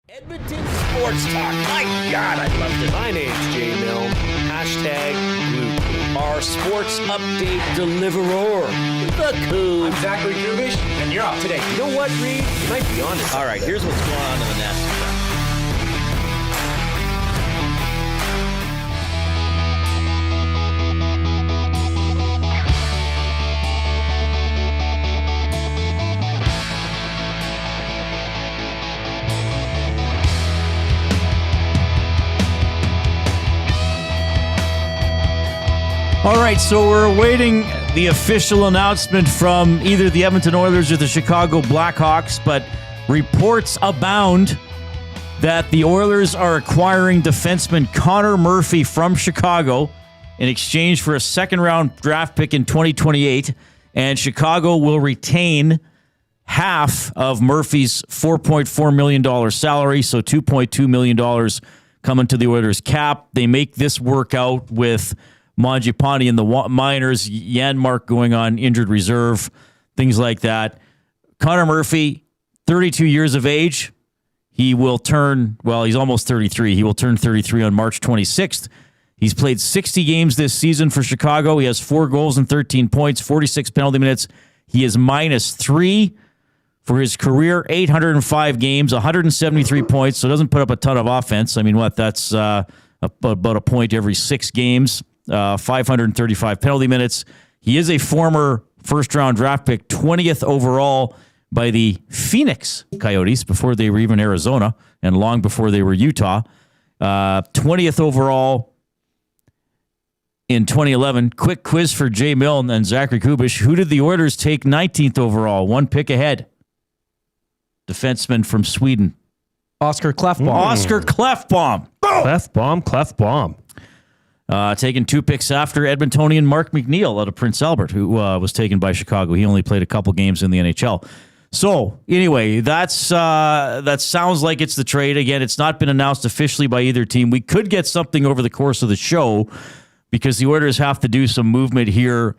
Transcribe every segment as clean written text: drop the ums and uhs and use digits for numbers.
Edmonton Sports Talk. My God, I love this. My name's Jay Milne. #Blue. Our sports update deliverer, the Coon. I'm Zachary Kubish, and you're up today. You know what, Reid? You might be on to something. All right, here's what's going on in the nest. All right, so we're awaiting the official announcement from either the Edmonton Oilers or the Chicago Blackhawks, but reports abound that the Oilers are acquiring defenseman Connor Murphy from Chicago in exchange for a second-round draft pick in 2028, and Chicago will retain half of Murphy's $4.4 million salary, so $2.2 million coming to the Oilers cap. They make this work out with Mangiapane in the minors, Janmark going on injured reserve, things like that. Connor Murphy, 32 years of age. He will turn, well, he's almost 33. He will turn 33 on March 26th. He's played 60 games this season for Chicago. He has 4 goals and 13 points, 46 penalty minutes. He is -3 for his career, 805 games, 173 points, so doesn't put up a ton of offense. I mean, that's about a point every 6 games. 535 penalty minutes. He is a former first-round draft pick, 20th overall by the Phoenix Coyotes before they were even Arizona and long before they were Utah. 20th overall in 2011. Quick quiz for Jay Milne and Zachary Kubish. Who did the Oilers take 19th overall? 1 pick ahead. Defenseman from Sweden. Oscar Klefbom. Oscar Klefbom. Klefbom. Taken 2 picks after Edmontonian Mark McNeil out of Prince Albert, who was taken by Chicago. He only played a couple games in the NHL. So, anyway, that sounds like it's the trade. Again, it's not been announced officially by either team. We could get something over the course of the show because the Oilers have to do some movement here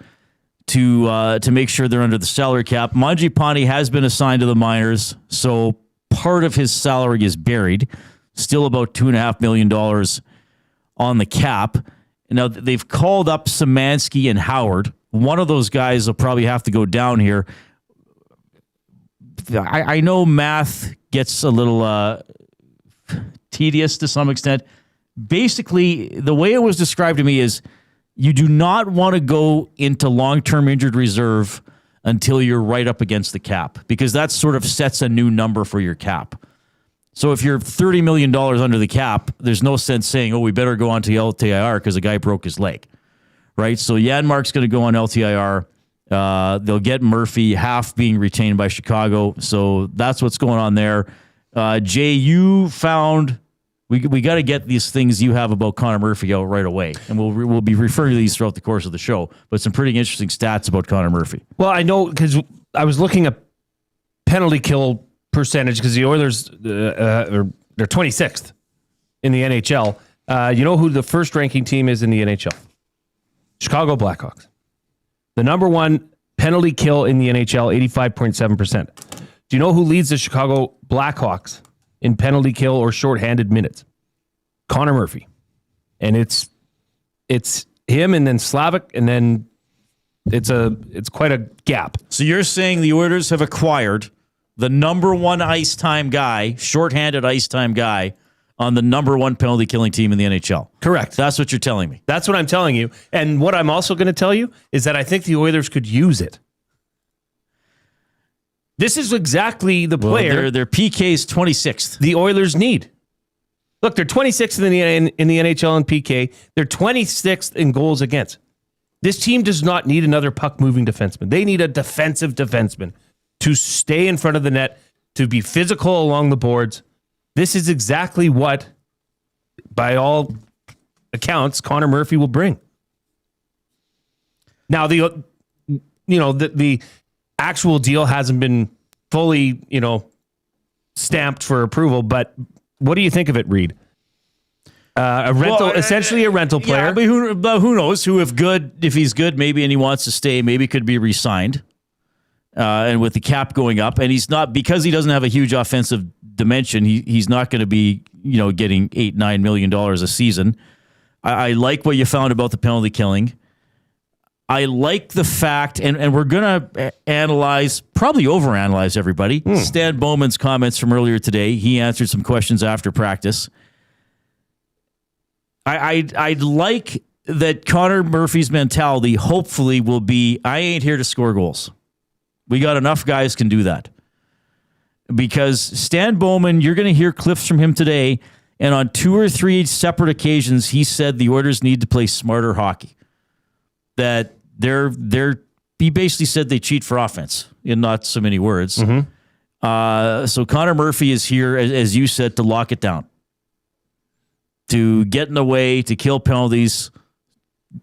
to make sure they're under the salary cap. Mangiapane has been assigned to the minors, so part of his salary is buried. Still about $2.5 million on the cap. Now, they've called up Szymanski and Howard. One of those guys will probably have to go down here. I know math gets a little tedious to some extent. Basically, the way it was described to me is you do not want to go into long-term injured reserve until you're right up against the cap, because that sort of sets a new number for your cap. So if you're $30 million under the cap, there's no sense saying, oh, we better go on to LTIR because a guy broke his leg, right? So Janmark's going to go on LTIR. They'll get Murphy, half being retained by Chicago. So that's what's going on there. Jay, you found, we got to get these things you have about Connor Murphy out right away. And we'll be referring to these throughout the course of the show. But some pretty interesting stats about Connor Murphy. Well, I know because I was looking at penalty kill percentage because the Oilers, they're 26th in the NHL. You know who the first ranking team is in the NHL? Chicago Blackhawks. The number 1 penalty kill in the NHL, 85.7%. Do you know who leads the Chicago Blackhawks in penalty kill or shorthanded minutes? Connor Murphy. And it's him and then Slavic, and then it's quite a gap. So you're saying the Oilers have acquired the number 1 ice time guy, shorthanded ice time guy, on the number 1 penalty killing team in the NHL. Correct. That's what you're telling me. That's what I'm telling you. And what I'm also going to tell you is that I think the Oilers could use it. This is exactly the player their PK's 26th. the Oilers need. Look, they're 26th in the NHL in PK. They're 26th in goals against. This team does not need another puck-moving defenseman. They need a defensive defenseman to stay in front of the net, to be physical along the boards. This is exactly what, by all accounts, Connor Murphy will bring. Now, the actual deal hasn't been fully, stamped for approval, but what do you think of it, Reid? Essentially a rental player. Yeah, but who knows? If he's good, maybe, and he wants to stay, maybe could be re-signed. And with the cap going up, and he's not, because he doesn't have a huge offensive dimension. He's not going to be, getting $8-9 million a season. I like what you found about the penalty killing. I like the fact, and we're going to analyze, probably overanalyze everybody. Stan Bowman's comments from earlier today. He answered some questions after practice. I'd like that Connor Murphy's mentality hopefully will be, I ain't here to score goals. We got enough guys can do that. Because Stan Bowman, you're going to hear clips from him today, and on 2 or 3 separate occasions, he said the Oilers need to play smarter hockey. That he basically said they cheat for offense, in not so many words. So Connor Murphy is here, as you said, to lock it down, to get in the way, to kill penalties,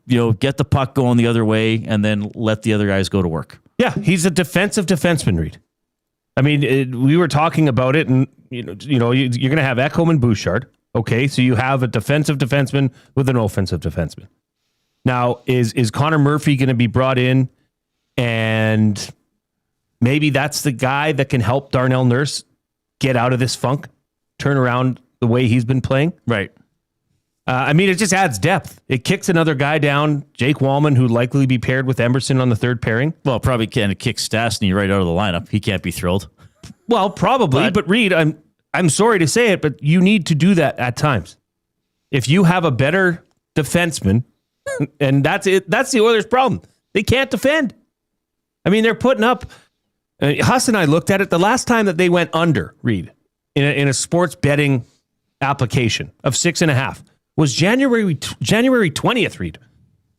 get the puck going the other way, and then let the other guys go to work. Yeah, he's a defensive defenseman, Reid. I mean, we were talking about it, and you're going to have Ekholm and Bouchard. Okay, so you have a defensive defenseman with an offensive defenseman. Now, is Connor Murphy going to be brought in, and maybe that's the guy that can help Darnell Nurse get out of this funk, turn around the way he's been playing? Right. It just adds depth. It kicks another guy down, Jake Wallman, who'd likely be paired with Emerson on the third pairing. Well, probably can kick Stastny right out of the lineup. He can't be thrilled. Well, probably, but Reid, I'm sorry to say it, but you need to do that at times. If you have a better defenseman, and that's it, that's the Oilers' problem. They can't defend. I mean, they're putting up. Huss and I looked at it the last time that they went under, Reid, in a sports betting application of 6.5. Was January 20th, Reid.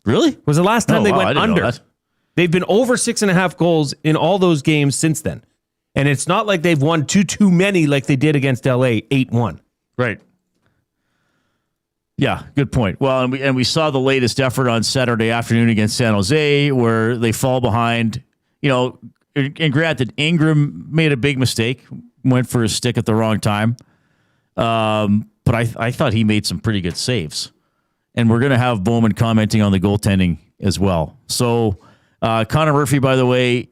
Really? Was the last time they went under. They've been over 6.5 goals in all those games since then. And it's not like they've won too many like they did against LA, 8-1. Right. Yeah, good point. Well, and we saw the latest effort on Saturday afternoon against San Jose where they fall behind. And granted, Ingram made a big mistake, went for a stick at the wrong time. But I thought he made some pretty good saves. And we're going to have Bowman commenting on the goaltending as well. So Connor Murphy, by the way,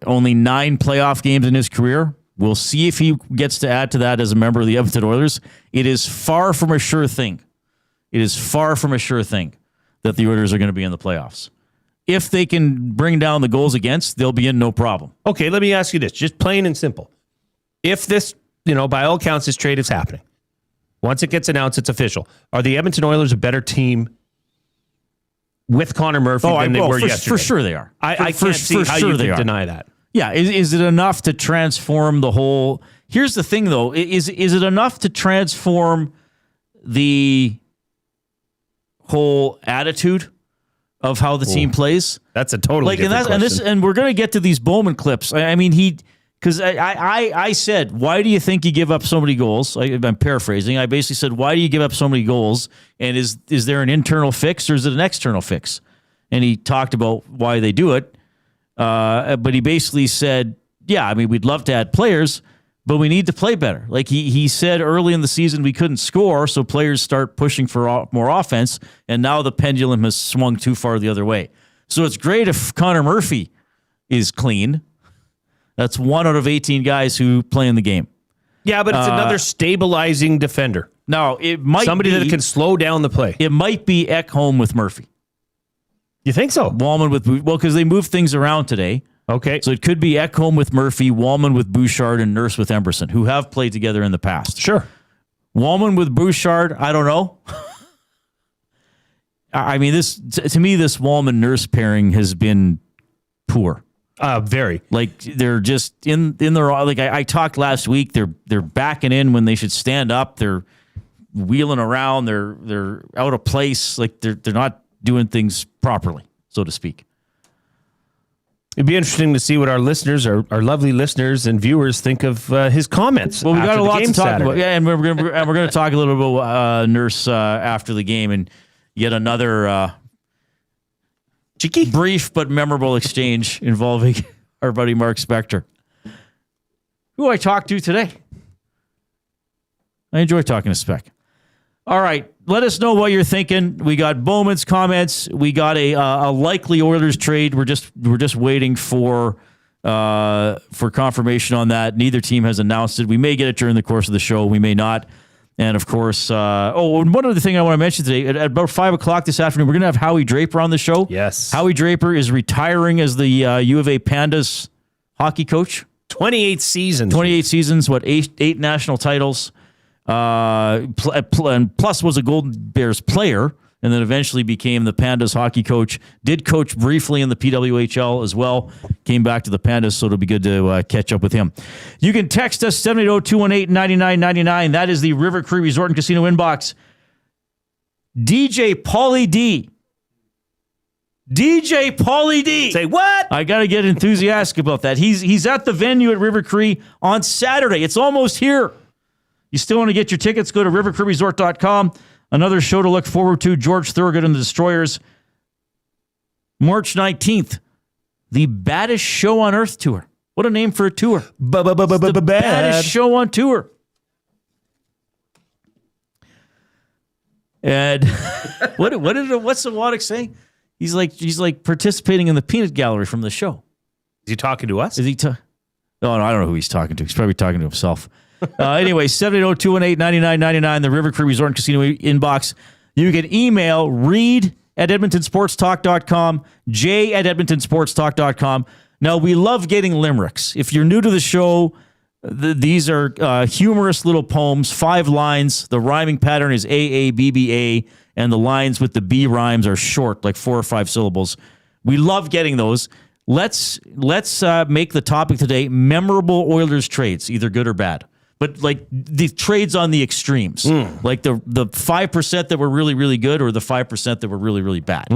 only 9 playoff games in his career. We'll see if he gets to add to that as a member of the Edmonton Oilers. It is far from a sure thing. It is far from a sure thing that the Oilers are going to be in the playoffs. If they can bring down the goals against, they'll be in no problem. Okay, let me ask you this, just plain and simple. If this, by all accounts, this trade is happening, once it gets announced, it's official. Are the Edmonton Oilers a better team with Connor Murphy than they were yesterday? For sure they are. I can't see how you can deny that. Yeah, is it enough to transform the whole... Here's the thing, though. Is it enough to transform the whole attitude of how the team plays? That's a totally different question. And we're going to get to these Bowman clips. Because I said, why do you think you give up so many goals? I'm paraphrasing. I basically said, why do you give up so many goals? And is there an internal fix or is it an external fix? And he talked about why they do it. But he basically said, we'd love to add players, but we need to play better. Like he said early in the season, we couldn't score, so players start pushing for more offense, and now the pendulum has swung too far the other way. So it's great if Connor Murphy is clean. That's 1 out of 18 guys who play in the game. Yeah, but it's another stabilizing defender. No, it might somebody that can slow down the play. It might be Ekholm with Murphy. You think so? Wallman with because they moved things around today. Okay, so it could be Ekholm with Murphy, Wallman with Bouchard, and Nurse with Emerson, who have played together in the past. Sure. Wallman with Bouchard, I don't know. To me, this Wallman-Nurse pairing has been poor. Very. Like they're just in their like I talked last week. They're backing in when they should stand up. They're wheeling around. They're out of place. Like they're not doing things properly, so to speak. It'd be interesting to see what our listeners, our lovely listeners and viewers, think of his comments. Well, we got a lot to talk Saturday. about. Yeah, and we're going to talk a little bit about Nurse after the game and yet another. Cheeky, brief but memorable exchange involving our buddy Mark Spector, who I talked to today. I enjoy talking to Spec. All right, let us know what you're thinking. We got Bowman's comments. We got a likely Oilers trade. We're just waiting for for confirmation on that. Neither team has announced it. We may get it during the course of the show. We may not. And of course, one other thing I want to mention today, at about 5 o'clock this afternoon, we're going to have Howie Draper on the show. Yes. Howie Draper is retiring as the U of A Pandas hockey coach. 28 seasons. 28 seasons, eight national titles, and plus was a Golden Bears player, and then eventually became the Pandas hockey coach. Did coach briefly in the PWHL as well. Came back to the Pandas, so it'll be good to catch up with him. You can text us 780-218-9999. That is the River Cree Resort and Casino inbox. DJ Pauly D. DJ Pauly D. Say what? I got to get enthusiastic about that. He's at the venue at River Cree on Saturday. It's almost here. You still want to get your tickets? Go to rivercreeresort.com. Another show to look forward to, George Thorogood and the Destroyers. March 19th, the baddest show on earth tour. What a name for a tour. The baddest show on tour. And what's the Waddick saying? He's like participating in the peanut gallery from the show. Is he talking to us? Is he? No, I don't know who he's talking to. He's probably talking to himself. Anyway, 780-218-9999, the River Cree Resort and Casino inbox. You can email reid@edmontonsportstalk.com, jay@edmontonsportstalk.com. Now, we love getting limericks. If you're new to the show, these are humorous little poems, 5 lines. The rhyming pattern is AABBA, and the lines with the B rhymes are short, like 4 or 5 syllables. We love getting those. Let's make the topic today memorable Oilers trades, either good or bad. But like the trades on the extremes, like the 5% that were really, really good or the 5% that were really, really bad.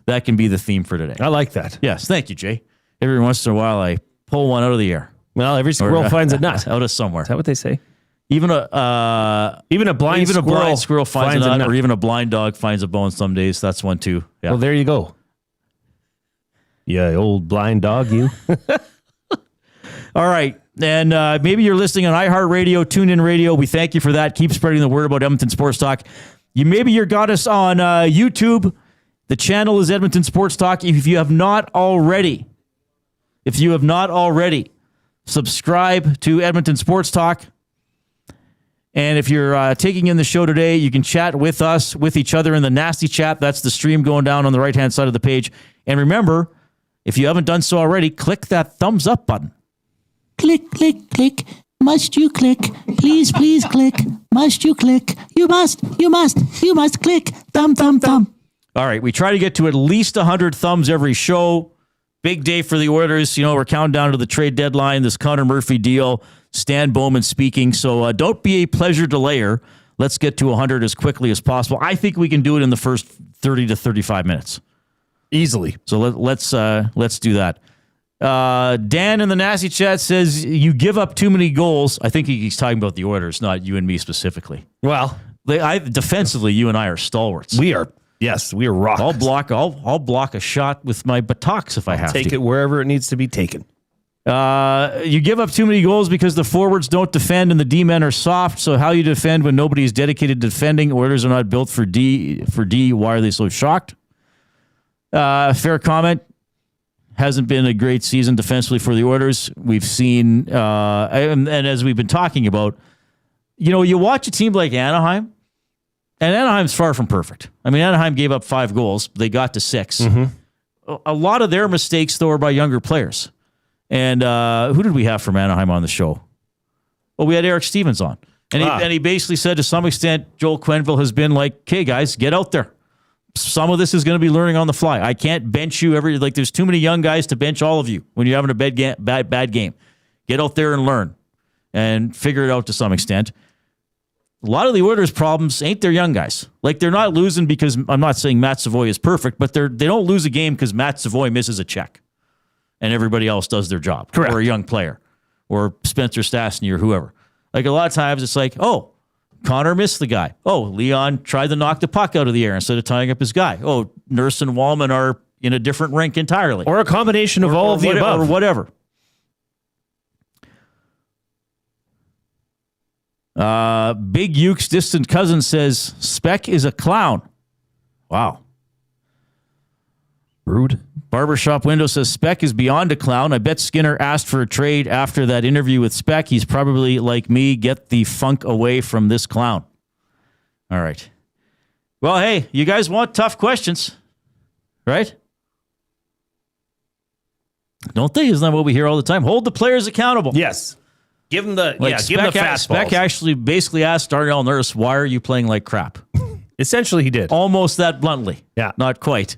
That can be the theme for today. I like that. Yes, thank you, Jay. Every once in a while, I pull one out of the air. Well, every squirrel finds a nut. Out of somewhere. Is that what they say? Even a blind squirrel finds a nut, or even a blind dog finds a bone some days. That's one too. Yeah. Well, there you go. Yeah, old blind dog, you. All right. And maybe you're listening on iHeartRadio, TuneIn Radio. We thank you for that. Keep spreading the word about Edmonton Sports Talk. Maybe you got us on YouTube. The channel is Edmonton Sports Talk. If you have not already, subscribe to Edmonton Sports Talk. And if you're taking in the show today, you can chat with us, with each other in the Nasty Chat. That's the stream going down on the right-hand side of the page. And remember, if you haven't done so already, click that thumbs up button. Click, click, click. Must you click? Please, please click. Must you click? You must click. Thumb, thumb, thumb. All right, we try to get to at least 100 thumbs every show. Big day for the Oilers. You know, we're counting down to the trade deadline, this Connor Murphy deal, Stan Bowman speaking. So don't be a pleasure delayer. Let's get to 100 as quickly as possible. I think we can do it in the first 30 to 35 minutes. Easily. So let's do that. Dan in the Nasty Chat says, you give up too many goals. I think he's talking about the Oilers, not you and me specifically. Well, defensively, you and I are stalwarts. We are. Yes, we are rocked. I'll block a shot with my buttocks if I have to. Take it wherever it needs to be taken. You give up too many goals because the forwards don't defend and the D-men are soft. So how you defend when nobody is dedicated to defending? Oilers are not built for D. Why are they so shocked? Fair comment. Hasn't been a great season defensively for the Oilers. We've seen, and as we've been talking about, you watch a team like Anaheim, and Anaheim's far from perfect. I mean, Anaheim gave up 5 goals. They got to 6. Mm-hmm. A lot of their mistakes, though, are by younger players. And who did we have from Anaheim on the show? Well, we had Eric Stevens on. And he basically said, to some extent, Joel Quenneville has been like, okay, guys, get out there. Some of this is going to be learning on the fly. I can't bench you there's too many young guys to bench all of you when you're having a bad game. Get out there and learn and figure it out to some extent. A lot of the Oilers' problems ain't their young guys. Like, they're not losing because, I'm not saying Matt Savoy is perfect, but they don't lose a game because Matt Savoy misses a check and everybody else does their job. Correct. Or a young player or Spencer Stastny or whoever. Like, a lot of times it's like, oh, Connor missed the guy. Oh, Leon tried to knock the puck out of the air instead of tying up his guy. Oh, Nurse and Wallman are in a different rink entirely. Or a combination of all of the above. Or whatever. Big Uke's distant cousin says, Speck is a clown. Wow. Rude. Barbershop Window says Speck is beyond a clown. I bet Skinner asked for a trade after that interview with Speck. He's probably like me, get the funk away from this clown. All right. Well, hey, you guys want tough questions, right? Don't they? Isn't that what we hear all the time? Hold the players accountable. Yes. Give them the give them the fastballs. Speck actually basically asked Darnell Nurse, why are you playing like crap? Essentially, he did. Almost that bluntly. Yeah. Not quite.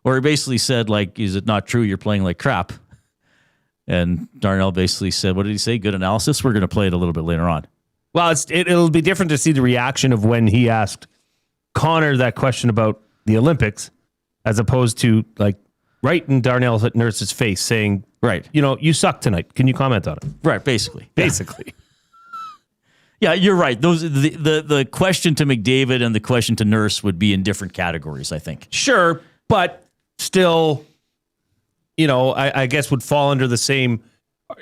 Or he basically said, like, is it not true you're playing like crap? And Darnell basically said, what did he say? Good analysis. We're going to play it a little bit later on. Well, it'll be different to see the reaction of when he asked Connor that question about the Olympics, as opposed to like right in Darnell Nurse's face saying, right, you suck tonight. Can you comment on it? Right, basically. Basically. Yeah, you're right. Those the question to McDavid and the question to Nurse would be in different categories, I think. Sure, but still, I guess would fall under the same,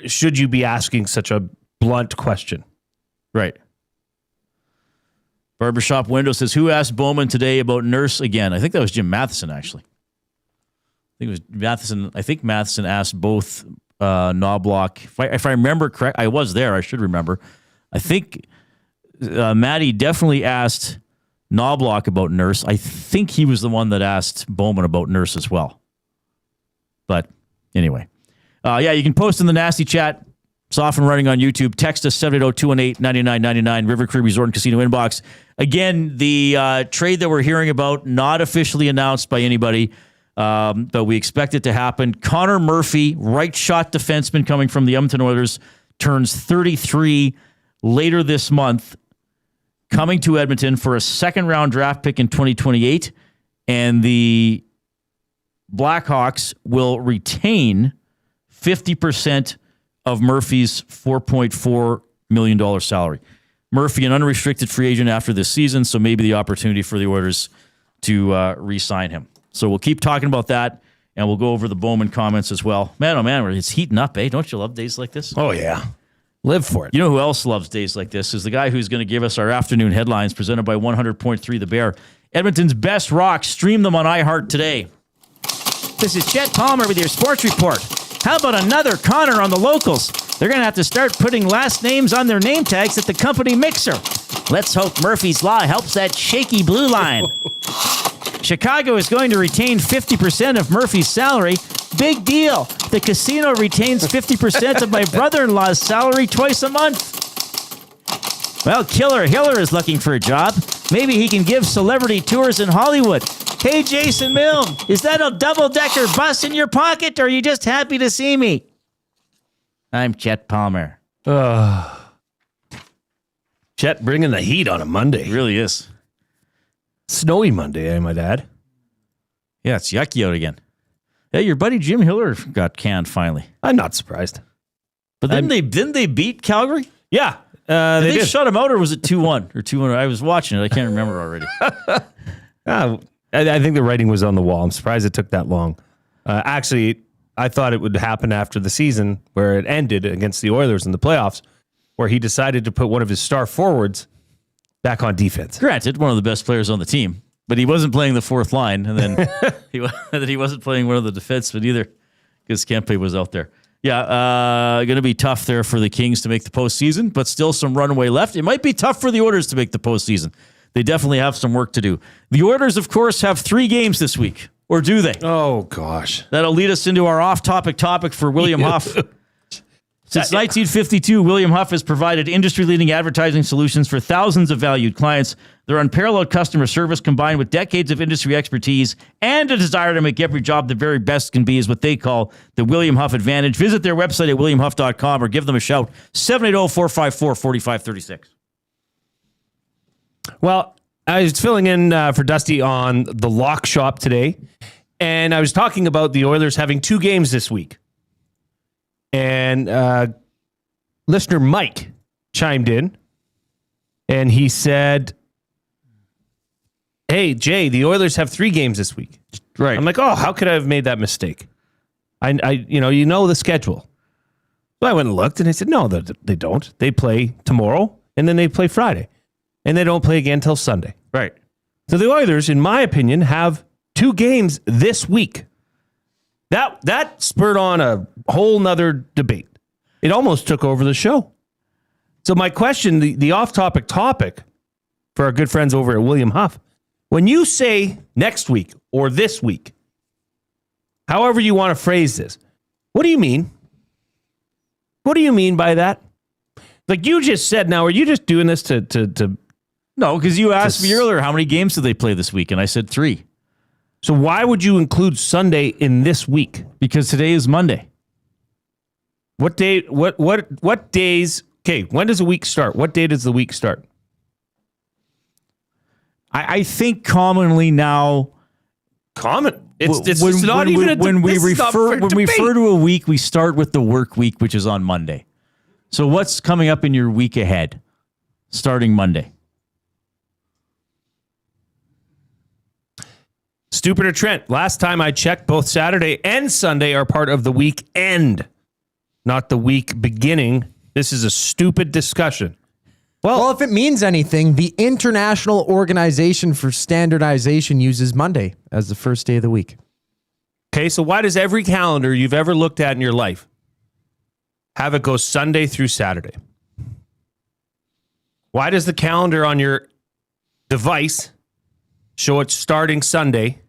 should you be asking such a blunt question? Right. Barbershop Window says, who asked Bowman today about Nurse again? I think that was Jim Matheson, actually. I think it was Matheson. I think Matheson asked both Knoblauch. If I remember correct, I was there. I should remember. I think Matty definitely asked Knoblauch about Nurse. I think he was the one that asked Bowman about Nurse as well. But anyway. You can post in the nasty chat. It's off and running on YouTube. Text us 780-218-9999, River Cree Resort and Casino inbox. Again, the trade that we're hearing about, not officially announced by anybody, but we expect it to happen. Connor Murphy, right shot defenseman coming from the Edmonton Oilers, turns 33 later this month, coming to Edmonton for a second-round draft pick in 2028, and the Blackhawks will retain 50% of Murphy's $4.4 million salary. Murphy, an unrestricted free agent after this season, so maybe the opportunity for the Oilers to re-sign him. So we'll keep talking about that, and we'll go over the Bowman comments as well. Man, oh man, it's heating up, eh? Don't you love days like this? Oh, yeah. Live for it. You know who else loves days like this is the guy who's going to give us our afternoon headlines presented by 100.3 The Bear. Edmonton's best rocks. Stream them on iHeart today. This is Chet Palmer with your sports report. How about another Connor on the locals? They're going to have to start putting last names on their name tags at the company mixer. Let's hope Murphy's Law helps that shaky blue line. Chicago is going to retain 50% of Murphy's salary. Big deal. The casino retains 50% of my brother-in-law's salary twice a month. Well, Killer Hiller is looking for a job. Maybe he can give celebrity tours in Hollywood. Hey, Jason Milne, is that a double-decker bus in your pocket, or are you just happy to see me? I'm Chet Palmer. Chet bringing the heat on a Monday. It really is. Snowy Monday, I might add. Yeah, it's yucky out again. Yeah, your buddy Jim Hiller got canned finally. I'm not surprised. But didn't they beat Calgary? Yeah. Did they shut him out, or was it 2-1 or 2-1? I was watching it. I can't remember already. I think the writing was on the wall. I'm surprised it took that long. Actually, I thought it would happen after the season where it ended against the Oilers in the playoffs, where he decided to put one of his star forwards back on defense. Granted, one of the best players on the team, but he wasn't playing the fourth line, and then he wasn't playing one of the defensemen either because Kempe was out there. Yeah, going to be tough there for the Kings to make the postseason, but still some runway left. It might be tough for the Oilers to make the postseason. They definitely have some work to do. The Oilers, of course, have 3 games this week. Or do they? Oh, gosh. That'll lead us into our off-topic topic for William Huff. Since 1952, William Huff has provided industry-leading advertising solutions for thousands of valued clients. Their unparalleled customer service, combined with decades of industry expertise and a desire to make every job the very best can be, is what they call the William Huff Advantage. Visit their website at williamhuff.com or give them a shout, 780-454-4536. Well, I was filling in for Dusty on the lock shop today, and I was talking about the Oilers having 2 games this week. And listener Mike chimed in, and he said, hey, Jay, the Oilers have 3 games this week. Right. I'm like, oh, how could I have made that mistake? I you know the schedule. So I went and looked, and I said, no, they don't. They play tomorrow, and then they play Friday. And they don't play again until Sunday. Right. So the Oilers, in my opinion, have 2 games this week. That spurred on a whole nother debate. It almost took over the show. So my question, the off-topic topic for our good friends over at William Huff, when you say next week or this week, however you want to phrase this, what do you mean? What do you mean by that? Like you just said now, are you just doing this to No, because you asked me earlier how many games did they play this week, and I said 3. So why would you include Sunday in this week? Because today is Monday. What day? What days? Okay, when does a week start? What day does the week start? I think commonly now. It's not even a when we refer debate. to a week, we start with the work week, which is on Monday. So what's coming up in your week ahead, starting Monday? Stupid or Trent? Last time I checked, both Saturday and Sunday are part of the weekend, not the week beginning. This is a stupid discussion. Well, if it means anything, the International Organization for Standardization uses Monday as the first day of the week. Okay, so why does every calendar you've ever looked at in your life have it go Sunday through Saturday? Why does the calendar on your device show it starting Sunday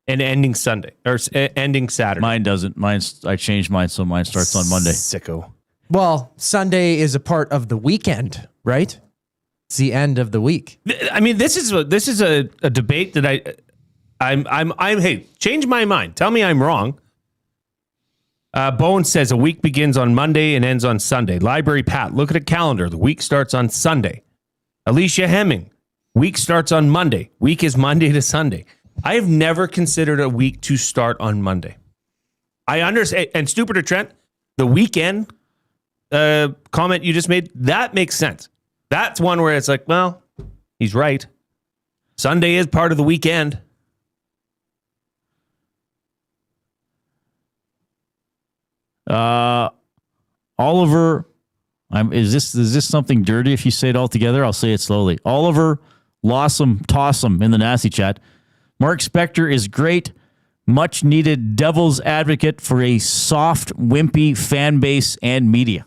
and ending Sunday or ending Saturday? Mine doesn't. I changed mine, so mine starts on Monday. Sicko. Well, Sunday is a part of the weekend, right? It's the end of the week. I mean, this is a debate that I'm hey, change my mind. Tell me I'm wrong. Bowen says a week begins on Monday and ends on Sunday. Library Pat, look at a calendar. The week starts on Sunday. Alicia Hemming, week starts on Monday. Week is Monday to Sunday. I have never considered a week to start on Monday. I understand. And Stupider Trent, the weekend comment you just made, that makes sense. That's one where it's like, well, he's right. Sunday is part of the weekend. Oliver, is this something dirty if you say it all together? I'll say it slowly. Oliver, Lawsome, Tossum in the nasty chat. Mark Spector is great. Much needed devil's advocate for a soft, wimpy fan base and media.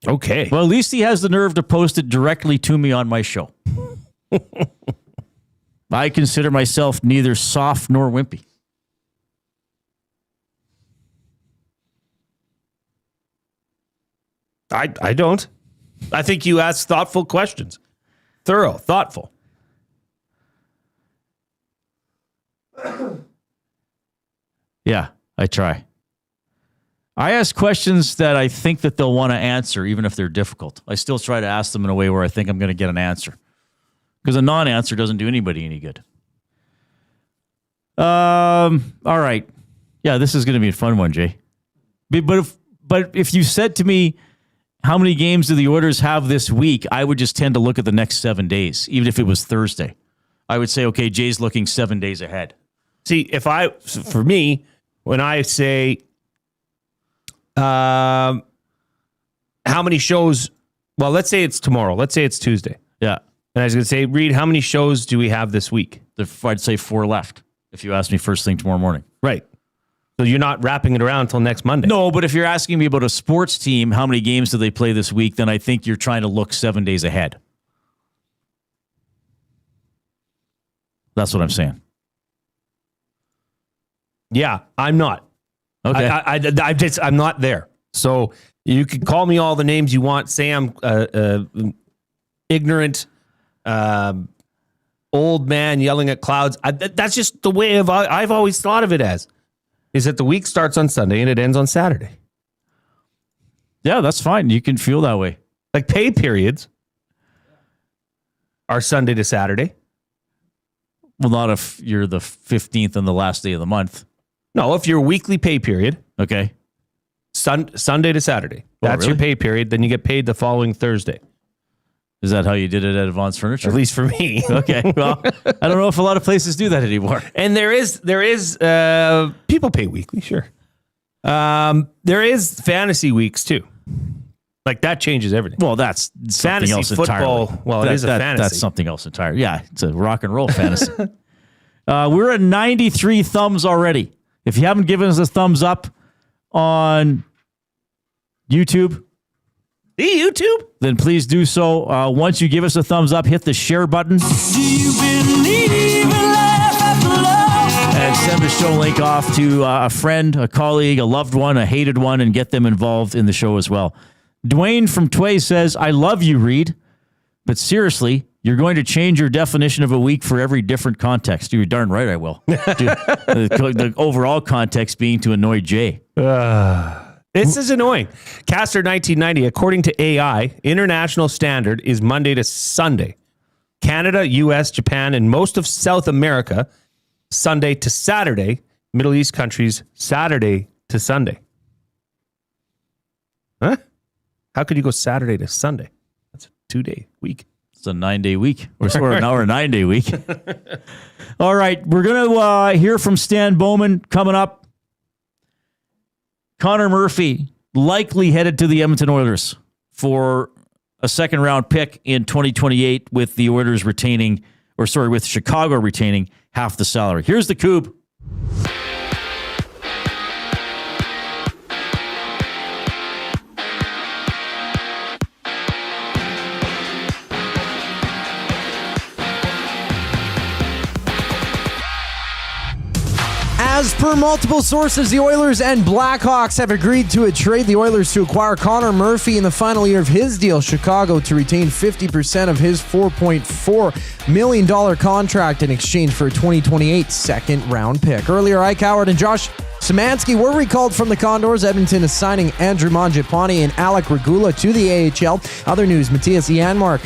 Okay. Well, at least he has the nerve to post it directly to me on my show. I consider myself neither soft nor wimpy. I don't. I think you ask thoughtful questions. Thorough, thoughtful. Yeah, I try. I ask questions that I think that they'll want to answer, even if they're difficult. I still try to ask them in a way where I think I'm going to get an answer. Because a non-answer doesn't do anybody any good. All right. Yeah, this is going to be a fun one, Jay. But if you said to me, how many games do the Oilers have this week? I would just tend to look at the next 7 days, even if it was Thursday. I would say, okay, Jay's looking 7 days ahead. See, for me, when I say, how many shows, well, let's say it's tomorrow. Let's say it's Tuesday. Yeah. And I was going to say, Reid, how many shows do we have this week? I'd say 4 left if you asked me first thing tomorrow morning. Right. So you're not wrapping it around until next Monday. No, but if you're asking me about a sports team, how many games do they play this week, then I think you're trying to look 7 days ahead. That's what I'm saying. Yeah, I'm not. Okay. I'm not there. So you can call me all the names you want. Say I'm ignorant, old man yelling at clouds. That's just the way I've always thought of it as. Is that the week starts on Sunday and it ends on Saturday. Yeah, that's fine. You can feel that way. Like pay periods are Sunday to Saturday. Well, not if you're the 15th and the last day of the month. No, if your weekly pay period, Okay. Sunday to Saturday, that's your pay period. Then you get paid the following Thursday. Is that how you did it at Advanced Furniture? At least for me. Okay. Well, I don't know if a lot of places do that anymore. And there is people pay weekly, sure. There is fantasy weeks too. Like that changes everything. Well, that's something Fantasy else football, entirely. well, it is a fantasy. That's something else entirely. Yeah, it's a rock and roll fantasy. We're at 93 thumbs already. If you haven't given us a thumbs up on YouTube, then please do so. Once you give us a thumbs up, hit the share button. And send the show link off to a friend, a colleague, a loved one, a hated one, and get them involved in the show as well. Dwayne from Tway says, I love you, Reid, but seriously, you're going to change your definition of a week for every different context. You're darn right I will. The overall context being to annoy Jay. This is annoying. Caster 1990, according to AI, international standard is Monday to Sunday. Canada, US, Japan, and most of South America, Sunday to Saturday. Middle East countries, Saturday to Sunday. Huh? How could you go Saturday to Sunday? That's a 2-day week. It's a 9-day week. Or now we're a 9-day week. All right. We're going to hear from Stan Bowman coming up. Connor Murphy likely headed to the Edmonton Oilers for a second-round pick in 2028 with the Oilers retaining, with Chicago retaining half the salary. Here's the Coupe. As per multiple sources, the Oilers and Blackhawks have agreed to a trade. The Oilers to acquire Connor Murphy in the final year of his deal. Chicago to retain 50% of his $4.4 million contract in exchange for a 2028 second-round pick. Earlier, Ike Howard and Josh Szymanski were recalled from the Condors. Edmonton is signing Andrew Mangiapane and Alec Regula to the AHL. Other news, Mattias Janmark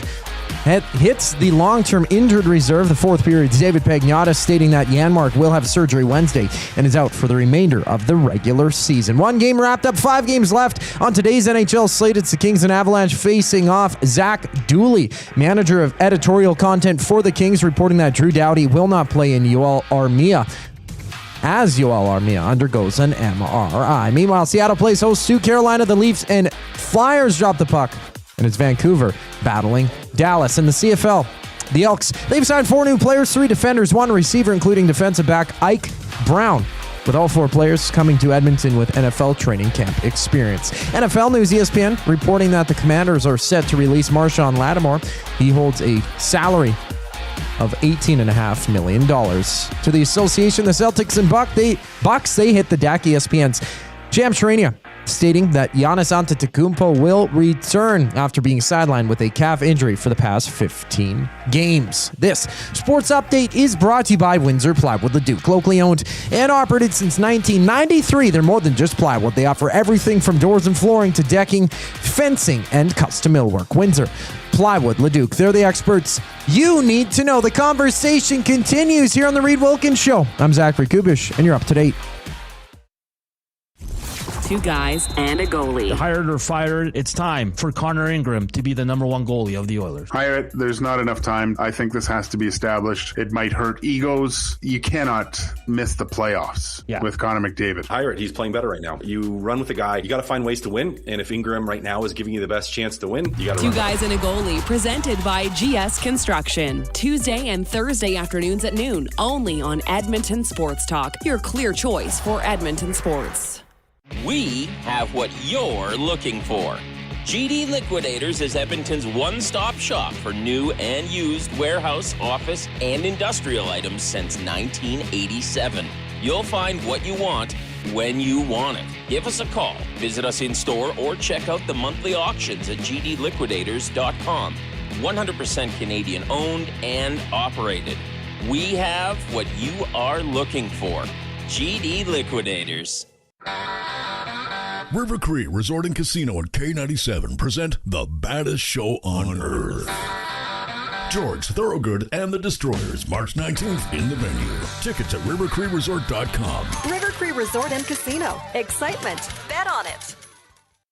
hits the long-term injured reserve. The fourth period's David Pagnotta stating that Janmark will have surgery Wednesday and is out for the remainder of the regular season. One game wrapped up, 5 games left on today's NHL slate. It's the Kings and Avalanche facing off. Zach Dooley, manager of editorial content for the Kings, reporting that Drew Doughty will not play in Yoel Armia as Yoel Armia undergoes an MRI. Meanwhile, Seattle plays host to Carolina. The Leafs and Flyers drop the puck. And it's Vancouver battling Dallas. In the CFL, the Elks, they've signed 4 new players, 3 defenders, 1 receiver, including defensive back Ike Brown, with all 4 players coming to Edmonton with NFL training camp experience. NFL news, ESPN reporting that the Commanders are set to release Marshawn Lattimore. He holds a salary of $18.5 million. To the association, the Celtics and Bucks, they hit the deck. ESPN's Jam Charania stating that Giannis Antetokounmpo will return after being sidelined with a calf injury for the past 15 games. This sports update is brought to you by Windsor Plywood Leduc. Locally owned and operated since 1993, they're more than just plywood. They offer everything from doors and flooring to decking, fencing, and custom millwork. Windsor Plywood Leduc, they're the experts you need to know. The conversation continues here on the Reid Wilkins Show. I'm Zachary Kubish, and you're up to date. 2 guys and a goalie. Hired or fired, it's time for Connor Ingram to be the number 1 goalie of the Oilers. Hire it. There's not enough time. I think this has to be established. It might hurt egos. You cannot miss the playoffs with Connor McDavid. Hire it. He's playing better right now. You run with the guy. You got to find ways to win. And if Ingram right now is giving you the best chance to win, you got to 2 guys and a goalie, presented by GS Construction. Tuesday and Thursday afternoons at noon, only on Edmonton Sports Talk. Your clear choice for Edmonton sports. We have what you're looking for. GD Liquidators is Edmonton's one-stop shop for new and used warehouse, office, and industrial items since 1987. You'll find what you want when you want it. Give us a call, visit us in-store, or check out the monthly auctions at gdliquidators.com. 100% Canadian-owned and operated. We have what you are looking for. GD Liquidators. River Cree Resort and Casino and K97 present the baddest show on earth. George Thorogood and the Destroyers, March 19th in the venue. Tickets at rivercreeresort.com. River Cree Resort and Casino. Excitement. Bet on it.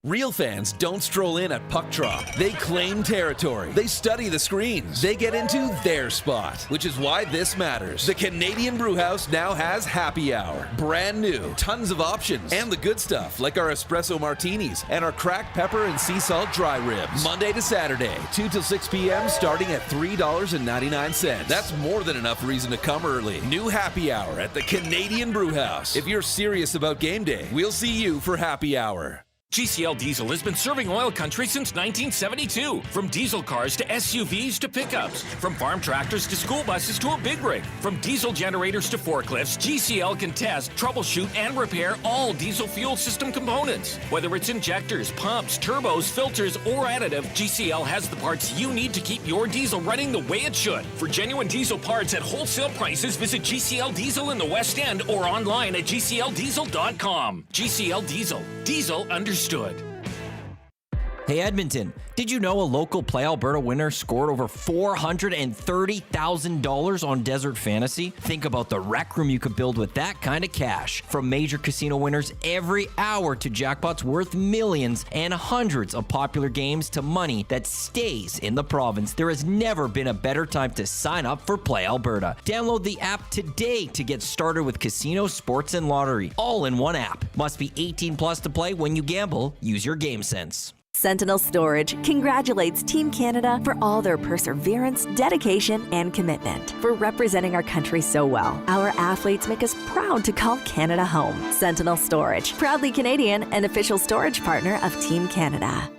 Real fans don't stroll in at puck drop. They claim territory. They study the screens. They get into their spot, which is why this matters. The Canadian Brewhouse now has happy hour. Brand new. Tons of options. And the good stuff, like our espresso martinis and our cracked pepper and sea salt dry ribs. Monday to Saturday, 2 till 6 p.m., starting at $3.99. That's more than enough reason to come early. New happy hour at the Canadian Brewhouse. If you're serious about game day, we'll see you for happy hour. GCL Diesel has been serving oil country since 1972. From diesel cars to SUVs to pickups. From farm tractors to school buses to a big rig. From diesel generators to forklifts, GCL can test, troubleshoot, and repair all diesel fuel system components. Whether it's injectors, pumps, turbos, filters, or additive, GCL has the parts you need to keep your diesel running the way it should. For genuine diesel parts at wholesale prices, visit GCL Diesel in the West End or online at gcldiesel.com. GCL Diesel. Diesel understood. Hey Edmonton, did you know a local Play Alberta winner scored over $430,000 on Desert Fantasy? Think about the rec room you could build with that kind of cash. From major casino winners every hour to jackpots worth millions and hundreds of popular games to money that stays in the province, there has never been a better time to sign up for Play Alberta. Download the app today to get started with casino, sports, and lottery, all in one app. Must be 18 plus to play. When you gamble, use your game sense. Sentinel Storage congratulates Team Canada for all their perseverance, dedication, and commitment, for representing our country so well. Our athletes make us proud to call Canada home. Sentinel Storage, proudly Canadian and official storage partner of Team Canada.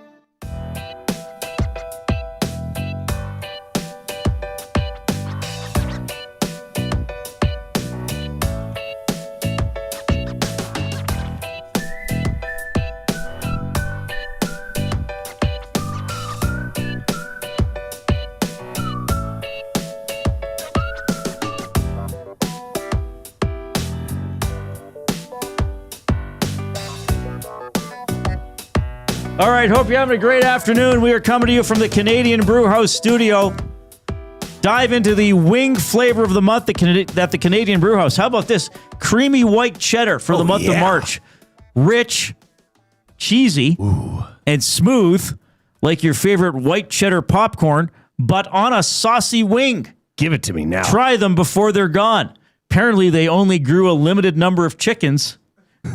All right, hope you're having a great afternoon. We are coming to you from the Canadian Brewhouse studio. Dive into the wing flavor of the month at the Canadian Brewhouse. How about this? Creamy white cheddar for the month of March. Rich, cheesy, and smooth, like your favorite white cheddar popcorn, but on a saucy wing. Give it to me now. Try them before they're gone. Apparently, they only grew a limited number of chickens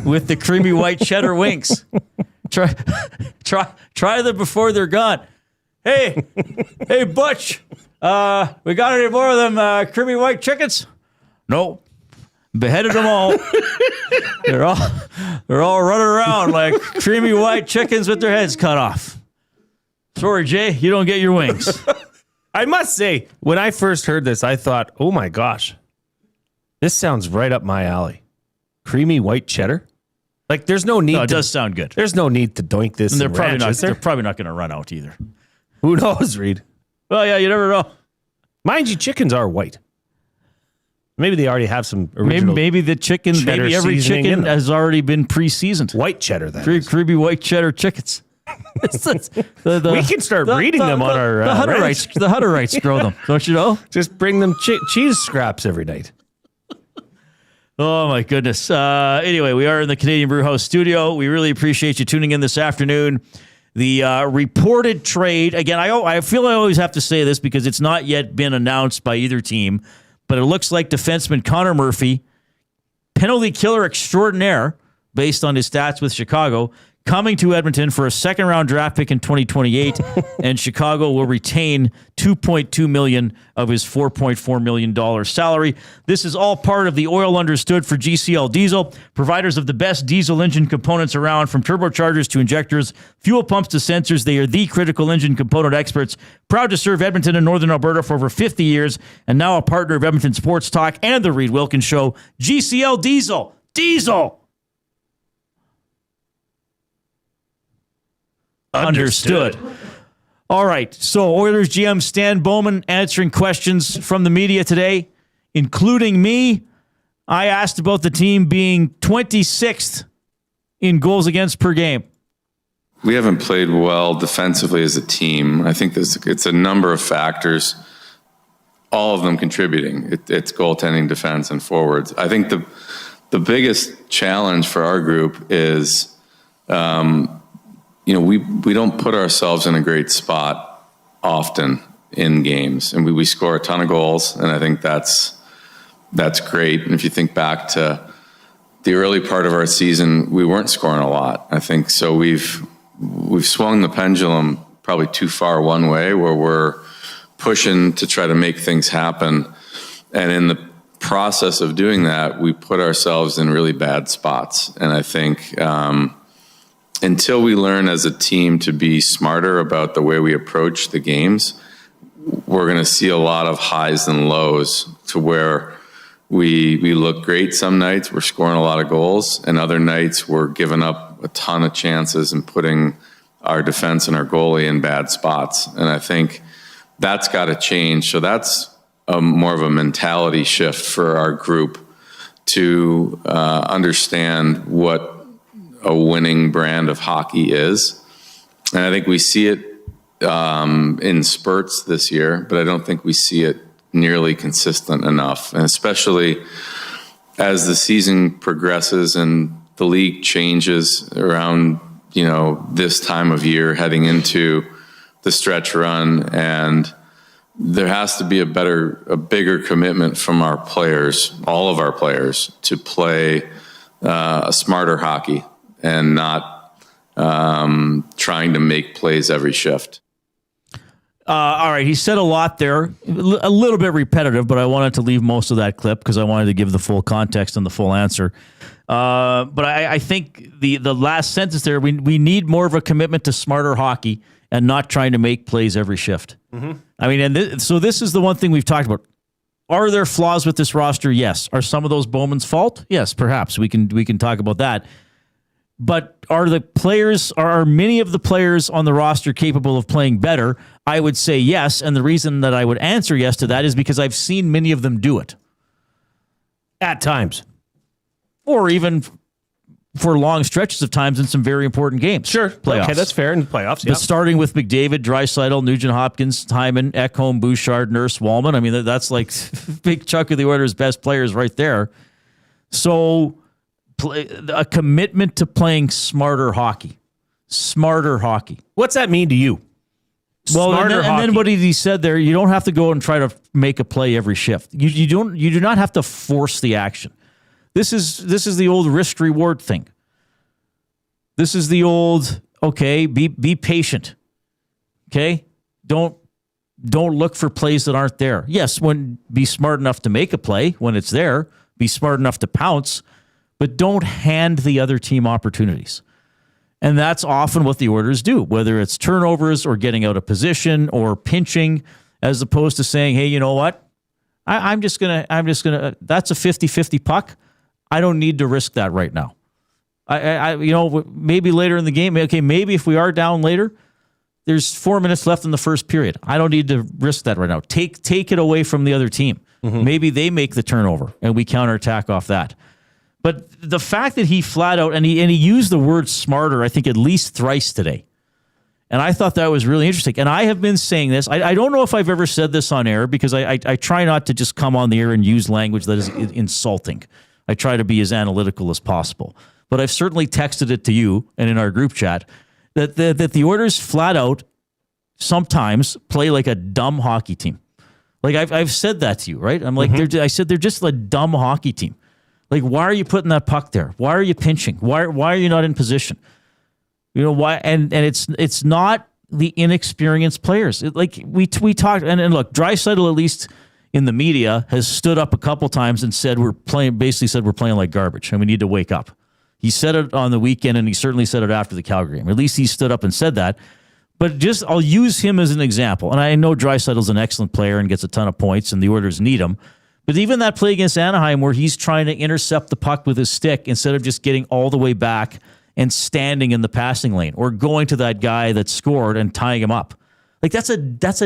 with the creamy white cheddar wings. Try them before they're gone. Hey, Butch, we got any more of them creamy white chickens? No, beheaded them all. They're all running around like creamy white chickens with their heads cut off. Sorry, Jay, you don't get your wings. I must say, when I first heard this, I thought, oh my gosh, this sounds right up my alley. Creamy white cheddar? Like, there's no need. No, it does sound good. There's no need to doink this. And they're probably not going to run out either. Who knows, Reid? Well, yeah, you never know. Mind you, chickens are white. Maybe they already have some original. Maybe the chicken. Maybe every chicken has already been pre-seasoned. White cheddar. That creamy white cheddar chickens. We can start breeding them on our the Hutterites. The Hutterites grow them. Don't you know? Just bring them cheese scraps every night. Oh, my goodness. Anyway, we are in the Canadian Brewhouse studio. We really appreciate you tuning in this afternoon. The reported trade, again, I feel I always have to say this because it's not yet been announced by either team, but it looks like defenseman Connor Murphy, penalty killer extraordinaire, based on his stats with Chicago, coming to Edmonton for a second-round draft pick in 2028, and Chicago will retain $2.2 million of his $4.4 million salary. This is all part of the Oil Understood for GCL Diesel, providers of the best diesel engine components around, from turbochargers to injectors, fuel pumps to sensors. They are the critical engine component experts, proud to serve Edmonton and Northern Alberta for over 50 years, and now a partner of Edmonton Sports Talk and the Reid Wilkins Show. GCL Diesel. Diesel! Understood. All right. So Oilers GM Stan Bowman answering questions from the media today, including me. I asked about the team being 26th in goals against per game. We haven't played well defensively as a team. I think it's a number of factors, all of them contributing. It's goaltending, defense, and forwards. I think the biggest challenge for our group is we don't put ourselves in a great spot often in games, and we score a ton of goals, and I think that's great. And if you think back to the early part of our season, we weren't scoring a lot. I think so. We've swung the pendulum probably too far one way, where we're pushing to try to make things happen, and in the process of doing that, we put ourselves in really bad spots. And I think until we learn as a team to be smarter about the way we approach the games, we're going to see a lot of highs and lows, to where we look great some nights, we're scoring a lot of goals, and other nights we're giving up a ton of chances and putting our defense and our goalie in bad spots. And I think that's got to change. So that's more of a mentality shift for our group to understand what a winning brand of hockey is. And I think we see it in spurts this year, but I don't think we see it nearly consistent enough. And especially as the season progresses and the league changes around, this time of year, heading into the stretch run, and there has to be a bigger commitment from our players, all of our players, to play a smarter hockey and not trying to make plays every shift. All right, he said a lot there, a little bit repetitive, but I wanted to leave most of that clip because I wanted to give the full context and the full answer. But I think the last sentence there, we need more of a commitment to smarter hockey and not trying to make plays every shift. Mm-hmm. I mean, so this is the one thing we've talked about. Are there flaws with this roster? Yes. Are some of those Bowman's fault? Yes, perhaps. We can talk about that. But are many of the players on the roster capable of playing better? I would say yes. And the reason that I would answer yes to that is because I've seen many of them do it. At times. Or even for long stretches of times in some very important games. Sure. Playoffs. Okay, that's fair in the playoffs. But starting with McDavid, Draisaitl, Nugent-Hopkins, Hyman, Ekholm, Bouchard, Nurse, Wallman. I mean, that's like a big chunk of the Oilers' best players right there. So a commitment to playing smarter hockey. Smarter hockey. What's that mean to you? Well, and then what he said there, you don't have to go and try to make a play every shift. You do not have to force the action. This is the old risk reward thing. This is the old, okay, be patient. Okay? Don't look for plays that aren't there. Yes, be smart enough to make a play when it's there, be smart enough to pounce, but don't hand the other team opportunities. And that's often what the Oilers do, whether it's turnovers or getting out of position or pinching, as opposed to saying, hey, you know what? I'm just gonna that's a 50-50 puck. I don't need to risk that right now. Maybe later in the game, okay, maybe if we are down later, there's 4 minutes left in the first period. I don't need to risk that right now. Take it away from the other team. Mm-hmm. Maybe they make the turnover and we counterattack off that. But the fact that he flat out, and he used the word smarter, I think at least thrice today. And I thought that was really interesting. And I have been saying this. I don't know if I've ever said this on air, because I try not to just come on the air and use language that is insulting. I try to be as analytical as possible. But I've certainly texted it to you and in our group chat that the Oilers flat out sometimes play like a dumb hockey team. Like I've said that to you, right? I'm like, I said they're just a dumb hockey team. Like, why are you putting that puck there? Why are you pinching? Why are you not in position? You know why? And it's not the inexperienced players. We talked, and look, Draisaitl, at least in the media, has stood up a couple times and said we're playing like garbage and we need to wake up. He said it on the weekend, and he certainly said it after the Calgary game. At least he stood up and said that. But I'll use him as an example. And I know Draisaitl's an excellent player and gets a ton of points, and the Oilers need him. But even that play against Anaheim, where he's trying to intercept the puck with his stick instead of just getting all the way back and standing in the passing lane, or going to that guy that scored and tying him up. Like, that's a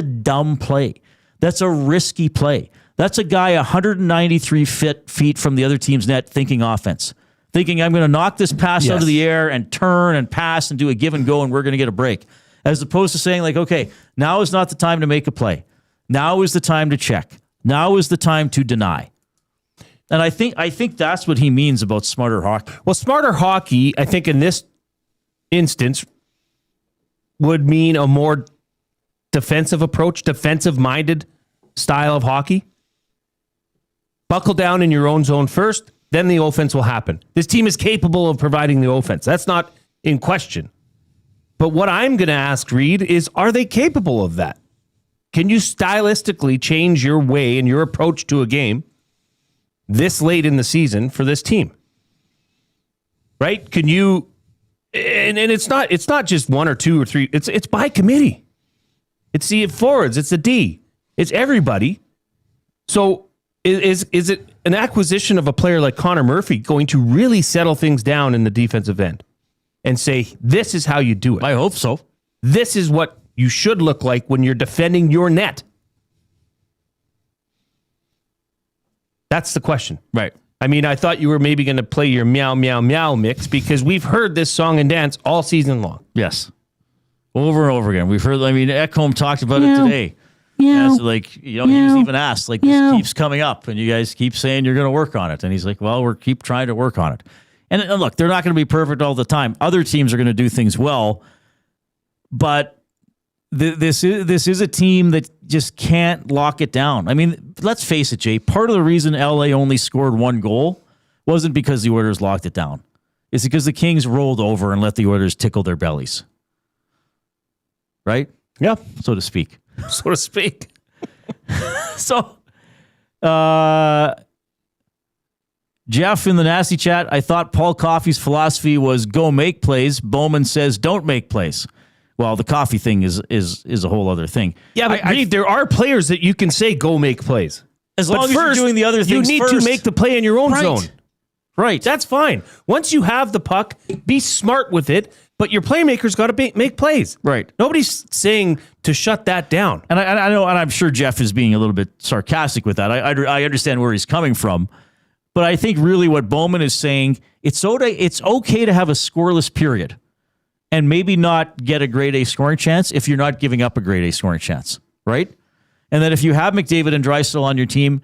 dumb play. That's a risky play. That's a guy 193 feet from the other team's net thinking offense. Thinking, I'm going to knock this pass out of the air and turn and pass and do a give and go, and we're going to get a break. As opposed to saying, like, okay, now is not the time to make a play. Now is the time to check. Now is the time to deny. And I think that's what he means about smarter hockey. Well, smarter hockey, I think in this instance, would mean a more defensive approach, defensive-minded style of hockey. Buckle down in your own zone first, then the offense will happen. This team is capable of providing the offense. That's not in question. But what I'm going to ask, Reid, is are they capable of that? Can you stylistically change your way and your approach to a game this late in the season for this team? Right? Can you, and it's not just one or two or three, it's by committee. It's the forwards, it's the D, it's everybody. So is it an acquisition of a player like Connor Murphy going to really settle things down in the defensive end and say, this is how you do it? I hope so. This is what you should look like when you're defending your net. That's the question. Right. I mean, I thought you were maybe going to play your meow, meow, meow mix because we've heard this song and dance all season long. Yes. Over and over again. We've heard, Ekholm talked about it today. Yeah. So he was even asked, this keeps coming up and you guys keep saying you're going to work on it. And he's like, well, we're keep trying to work on it. And look, they're not going to be perfect all the time. Other teams are going to do things well, but this is a team that just can't lock it down. I mean, let's face it, Jay. Part of the reason LA only scored one goal wasn't because the Oilers locked it down. It's because the Kings rolled over and let the Oilers tickle their bellies. Right? Yeah. So to speak. So to speak. So, Jeff in the nasty chat, I thought Paul Coffey's philosophy was go make plays. Bowman says don't make plays. Well, the Coffey thing is a whole other thing. Yeah, but Reid, there are players that you can say go make plays. As long as you're doing the other things you need first. to make the play in your own zone. Right. That's fine. Once you have the puck, be smart with it, but your playmakers got to make plays. Right. Nobody's saying to shut that down. And I know, and I'm sure Jeff is being a little bit sarcastic with that. I understand where he's coming from. But I think really what Bowman is saying, it's okay to have a scoreless period and maybe not get a grade A scoring chance if you're not giving up a grade A scoring chance, right? And that if you have McDavid and Draisaitl on your team,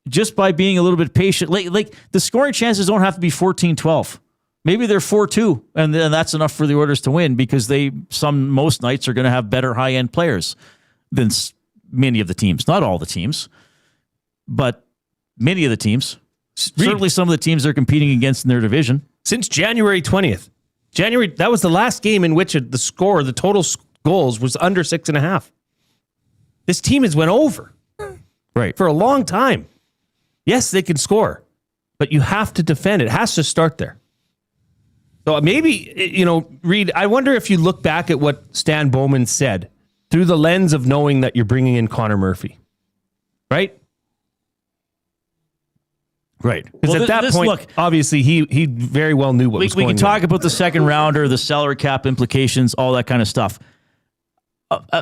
just by being a little bit patient, like the scoring chances don't have to be 14-12. Maybe they're 4-2, and then that's enough for the Oilers to win because most nights are going to have better high-end players than many of the teams. Not all the teams, but many of the teams. Certainly some of the teams they're competing against in their division. Since January 20th. That was the last game in which the total goals was under 6.5. This team has went over. Right. For a long time. Yes, they can score, but you have to defend. It has to start there. So maybe, Reid, I wonder if you look back at what Stan Bowman said through the lens of knowing that you're bringing in Connor Murphy. Right? Right. Because at that point, obviously, he very well knew what was going on. We can talk about the second rounder, the salary cap implications, all that kind of stuff.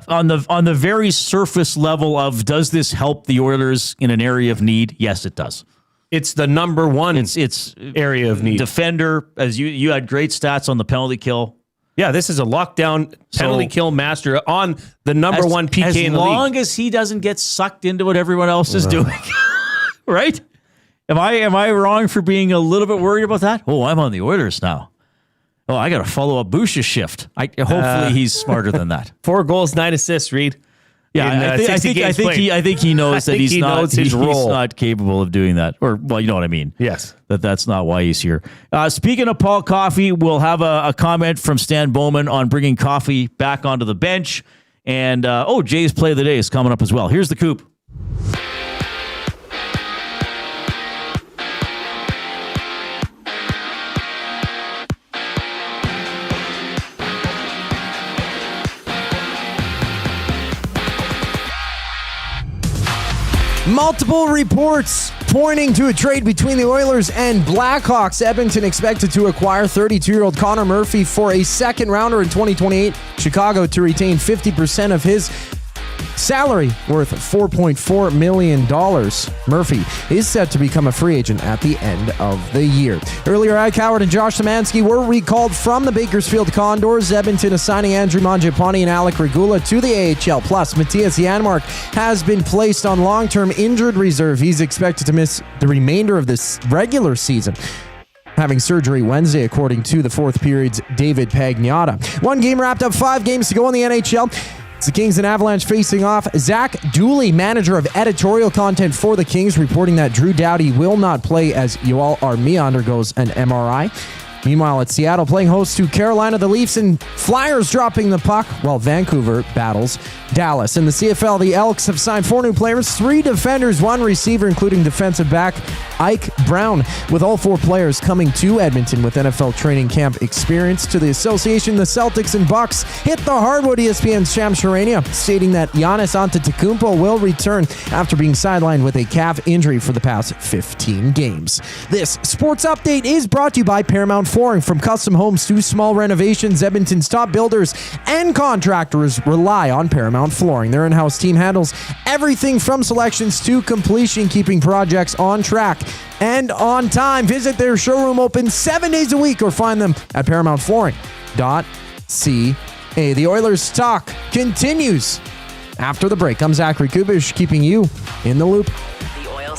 On the very surface level of does this help the Oilers in an area of need? Yes, it does. It's the number one it's area of need. Defender, as you had great stats on the penalty kill. Yeah, this is a lockdown penalty kill master on the number one PK in the league. As long as he doesn't get sucked into what everyone else is doing. Right? Am I wrong for being a little bit worried about that? Oh, I'm on the Oilers now. Oh, I got to follow up Bush's shift. Hopefully he's smarter than that. 4 goals, 9 assists, Reid. Yeah, I think he knows that he's not capable of doing that. Or, well, you know what I mean. Yes. That's not why he's here. Speaking of Paul Coffey, we'll have a comment from Stan Bowman on bringing Coffey back onto the bench. And, Jay's play of the day is coming up as well. Here's the Coop. Multiple reports pointing to a trade between the Oilers and Blackhawks. Edmonton expected to acquire 32-year-old Connor Murphy for a second rounder in 2028. Chicago to retain 50% of his salary, worth $4.4 million. Murphy is set to become a free agent at the end of the year. Earlier, Ike Howard and Josh Szymanski were recalled from the Bakersfield Condors. Edmonton assigning Andrew Mangiapane and Alec Regula to the AHL. Plus, Mattias Janmark has been placed on long-term injured reserve. He's expected to miss the remainder of this regular season. having surgery Wednesday, according to the fourth period's David Pagnotta. One game wrapped up, 5 games to go in the NHL. It's the Kings and Avalanche facing off. Zach Dooley, manager of editorial content for the Kings, reporting that Drew Doughty will not play as Yoel Armia undergoes an MRI. Meanwhile, at Seattle, playing host to Carolina, the Leafs and Flyers dropping the puck, while Vancouver battles Dallas. In the CFL, the Elks have signed 4 new players, 3 defenders, 1 receiver, including defensive back Ike Brown, with all 4 players coming to Edmonton with NFL training camp experience. To the association, the Celtics and Bucks hit the hardwood. ESPN's Sham Charania stating that Giannis Antetokounmpo will return after being sidelined with a calf injury for the past 15 games. This sports update is brought to you by Paramount Flooring. From custom homes to small renovations, Edmonton's top builders and contractors rely on Paramount Flooring. Their in-house team handles everything from selections to completion, keeping projects on track and on time. Visit their showroom, open 7 days a week, or find them at ParamountFlooring.ca. The Oilers talk continues after the break. I'm Zachary Kubish, keeping you in the loop.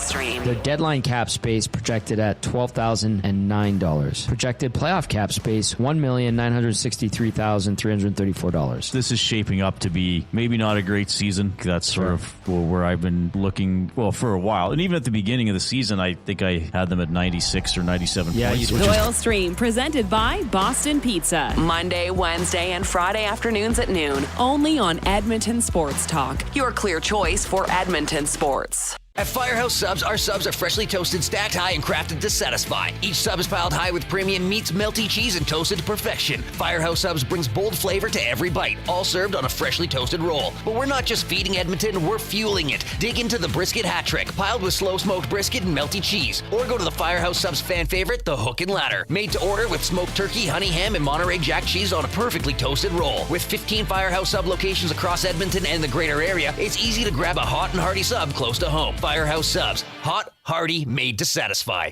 Their deadline cap space projected at $12,009. Projected playoff cap space, $1,963,334. This is shaping up to be maybe not a great season. That's sort of where I've been looking, for a while. And even at the beginning of the season, I think I had them at 96 or 97 points. The Oil Stream, presented by Boston Pizza. Monday, Wednesday, and Friday afternoons at noon. Only on Edmonton Sports Talk. Your clear choice for Edmonton sports. At Firehouse Subs, our subs are freshly toasted, stacked high, and crafted to satisfy. Each sub is piled high with premium meats, melty cheese, and toasted to perfection. Firehouse Subs brings bold flavor to every bite, all served on a freshly toasted roll. But we're not just feeding Edmonton, we're fueling it. Dig into the brisket hat trick, piled with slow-smoked brisket and melty cheese. Or go to the Firehouse Subs fan favorite, the Hook and Ladder. Made to order with smoked turkey, honey ham, and Monterey Jack cheese on a perfectly toasted roll. With 15 Firehouse Sub locations across Edmonton and the greater area, it's easy to grab a hot and hearty sub close to home. Firehouse Subs. Hot, hearty, made to satisfy.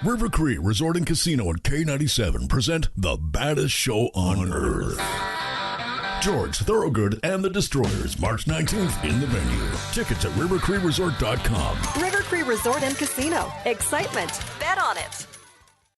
River Cree Resort and Casino and K97 present the baddest show on earth. George Thorogood and the Destroyers, March 19th in the venue. Tickets at rivercreeresort.com. River Cree Resort and Casino. Excitement. Bet on it.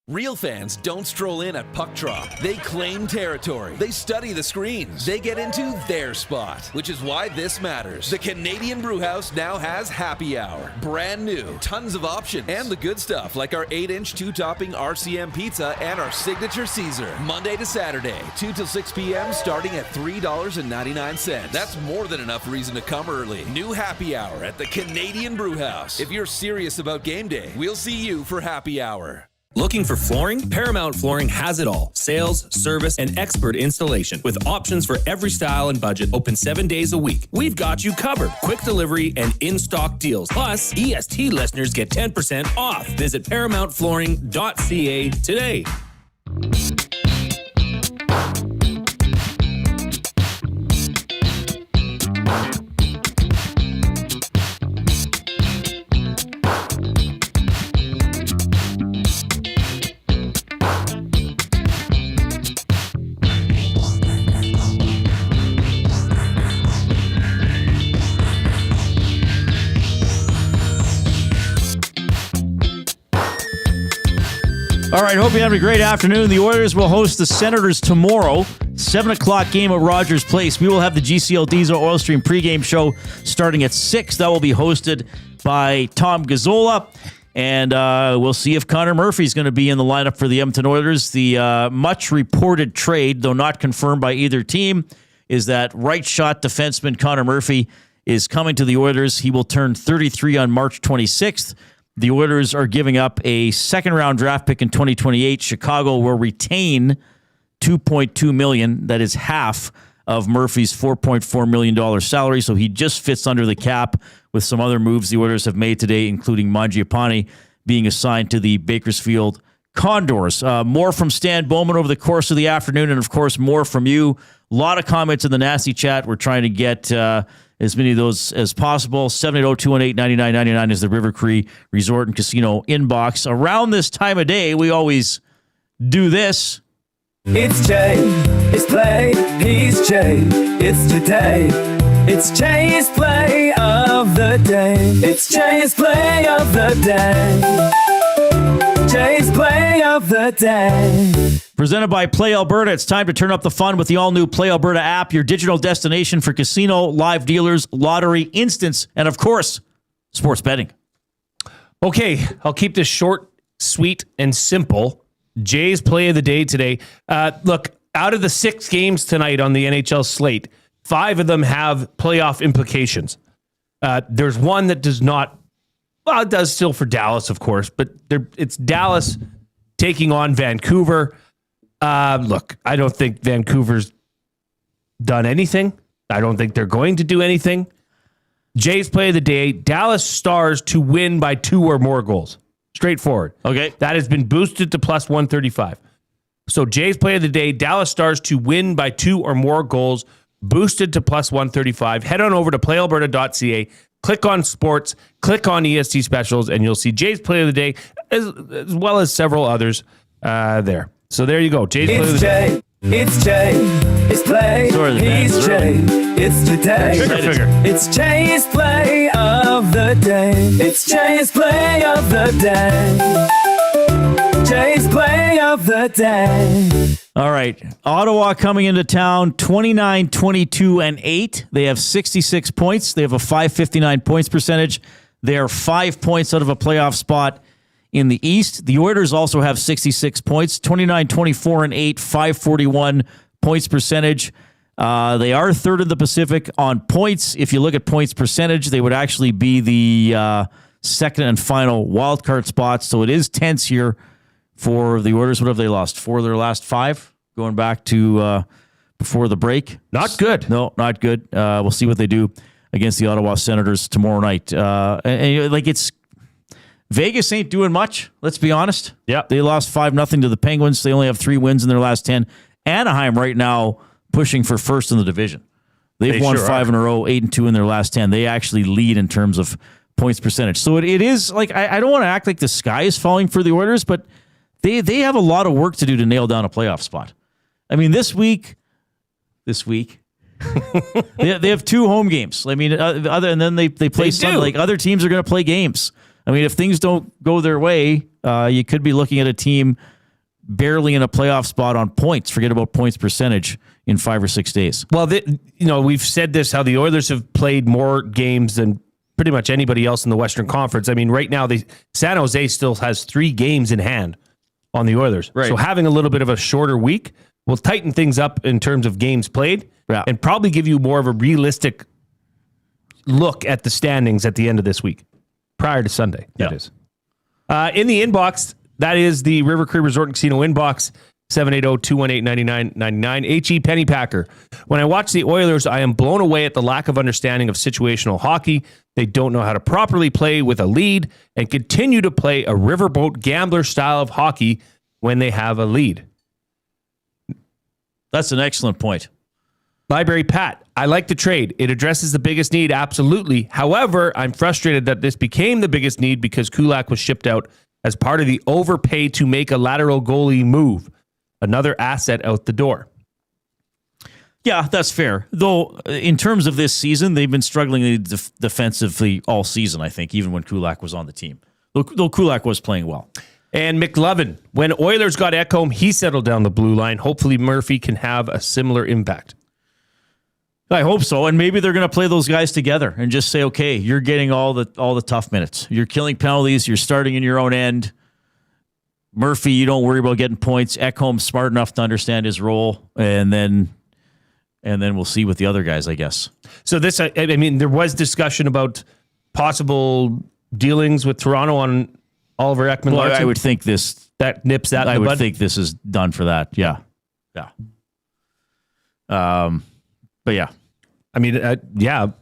Real fans don't stroll in at puck drop. They claim territory. They study the screens. They get into their spot, which is why this matters. The Canadian Brewhouse now has happy hour. Brand new. Tons of options. And the good stuff, like our 8-inch 2-topping RCM pizza and our signature Caesar. Monday to Saturday, 2 till 6 p.m., starting at $3.99. That's more than enough reason to come early. New happy hour at the Canadian Brewhouse. If you're serious about game day, we'll see you for happy hour. Looking for flooring? Paramount Flooring has it all. Sales, service, and expert installation. With options for every style and budget, open 7 days a week. We've got you covered. Quick delivery and in-stock deals. Plus, EST listeners get 10% off. Visit ParamountFlooring.ca today. All right, hope you have a great afternoon. The Oilers will host the Senators tomorrow, 7 o'clock game at Rogers Place. We will have the GCL Diesel Oil Stream pregame show starting at 6. That will be hosted by Tom Gazzola. And we'll see if Connor Murphy is going to be in the lineup for the Edmonton Oilers. The much-reported trade, though not confirmed by either team, is that right-shot defenseman Connor Murphy is coming to the Oilers. He will turn 33 on March 26th. The Oilers are giving up a second-round draft pick in 2028. Chicago will retain $2.2 million. That is half of Murphy's $4.4 million salary, so he just fits under the cap with some other moves the Oilers have made today, including Mangiapane being assigned to the Bakersfield Condors. More from Stan Bowman over the course of the afternoon, and, of course, more from you. A lot of comments in the Nasty Chat. We're trying to get as many of those as possible. 780-218-9999 is the River Cree Resort and Casino inbox. Around this time of day, we always do this. It's Jay, it's play, he's Jay, it's today. It's Jay's play of the day. It's Jay's play of the day. Jay's play of the day. Presented by Play Alberta, it's time to turn up the fun with the all-new Play Alberta app, your digital destination for casino, live dealers, lottery, instants, and of course, sports betting. Okay, I'll keep this short, sweet, and simple. Jay's play of the day today. Look, out of the 6 games tonight on the NHL slate, 5 of them have playoff implications. There's one that does not. Well, it does still for Dallas, of course, but it's Dallas taking on Vancouver. Look, I don't think Vancouver's done anything. I don't think they're going to do anything. Jay's play of the day, Dallas Stars to win by 2 or more goals. Straightforward. Okay. That has been boosted to plus 135. So Jay's play of the day, Dallas Stars to win by 2 or more goals, boosted to plus 135. Head on over to playalberta.ca. Click on sports, click on EST specials, and you'll see Jay's play of the day as well as several others there. So there you go. Jay's play of the day. It's Jay. It's play. He's Jay. It's today. Figure. It's Jay's play of the day. It's Jay's play of the day. Jay's play of the day. All right. Ottawa coming into town, 29, 22, and 8. They have 66 points. They have a .559 points percentage. They are 5 points out of a playoff spot in the East. The Oilers also have 66 points, 29, 24, and 8, .541 points percentage. They are third in the Pacific on points. If you look at points percentage, they would actually be the second and final wildcard spot. So it is tense here for the Oilers. What have they lost? 4 of their last 5 going back to before the break. Not good. No, not good. We'll see what they do against the Ottawa Senators tomorrow night. It's Vegas ain't doing much. Let's be honest. Yeah, they lost 5-0 to the Penguins. They only have 3 wins in their last 10. Anaheim right now pushing for first in the division. They've won 5 in a row, 8-2 in their last 10. They actually lead in terms of points percentage. So it is like I don't want to act like the sky is falling for the Oilers, but they have a lot of work to do to nail down a playoff spot. I mean, this week, they have 2 home games. I mean, and then they play Sunday. Like other teams are going to play games. I mean, if things don't go their way, you could be looking at a team barely in a playoff spot on points. Forget about points percentage in 5 or 6 days. Well, we've said this, how the Oilers have played more games than pretty much anybody else in the Western Conference. I mean, right now, San Jose still has 3 games in hand on the Oilers. Right. So having a little bit of a shorter week will tighten things up in terms of games played and probably give you more of a realistic look at the standings at the end of this week, prior to Sunday, that is. In the inbox, that is the River Cree Resort and Casino inbox, 780-218-9999. H.E. Pennypacker. When I watch the Oilers, I am blown away at the lack of understanding of situational hockey. They don't know how to properly play with a lead and continue to play a riverboat gambler style of hockey when they have a lead. That's an excellent point. Library Pat, I like the trade. It addresses the biggest need, absolutely. However, I'm frustrated that this became the biggest need because Kulak was shipped out as part of the overpay to make a lateral goalie move. Another asset out the door. Yeah, that's fair. Though, in terms of this season, they've been struggling defensively all season, I think, even when Kulak was on the team. Though Kulak was playing well. And McLovin, when Oilers got Ekholm, he settled down the blue line. Hopefully Murphy can have a similar impact. I hope so. And maybe they're going to play those guys together and just say, okay, you're getting all the tough minutes. You're killing penalties. You're starting in your own end. Murphy, you don't worry about getting points. Ekholm's smart enough to understand his role. And then we'll see with the other guys, I guess. So this, I mean, there was discussion about possible dealings with Toronto on Oliver Ekman. Well, I would think that nips that in the bud. I would think this is done for that. Yeah. But yeah. I mean,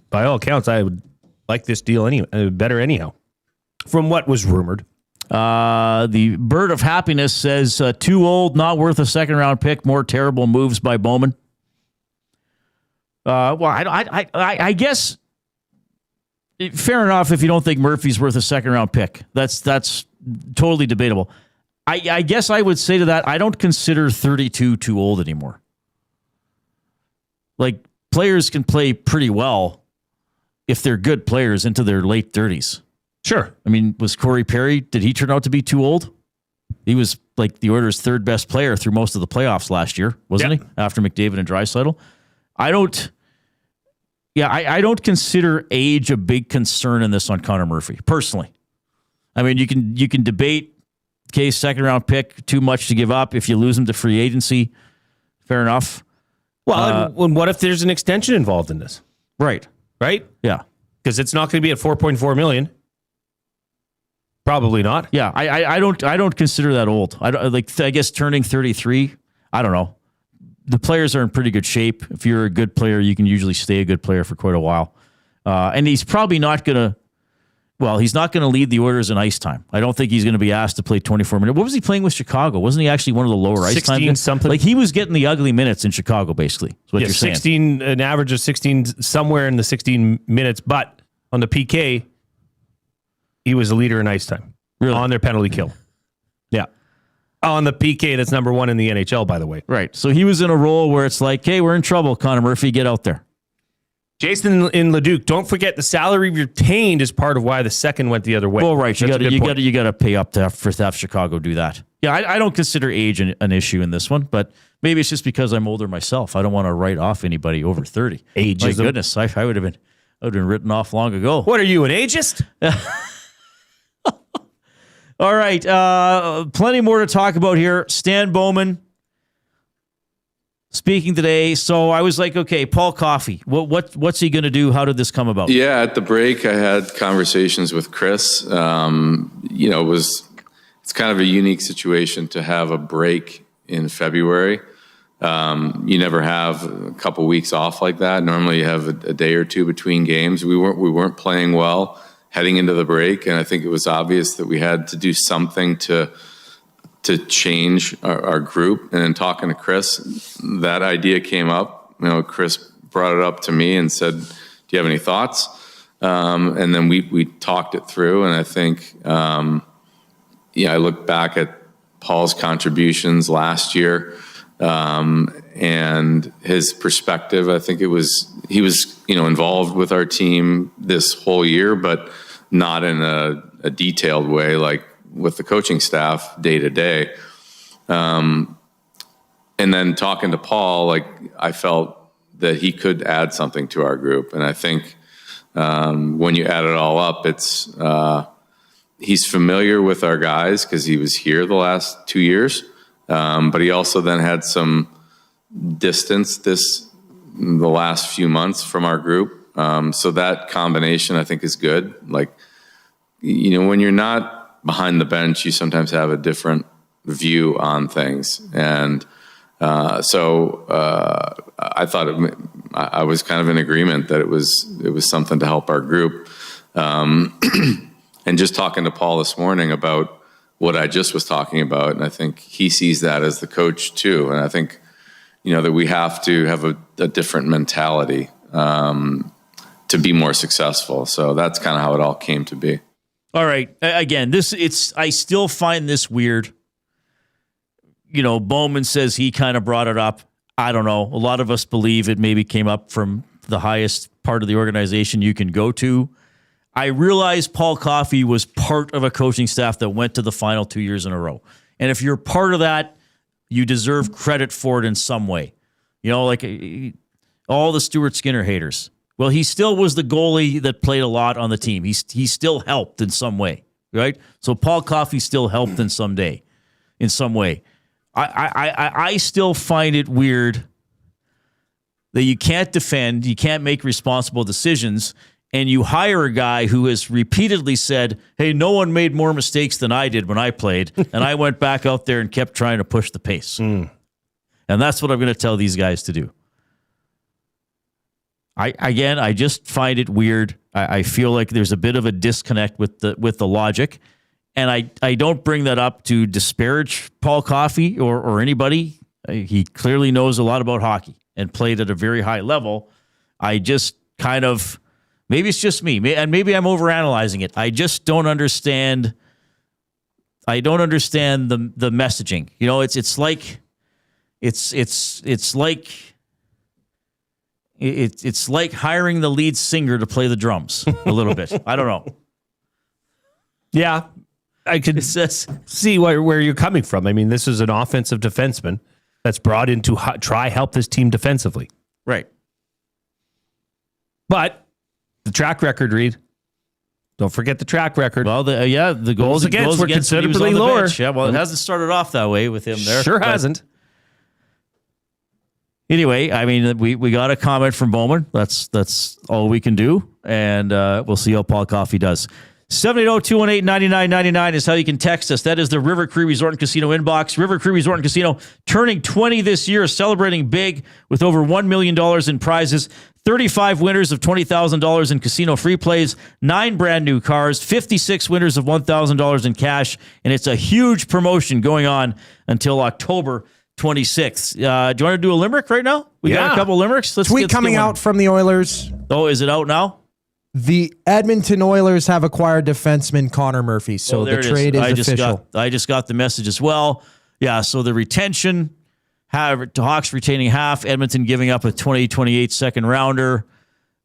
by all accounts, I would like this deal better anyhow. From what was rumored. The Bird of Happiness says, too old, not worth a second-round pick, more terrible moves by Bowman. Well, I guess fair enough if you don't think Murphy's worth a second-round pick. That's totally debatable. I guess I would say to that, I don't consider 32 too old anymore. Like, players can play pretty well if they're good players into their late 30s. Sure. I mean, was Corey Perry, did he turn out to be too old? He was like the Oilers' third best player through most of the playoffs last year, wasn't he? After McDavid and Draisaitl. I don't consider age a big concern in this on Connor Murphy, personally. I mean, you can debate, okay, second round pick, too much to give up. If you lose him to free agency, fair enough. Well, and what if there's an extension involved in this? Right. Yeah. Because it's not going to be at $4.4 million. Probably not. Yeah, I don't consider that old. I guess turning 33, I don't know. The players are in pretty good shape. If you're a good player, you can usually stay a good player for quite a while. And he's probably not going to, he's not going to lead the Oilers in ice time. I don't think he's going to be asked to play 24 minutes. What was he playing with Chicago? Wasn't he actually one of the lower ice time? 16 something. Like he was getting the ugly minutes in Chicago, basically. Is what you're saying. 16, an average of 16, somewhere in the 16 minutes. But on the PK, he was a leader in ice time. Really? On their penalty kill. Yeah. On the PK, that's number 1 in the NHL, by the way. Right. So he was in a role where it's like, hey, we're in trouble, Connor Murphy, get out there. Jason in Leduc, don't forget the salary retained is part of why the second went the other way. Well, right. You got to pay up to have Chicago do that. Yeah, I don't consider age an issue in this one, but maybe it's just because I'm older myself. I don't want to write off anybody over 30. Ageism. My goodness, I would have been written off long ago. What are you, an ageist? All right, plenty more to talk about here. Stan Bowman speaking today. So I was like, okay, Paul Coffey, what's he going to do? How did this come about? Yeah, at the break, I had conversations with Kris. It's kind of a unique situation to have a break in February. You never have a couple weeks off like that. Normally, you have a day or two between games. We weren't playing well heading into the break, and I think it was obvious that we had to do something to change our group. And in talking to Kris, that idea came up. Kris brought it up to me and said, "Do you have any thoughts?" And then we talked it through, and I think, I look back at Paul's contributions last year and his perspective. I think he was involved with our team this whole year, but not in a detailed way, like with the coaching staff day to day. And then talking to Paul, I felt that he could add something to our group. And I think when you add it all up, it's he's familiar with our guys because he was here the last 2 years. But he also then had some distance the last few months from our group. So that combination, I think, is good. When you're not behind the bench, you sometimes have a different view on things. And so I thought I was kind of in agreement that it was something to help our group. And just talking to Paul this morning about what I just was talking about, and I think he sees that as the coach too. And I think, that we have to have a different mentality to be more successful. So that's kind of how it all came to be. All right. Again, I still find this weird. Bowman says he kind of brought it up. I don't know. A lot of us believe it maybe came up from the highest part of the organization you can go to. I realize Paul Coffey was part of a coaching staff that went to the final 2 years in a row. And if you're part of that, you deserve credit for it in some way. All the Stuart Skinner haters. Well, he still was the goalie that played a lot on the team. He still helped in some way, right? So Paul Coffey still helped in some way. I still find it weird that you can't defend, you can't make responsible decisions, and you hire a guy who has repeatedly said, hey, no one made more mistakes than I did when I played, and I went back out there and kept trying to push the pace. And that's what I'm going to tell these guys to do. I just find it weird. I feel like there's a bit of a disconnect with the logic, and I don't bring that up to disparage Paul Coffey or anybody. He clearly knows a lot about hockey and played at a very high level. I just kind of, maybe it's just me, and maybe I'm overanalyzing it. I just don't understand. I don't understand the messaging. It's like hiring the lead singer to play the drums a little bit. I don't know. Yeah. I could see where you're coming from. I mean, this is an offensive defenseman that's brought in to help this team defensively. Right. But the track record, Reid. Don't forget the track record. Well, the goals against were considerably lower. Bench. Yeah, well, it hasn't started off that way with him there. Sure hasn't. Anyway, I mean, we got a comment from Bowman. That's all we can do, and we'll see how Paul Coffey does. 780-218-9999 is how you can text us. That is the River Cree Resort and Casino inbox. River Cree Resort and Casino turning 20 this year, celebrating big with over $1 million in prizes, 35 winners of $20,000 in casino free plays, 9 brand new cars, 56 winners of $1,000 in cash, and it's a huge promotion going on until October 26th. Do you want to do a limerick right now? We got a couple limericks. Tweet coming out from the Oilers. Oh, is it out now? The Edmonton Oilers have acquired defenseman Connor Murphy, so the trade is official. I just got the message as well. Yeah, so the retention, Hawks retaining half, Edmonton giving up a 2028 second rounder.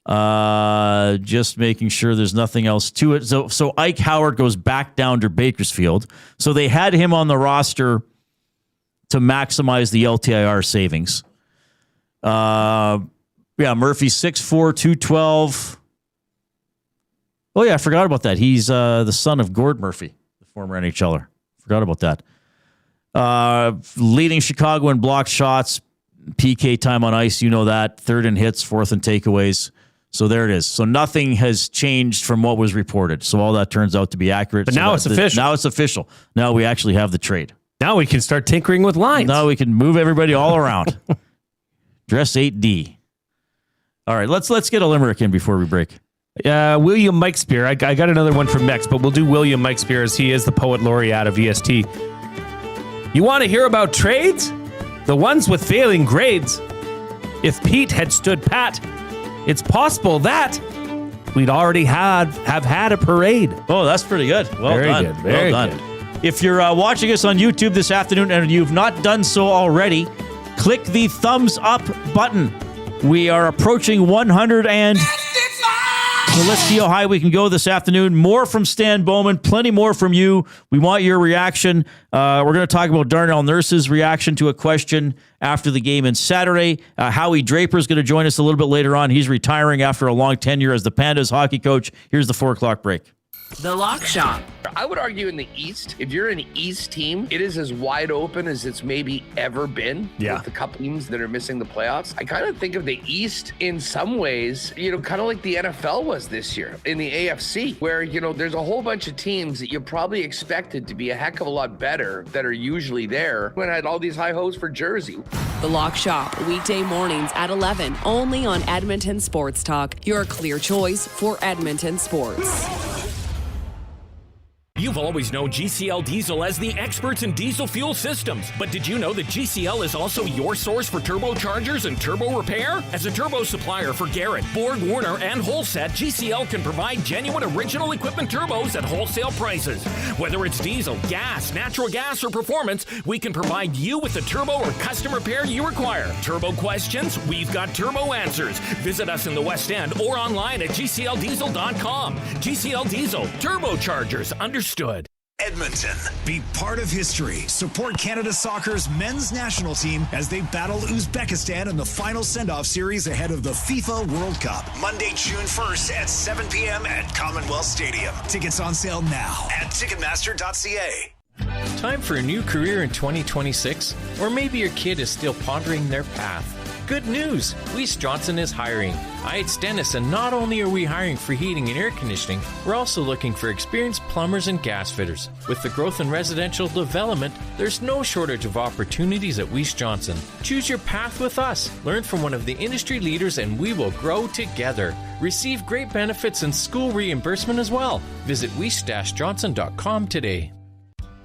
Just making sure there's nothing else to it. So Ike Howard goes back down to Bakersfield. So they had him on the roster to maximize the LTIR savings. Murphy 6'4", 212. Oh, yeah, I forgot about that. He's the son of Gord Murphy, the former NHLer. Forgot about that. Leading Chicago in blocked shots, PK time on ice, you know that. Third in hits, fourth in takeaways. So there it is. So nothing has changed from what was reported. So all that turns out to be accurate. But now it's official. Now it's official. Now we actually have the trade. Now we can start tinkering with lines. Now we can move everybody all around. Dress 8D. All right, let's get a limerick in before we break. William Mike Spear. I got another one from Mex, but we'll do William Mike Spear as he is the poet laureate of EST. You want to hear about trades? The ones with failing grades. If Pete had stood pat, it's possible that we'd already have had a parade. Oh, that's pretty good. Very good. Very good. If you're watching us on YouTube this afternoon and you've not done so already, click the thumbs up button. We are approaching 100 and... So let's see how high we can go this afternoon. More from Stan Bowman, plenty more from you. We want your reaction. We're going to talk about Darnell Nurse's reaction to a question after the game on Saturday. Howie Draper is going to join us a little bit later on. He's retiring after a long tenure as the Pandas hockey coach. Here's the 4 o'clock break. The Lock Shop. I would argue in the East, if you're an East team, it is as wide open as it's maybe ever been. Yeah. With the couple teams that are missing the playoffs. I kind of think of the East in some ways, kind of like the NFL was this year in the AFC, where, there's a whole bunch of teams that you probably expected to be a heck of a lot better that are usually there when I had all these high hopes for Jersey. The Lock Shop, weekday mornings at 11, only on Edmonton Sports Talk, your clear choice for Edmonton sports. You've always known GCL Diesel as the experts in diesel fuel systems. But did you know that GCL is also your source for turbochargers and turbo repair? As a turbo supplier for Garrett, Borg Warner, and Holset, GCL can provide genuine original equipment turbos at wholesale prices. Whether it's diesel, gas, natural gas, or performance, we can provide you with the turbo or custom repair you require. Turbo questions? We've got turbo answers. Visit us in the West End or online at GCLDiesel.com. GCL Diesel, turbochargers, understood. Edmonton, be part of history. Support Canada Soccer's men's national team as they battle Uzbekistan in the final send-off series ahead of the FIFA World Cup. Monday, June 1st at 7 p.m. at Commonwealth Stadium. Tickets on sale now at Ticketmaster.ca. Time for a new career in 2026? Or maybe your kid is still pondering their path. Good news! Weiss Johnson is hiring. It's Dennis, and not only are we hiring for heating and air conditioning, we're also looking for experienced plumbers and gas fitters. With the growth in residential development, there's no shortage of opportunities at Weiss Johnson. Choose your path with us. Learn from one of the industry leaders, and we will grow together. Receive great benefits and school reimbursement as well. Visit weiss-johnson.com today.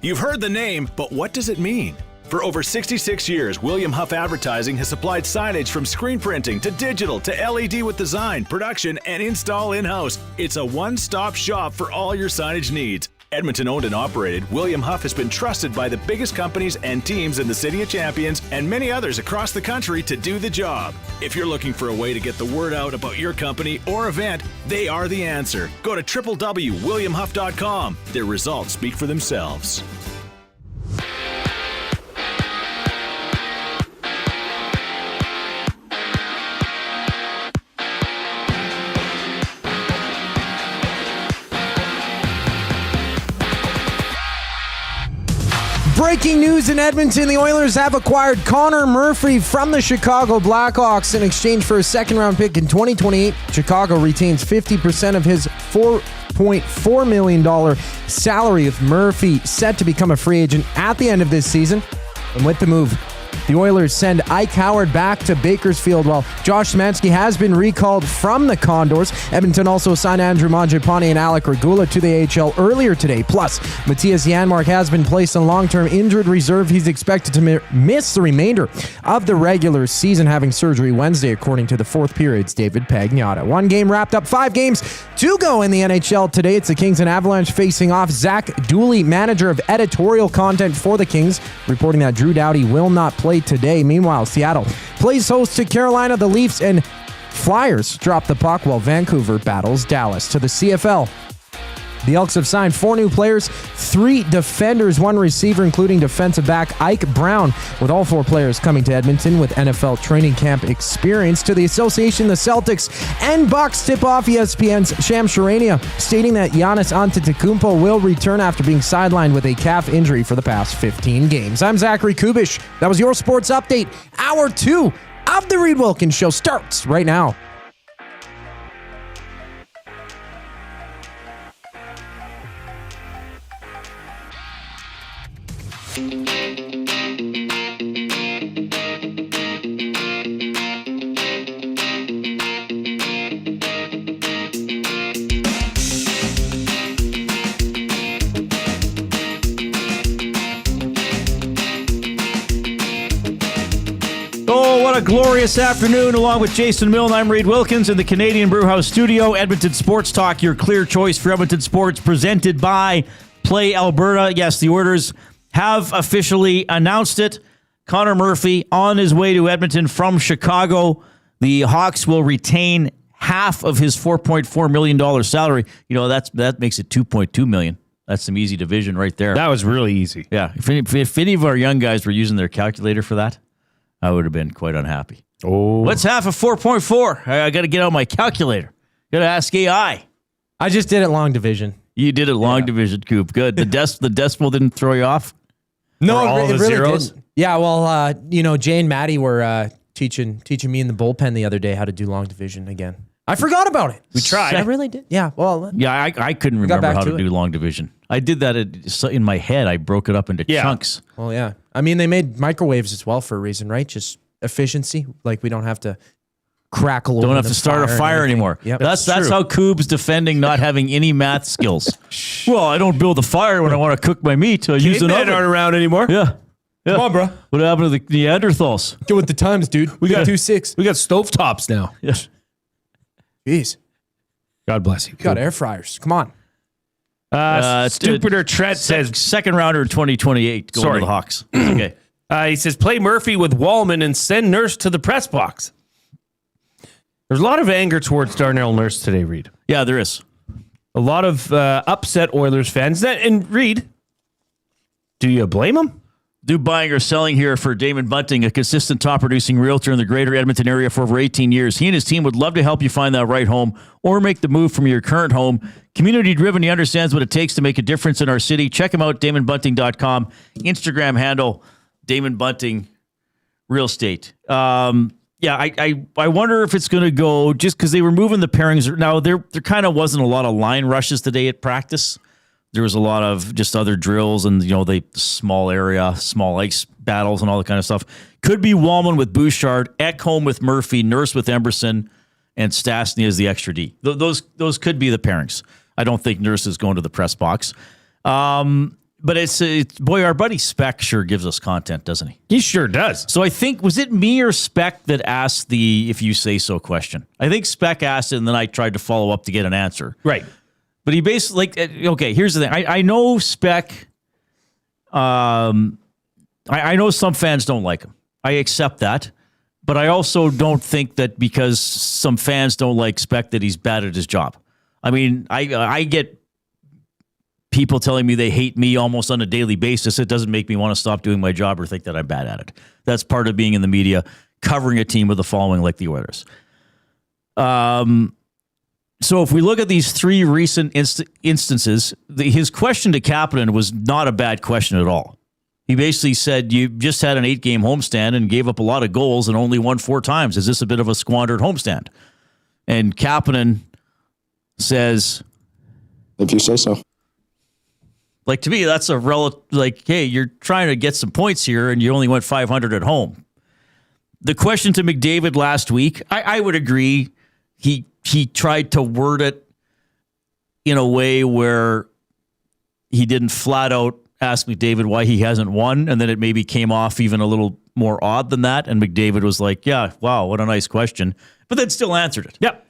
You've heard the name, but what does it mean? For over 66 years, William Huff Advertising has supplied signage from screen printing to digital to LED with design, production, and install in-house. It's a one-stop shop for all your signage needs. Edmonton owned and operated, William Huff has been trusted by the biggest companies and teams in the City of Champions and many others across the country to do the job. If you're looking for a way to get the word out about your company or event, they are the answer. Go to www.williamhuff.com. Their results speak for themselves. Breaking news in Edmonton, the Oilers have acquired Connor Murphy from the Chicago Blackhawks in exchange for a second-round pick in 2028. Chicago retains 50% of his $4.4 million salary, with Murphy set to become a free agent at the end of this season. And with the move, the Oilers send Ike Howard back to Bakersfield, while Josh Szymanski has been recalled from the Condors. Edmonton also signed Andrew Mangiapane and Alec Regula to the AHL earlier today. Plus, Mattias Janmark has been placed on long-term injured reserve. He's expected to miss the remainder of the regular season, having surgery Wednesday, according to the fourth period's David Pagnotta. One game wrapped up, 5 games to go in the NHL today. It's the Kings and Avalanche facing off. Zach Dooley, manager of editorial content for the Kings, reporting that Drew Doughty will not play today. Meanwhile, Seattle plays host to Carolina. The Leafs and Flyers drop the puck while Vancouver battles Dallas. To the CFL, the Elks have signed 4 new players, 3 defenders, 1 receiver, including defensive back Ike Brown, with all 4 players coming to Edmonton with NFL training camp experience. To the association, the Celtics and Bucks tip off. ESPN's Shams Charania stating that Giannis Antetokounmpo will return after being sidelined with a calf injury for the past 15 games. I'm Zachary Kubish. That was your sports update. Hour 2 of the Reid Wilkins Show starts right now. Oh, what a glorious afternoon. Along with Jason Milne, I'm Reid Wilkins in the Canadian Brewhouse Studio. Edmonton Sports Talk, your clear choice for Edmonton sports, presented by Play Alberta. Yes, the Oilers have officially announced it. Connor Murphy on his way to Edmonton from Chicago. The Hawks will retain half of his $4.4 million salary. You know, that makes it $2.2 million. That's some easy division right there. That was really easy. Yeah. If any of our young guys were using their calculator for that, I would have been quite unhappy. Oh. What's half of 4.4? I got to get out my calculator. Got to ask AI. I just did it long division. You did it long division, Coop. Good. The decimal didn't throw you off? No, all it the really zeros? didn't. Yeah, well, Jay and Maddie were teaching me in the bullpen the other day how to do long division again. I forgot about it. We tried. I really did. Yeah, well. Yeah, I couldn't remember how to do long division. I did that in my head. I broke it up into chunks. Well, yeah. I mean, they made microwaves as well for a reason, right? Just efficiency. Like, we don't have to crackle. Don't have to start a fire anymore. Yep. That's how Coop's defending not having any math skills. Well, I don't build a fire when I want to cook my meat. I use an oven. Aren't around anymore. Yeah. Come on, bro. What happened to the Neanderthals? Get with the times, dude. We got 2.6. We got stovetops now. Yes. Jeez. God bless you. We got air fryers. Come on. Stupider Trent says second rounder in 2028 going to the Hawks. Okay. He says play Murphy with Wallman and send Nurse to the press box. There's a lot of anger towards Darnell Nurse today, Reid. Yeah, there is. A lot of upset Oilers fans. And Reid, do you blame him? Do buying or selling here for Damon Bunting, a consistent top-producing realtor in the greater Edmonton area for over 18 years. He and his team would love to help you find that right home or make the move from your current home. Community-driven, he understands what it takes to make a difference in our city. Check him out, DamonBunting.com. Instagram handle, Damon Bunting Real Estate. I wonder if it's going to go, just because they were moving the pairings. Now, there kind of wasn't a lot of line rushes today at practice. There was a lot of just other drills and, the small area, small ice battles and all that kind of stuff. Could be Wallman with Bouchard, Ekholm with Murphy, Nurse with Emberson, and Stastny as the extra D. Those could be the pairings. I don't think Nurse is going to the press box. But it's boy, our buddy Speck sure gives us content, doesn't he? He sure does. So I think, was it me or Speck that asked the "if you say so" question? I think Speck asked it, and then I tried to follow up to get an answer. Right. But he basically, okay, here's the thing. I know Spec, I know some fans don't like him. I accept that. But I also don't think that because some fans don't like Spec that he's bad at his job. I mean, I get people telling me they hate me almost on a daily basis. It doesn't make me want to stop doing my job or think that I'm bad at it. That's part of being in the media, covering a team with a following like the Oilers. So if we look at these three recent instances, his question to Kapanen was not a bad question at all. He basically said, you just had an 8-game homestand and gave up a lot of goals and only won 4 times. Is this a bit of a squandered homestand? And Kapanen says, if you say so. Like, to me, that's a relative, like, hey, you're trying to get some points here and you only went 500 at home. The question to McDavid last week, I would agree. He tried to word it in a way where he didn't flat out ask McDavid why he hasn't won, and then it maybe came off even a little more odd than that, and McDavid was like, yeah, wow, what a nice question, but then still answered it. Yep.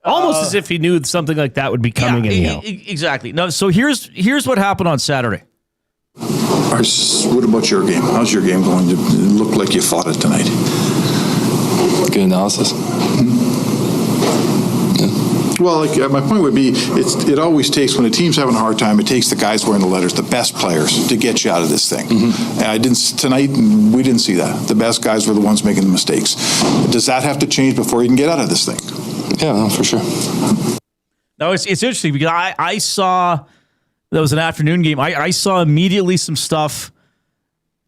Almost as if he knew something like that would be coming anyhow. Exactly. No, so here's what happened on Saturday. What about your game? How's your game going? It looked like you fought it tonight. Good analysis. Well, my point would be, it always takes, when a team's having a hard time, it takes the guys wearing the letters, the best players, to get you out of this thing. And tonight, we didn't see that. The best guys were the ones making the mistakes. Does that have to change before you can get out of this thing? Yeah, no, for sure. No, it's interesting because I saw, that was an afternoon game. I saw immediately some stuff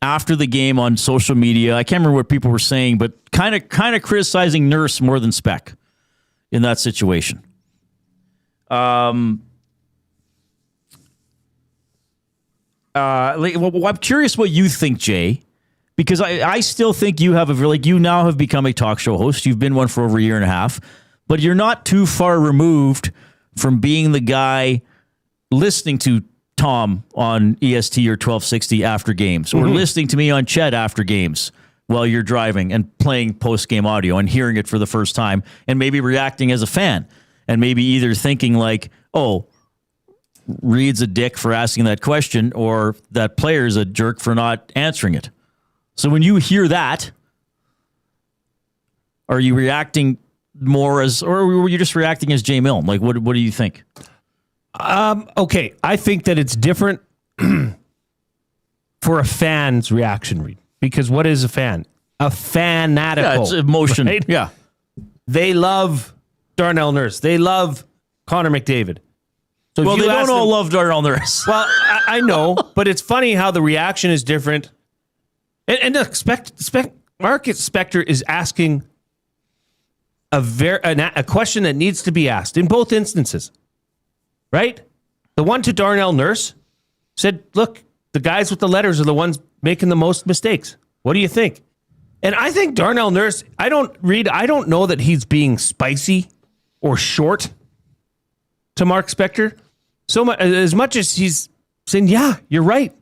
after the game on social media. I can't remember what people were saying, but kind of criticizing Nurse more than Spec in that situation. I'm curious what you think, Jay, because I still think you have you now have become a talk show host. You've been one for over a year and a half, but you're not too far removed from being the guy listening to Tom on EST or 1260 after games, or listening to me on Chet after games while you're driving and playing post-game audio and hearing it for the first time and maybe reacting as a fan. And maybe either thinking like, oh, Reid's a dick for asking that question, or that player's a jerk for not answering it. So when you hear that, are you reacting more as, or were you just reacting as Jay Milne? Like, what do you think? Okay, I think that it's different for a fan's reaction, Reid. Because what is a fan? A fanatical. Yeah, it's emotion. Right? Yeah. They love Darnell Nurse. They love Connor McDavid. So well, they don't all love Darnell Nurse. Well, I know, but it's funny how the reaction is different. And Marcus Spector is asking a question that needs to be asked in both instances, right? The one to Darnell Nurse said, look, the guys with the letters are the ones making the most mistakes. What do you think? And I think Darnell Nurse, I don't know that he's being spicy or short to Mark Spector, so much as much as he's saying, yeah, you're right.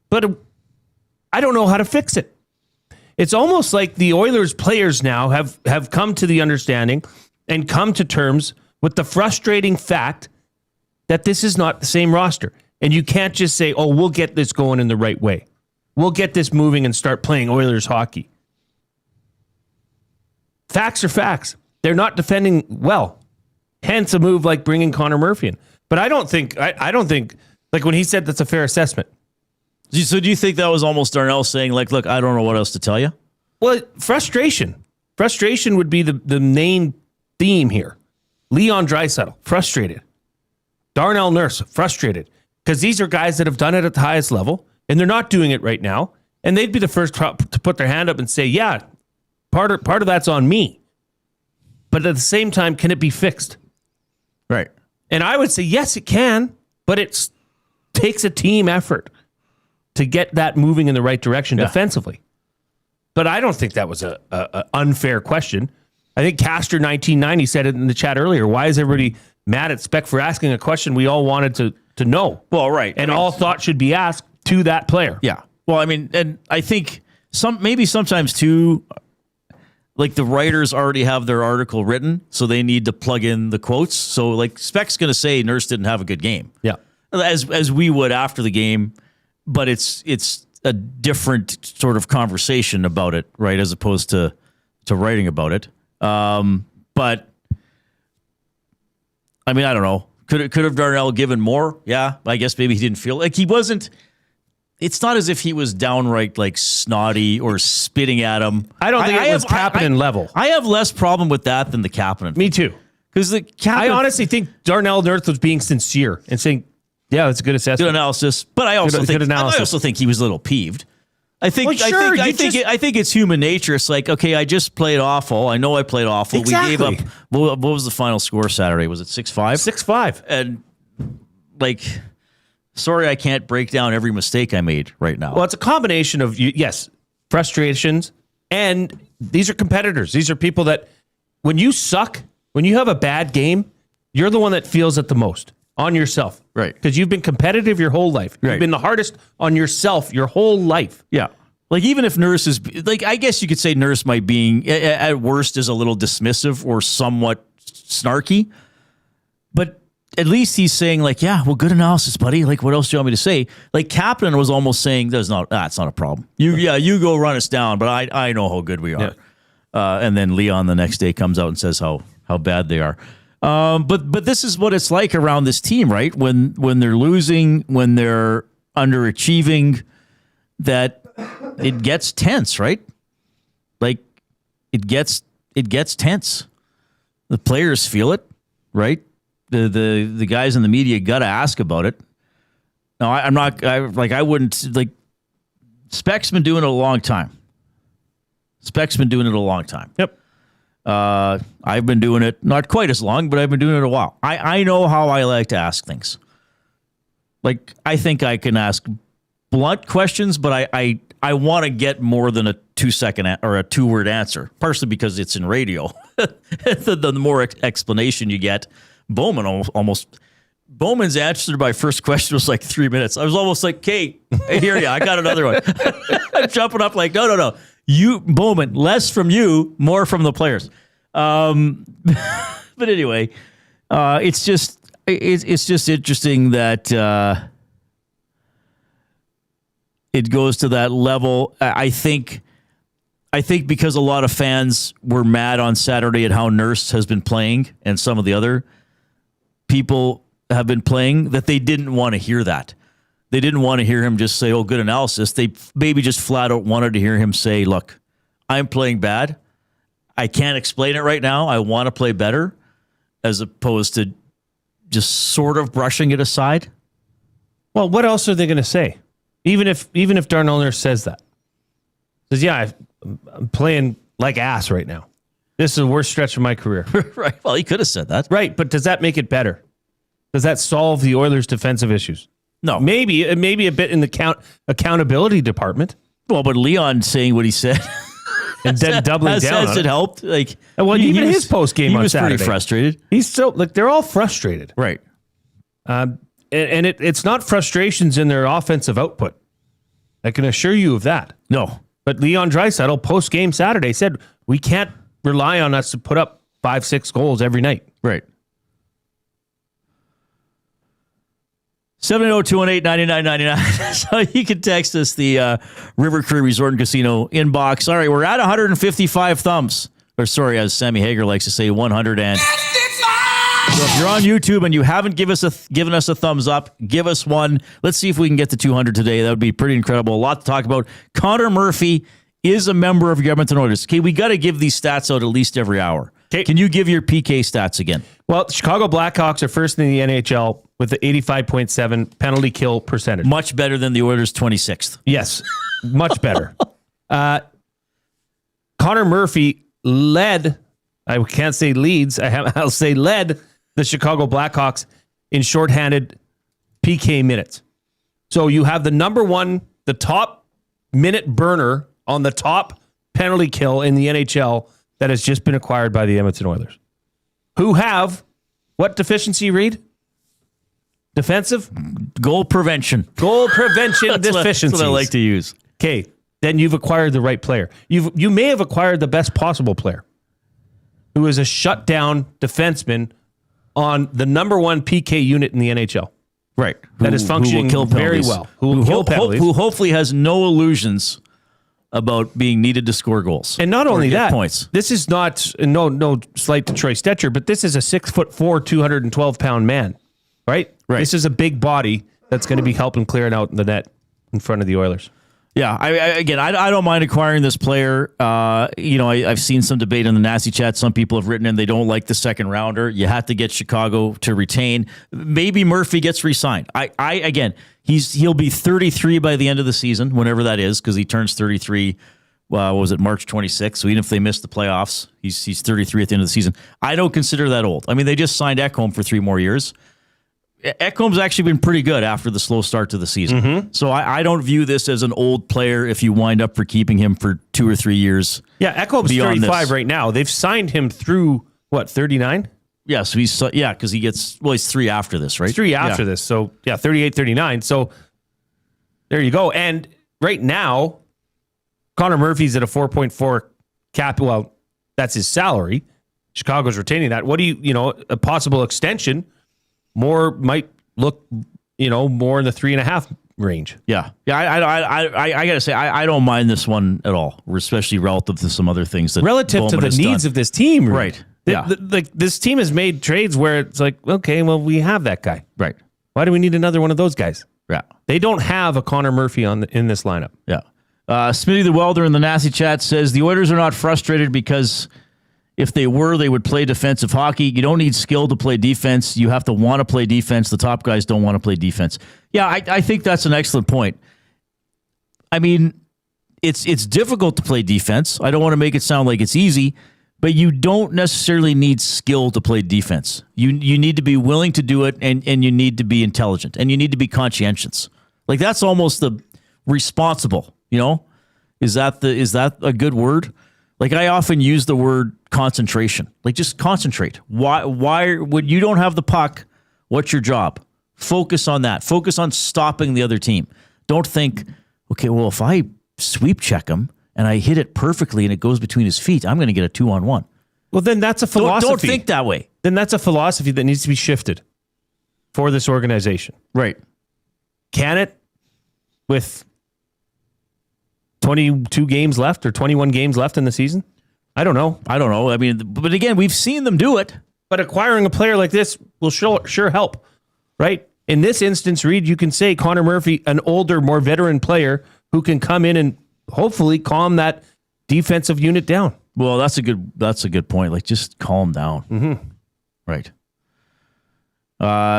But I don't know how to fix it. It's almost like the Oilers players now have come to the understanding and come to terms with the frustrating fact that this is not the same roster. And you can't just say, oh, we'll get this going in the right way. We'll get this moving and start playing Oilers hockey. Facts are facts. They're not defending well. Hence a move like bringing Connor Murphy in. But I don't think, like when he said that's a fair assessment. So do you think that was almost Darnell saying, like, look, I don't know what else to tell you? Well, frustration. Frustration would be the main theme here. Leon Draisaitl, frustrated. Darnell Nurse, frustrated. Because these are guys that have done it at the highest level, and they're not doing it right now. And they'd be the first to put their hand up and say, yeah, part of that's on me. But at the same time, can it be fixed? Right. And I would say, yes, it can, but it takes a team effort to get that moving in the right direction defensively. But I don't think that was a unfair question. I think Castor 1990 said it in the chat earlier. Why is everybody mad at Spec for asking a question we all wanted to know? Well, right. And all thought should be asked to that player. Yeah. Well, I mean, and I think maybe sometimes too, like the writers already have their article written, so they need to plug in the quotes. So like Speck's going to say Nurse didn't have a good game. Yeah. As we would after the game, but it's a different sort of conversation about it, right? As opposed to writing about it. But I mean, I don't know. Could have Darnell given more? Yeah. I guess maybe he didn't feel like he wasn't. It's not as if he was downright like snotty or spitting at him. I don't think it was Kapanen level. I have less problem with that than the Kapanen. Me too. Because I honestly think Darnell Nurse was being sincere and saying, yeah, it's a good assessment. Good analysis. But I also think he was a little peeved. I think it's human nature. It's like, okay, I just played awful. I know I played awful. Exactly. We gave up. What was the final score Saturday? Was it 6-5? 6-5. And like, sorry, I can't break down every mistake I made right now. Well, it's a combination of, yes, frustrations, and these are competitors. These are people that when you suck, when you have a bad game, you're the one that feels it the most on yourself. Right. Because you've been competitive your whole life. Right. You've been the hardest on yourself your whole life. Yeah. Like, even if Nurse is, like, I guess you could say Nurse might be, at worst, is a little dismissive or somewhat snarky. But at least he's saying, like, yeah, well, good analysis, buddy. Like, what else do you want me to say? Like, Kapanen was almost saying, it's not a problem. You go run us down, but I know how good we are. Yeah. And then Leon the next day comes out and says how bad they are. But this is what it's like around this team, right? When they're losing, when they're underachieving, that it gets tense, right? Like, it gets tense. The players feel it, right? The guys in the media got to ask about it. No, I wouldn't, like, Speck's been doing it a long time. Yep. I've been doing it not quite as long, but I've been doing it a while. I know how I like to ask things. Like, I think I can ask blunt questions, but I want to get more than a 2-second or a 2-word answer, partially because it's in radio. the more explanation you get, Bowman's answer to my first question was like 3 minutes. I was almost like, "Okay, I hear you. I got another one." I'm jumping up like, no. You, Bowman, less from you, more from the players. But anyway, it's just interesting that it goes to that level. I think because a lot of fans were mad on Saturday at how Nurse has been playing and some of the other people have been playing, that they didn't want to hear that. They didn't want to hear him just say, "Oh, good analysis." They maybe just flat out wanted to hear him say, "Look, I'm playing bad. I can't explain it right now. I want to play better," as opposed to just sort of brushing it aside. Well, what else are they going to say? Even if Darnell Nurse says that. Says, "Yeah, I'm playing like ass right now. This is the worst stretch of my career." Right. Well, he could have said that. Right, but does that make it better? Does that solve the Oilers' defensive issues? No. Maybe a bit in the accountability department. Well, but Leon saying what he said and then doubling down. Has it helped? Like, well, even his post game on Saturday, he was pretty frustrated. He's so like they're all frustrated, right? And it's not frustrations in their offensive output. I can assure you of that. No, but Leon Draisaitl post game Saturday said we can't rely on us to put up 5-6 goals every night. Right. 780-218-9999. So you can text us the River Cree Resort and Casino inbox. All right, we're at 155 thumbs. Or sorry, as Sammy Hager likes to say, 100 and... So if you're on YouTube and you haven't given us a thumbs up, give us one. Let's see if we can get to 200 today. That would be pretty incredible. A lot to talk about. Connor Murphy is a member of your Edmonton Oilers. Okay, we got to give these stats out at least every hour. Okay. Can you give your PK stats again? Well, the Chicago Blackhawks are first in the NHL with the 85.7 penalty kill percentage. Much better than the Oilers' 26th. Yes, much better. Connor Murphy led, I can't say leads, I'll say led the Chicago Blackhawks in shorthanded PK minutes. So you have the number one, the top minute burner on the top penalty kill in the NHL that has just been acquired by the Edmonton Oilers. Who have what deficiency, Reid? Defensive? Goal prevention. Goal prevention deficiencies. That's what I like to use. Okay. then you've acquired the right player. You may have acquired the best possible player, who is a shutdown defenseman on the number one PK unit in the NHL. Right. That is functioning very well. Who will kill penalties. Who hopefully has no illusions about being needed to score goals. And not only that, points. This is not, no slight to Troy Stetcher, but this is a 6'4", 212-pound man, right? This is a big body that's going to be helping clearing out the net in front of the Oilers. Yeah, I don't mind acquiring this player. I've seen some debate in the Nasty Chat. Some people have written in they don't like the second rounder. You have to get Chicago to retain. Maybe Murphy gets re-signed. He'll be 33 by the end of the season, whenever that is, because he turns 33. March 26th? So even if they miss the playoffs, he's 33 at the end of the season. I don't consider that old. I mean, they just signed Ekholm for 3 more years. Ekholm's actually been pretty good after the slow start to the season. Mm-hmm. So I don't view this as an old player if you wind up for keeping him for 2 or 3 years. Yeah, Ekholm's 35 right now. They've signed him through, 39? Yeah, so because he's 3 after this, right? 3 after this. So, 38, 39. So, there you go. And right now, Connor Murphy's at a 4.4 cap. Well, that's his salary. Chicago's retaining that. What do a possible extension? More might look, more in the 3.5 range. Yeah. I gotta say, I don't mind this one at all, especially relative to some other things that relative Bowman to the needs done. of this team, right? Yeah. This team has made trades where it's like, okay, well, we have that guy, right? Why do we need another one of those guys? Yeah, they don't have a Connor Murphy in this lineup. Yeah. Smitty the Welder in the Nasty Chat says the Oilers are not frustrated because if they were, they would play defensive hockey. You don't need skill to play defense. You have to want to play defense. The top guys don't want to play defense. Yeah, I think that's an excellent point. I mean, it's difficult to play defense. I don't want to make it sound like it's easy, but you don't necessarily need skill to play defense. You need to be willing to do it, and you need to be intelligent, and you need to be conscientious. Like, that's almost the responsible, Is that a good word? Like, I often use the word concentration. Like, just concentrate. Why when you don't have the puck, what's your job? Focus on that. Focus on stopping the other team. Don't think, okay, well, if I sweep check him and I hit it perfectly and it goes between his feet, I'm going to get a 2-on-1. Well, then that's a philosophy. Don't think that way. Then that's a philosophy that needs to be shifted for this organization. Right. Can it with 22 games left or 21 games left in the season? I don't know. I mean, but again, we've seen them do it. But acquiring a player like this will sure help, right? In this instance, Reid, you can say Connor Murphy, an older, more veteran player who can come in and hopefully calm that defensive unit down. Well, that's a good point. Like, just calm down. Mm-hmm. Right.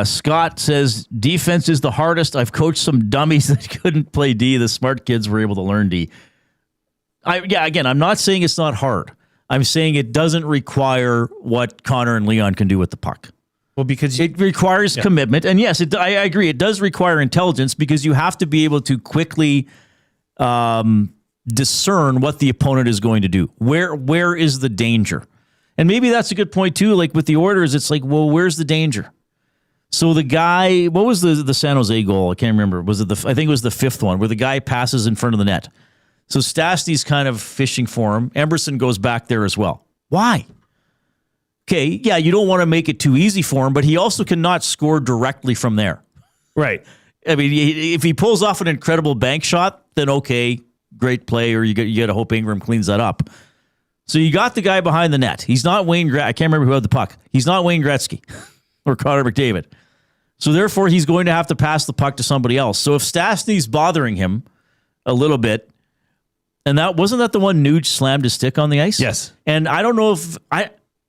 Scott says, defense is the hardest. I've coached some dummies that couldn't play D. The smart kids were able to learn D. Again, I'm not saying it's not hard. I'm saying it doesn't require what Connor and Leon can do with the puck. Well, because it requires commitment. And yes, I agree. It does require intelligence because you have to be able to quickly discern what the opponent is going to do. Where is the danger? And maybe that's a good point too. Like with the Oilers, it's like, well, where's the danger? So the guy, what was the San Jose goal? I can't remember. I think it was the 5th one where the guy passes in front of the net. So Stastny's kind of fishing for him. Emberson goes back there as well. Why? Okay, yeah, you don't want to make it too easy for him, but he also cannot score directly from there. Right. I mean, if he pulls off an incredible bank shot, then okay, great play, or you got to hope Ingram cleans that up. So you got the guy behind the net. He's not Wayne Gretzky. I can't remember who had the puck. He's not Wayne Gretzky or Connor McDavid. So therefore, he's going to have to pass the puck to somebody else. So if Stastny's bothering him a little bit, and wasn't that the one Nuge slammed his stick on the ice? Yes. And I don't know if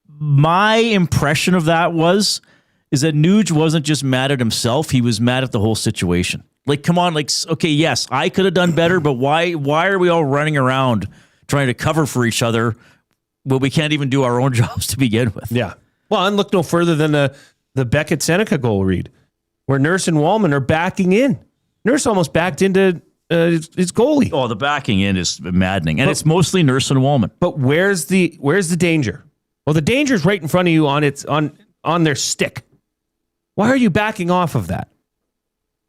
my impression of that is that Nuge wasn't just mad at himself. He was mad at the whole situation. Like, come on, like, okay, yes, I could have done better, but why are we all running around trying to cover for each other when we can't even do our own jobs to begin with? Yeah. Well, and look no further than the Beckett-Seneca goal, Reid, where Nurse and Wallman are backing in. Nurse almost backed into his goalie. Oh, the backing in is maddening, and it's mostly Nurse and Wallman. But where's the danger? Well, the danger is right in front of you on their stick. Why are you backing off of that?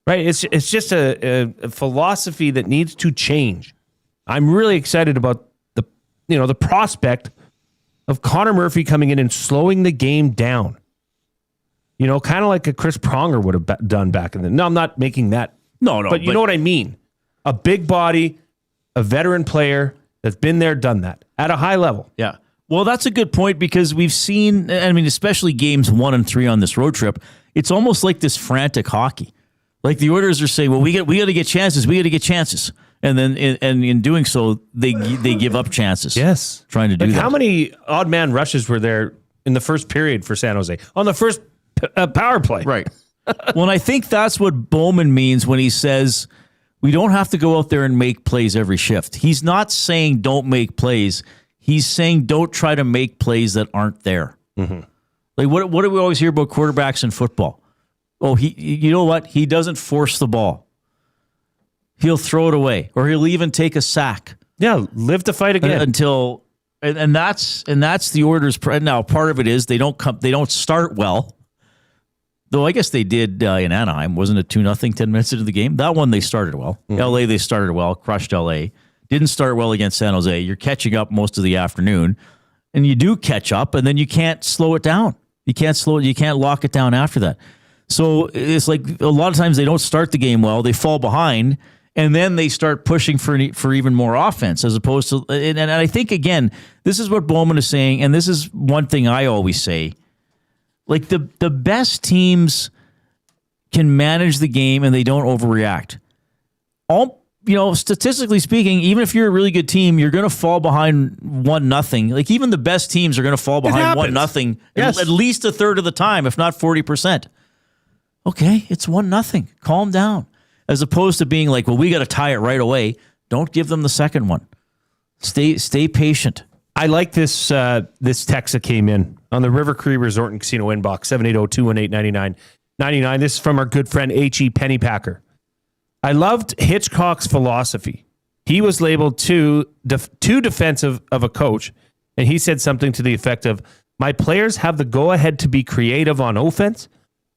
Right? It's just a philosophy that needs to change. I'm really excited about the prospect of Connor Murphy coming in and slowing the game down. Kind of like a Chris Pronger would have done back in the... No, I'm not making that. No. But you know what I mean. A big body, a veteran player that's been there, done that at a high level. Yeah. Well, that's a good point because we've seen, especially games 1 and 3 on this road trip, it's almost like this frantic hockey. Like the Oilers are saying, well, we got to get chances. We got to get chances. And then in doing so, they give up chances. Yes. Trying to do that. How many odd man rushes were there in the first period for San Jose? On the first power play. Right. Well, and I think that's what Bowman means when he says we don't have to go out there and make plays every shift. He's not saying don't make plays. He's saying don't try to make plays that aren't there. Mm-hmm. Like what do we always hear about quarterbacks in football? Oh, you know what? He doesn't force the ball. He'll throw it away, or he'll even take a sack. Yeah, live to fight again. Until that's the Oilers. Now, part of it is they don't start well. Though I guess they did in Anaheim. Wasn't it 2-0 10 minutes into the game? That one they started well. Mm-hmm. LA they started well, crushed LA. Didn't start well against San Jose. You're catching up most of the afternoon, and you do catch up, and then you can't slow it down. You can't lock it down after that. So it's like a lot of times they don't start the game well. They fall behind, and then they start pushing for even more offense as opposed to. And I think, again, this is what Bowman is saying, and this is one thing I always say. Like the best teams can manage the game and they don't overreact. Statistically speaking, even if you're a really good team, you're going to fall behind 1-0. Like even the best teams are going to fall behind 1-0 at least a third of the time, if not 40%. Okay, it's 1-0. Calm down. As opposed to being like, well, we got to tie it right away. Don't give them the second one. Stay patient. I like this text that came in on the River Cree Resort and Casino inbox, 780-218-9999. This is from our good friend H.E. Pennypacker. I loved Hitchcock's philosophy. He was labeled too defensive of a coach, and he said something to the effect of, my players have the go-ahead to be creative on offense,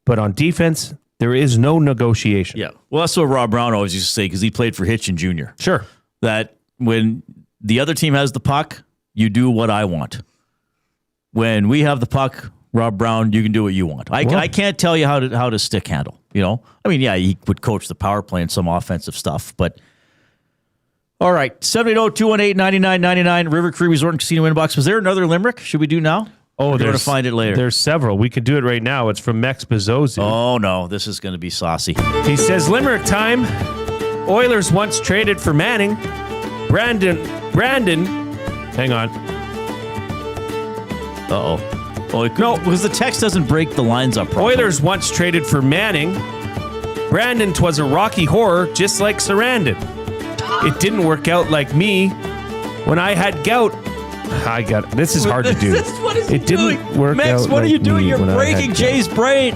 but on defense, there is no negotiation. Yeah. Well, that's what Rob Brown always used to say because he played for Hitchin Jr. Sure. That when the other team has the puck, you do what I want. When we have the puck, Rob Brown, you can do what you want. I can't tell you how to stick handle. He would coach the power play and some offensive stuff, but all right. 780-218-9999 River Cree Resort and Casino inbox. Was there another limerick? Should we do now? Oh, there's to find it later. There's several. We could do it right now. It's from Mex Bezzosi. Oh no, this is going to be saucy. He says, limerick time. Oilers once traded for Manning. Brandon. Hang on. Oh, no, because the text doesn't break the lines up properly. Oilers once traded for Manning. Brandon, 'twas a rocky horror, just like Sarandon. It didn't work out like me when I had gout. This is hard to do. What is it doing? Didn't work Max, out what are you like doing? me You're when I breaking had Jay's brain.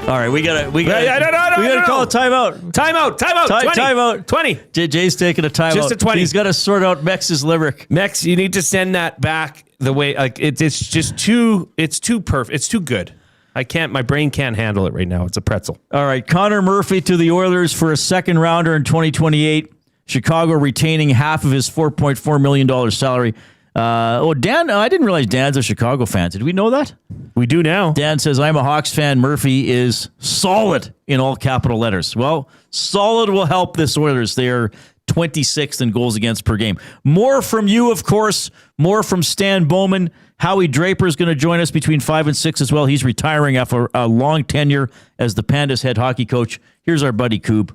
All right, we gotta call a timeout. Timeout. 20. Jay's taking a timeout. Just a 20. He's got to sort out Mex's lyric. Mex, you need to send that back the way it's just too. It's too perfect. It's too good. My brain can't handle it right now. It's a pretzel. All right, Connor Murphy to the Oilers for a second rounder in 2028. Chicago retaining half of his $4.4 million salary. Dan, I didn't realize Dan's a Chicago fan. Did we know that? We do now. Dan says, I'm a Hawks fan. Murphy is solid in all capital letters. Well, solid will help this Oilers. They are 26th in goals against per game. More from you, of course. More from Stan Bowman. Howie Draper is going to join us between 5 and 6 as well. He's retiring after a long tenure as the Pandas head hockey coach. Here's our buddy Coob.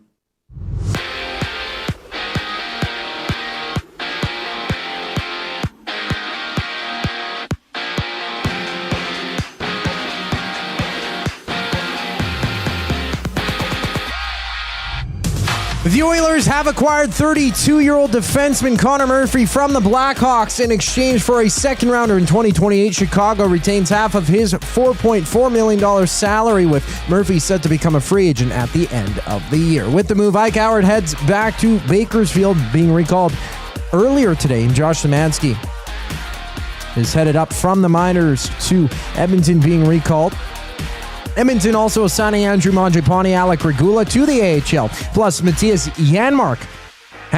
The Oilers have acquired 32-year-old defenseman Connor Murphy from the Blackhawks in exchange for a second rounder in 2028. Chicago retains half of his $4.4 million salary, with Murphy set to become a free agent at the end of the year. With the move, Ike Howard heads back to Bakersfield, being recalled earlier today, and Josh Szymanski is headed up from the minors to Edmonton, being recalled. Edmonton also assigning Andrew Mangiapane, Alec Regula to the AHL, plus Mattias Janmark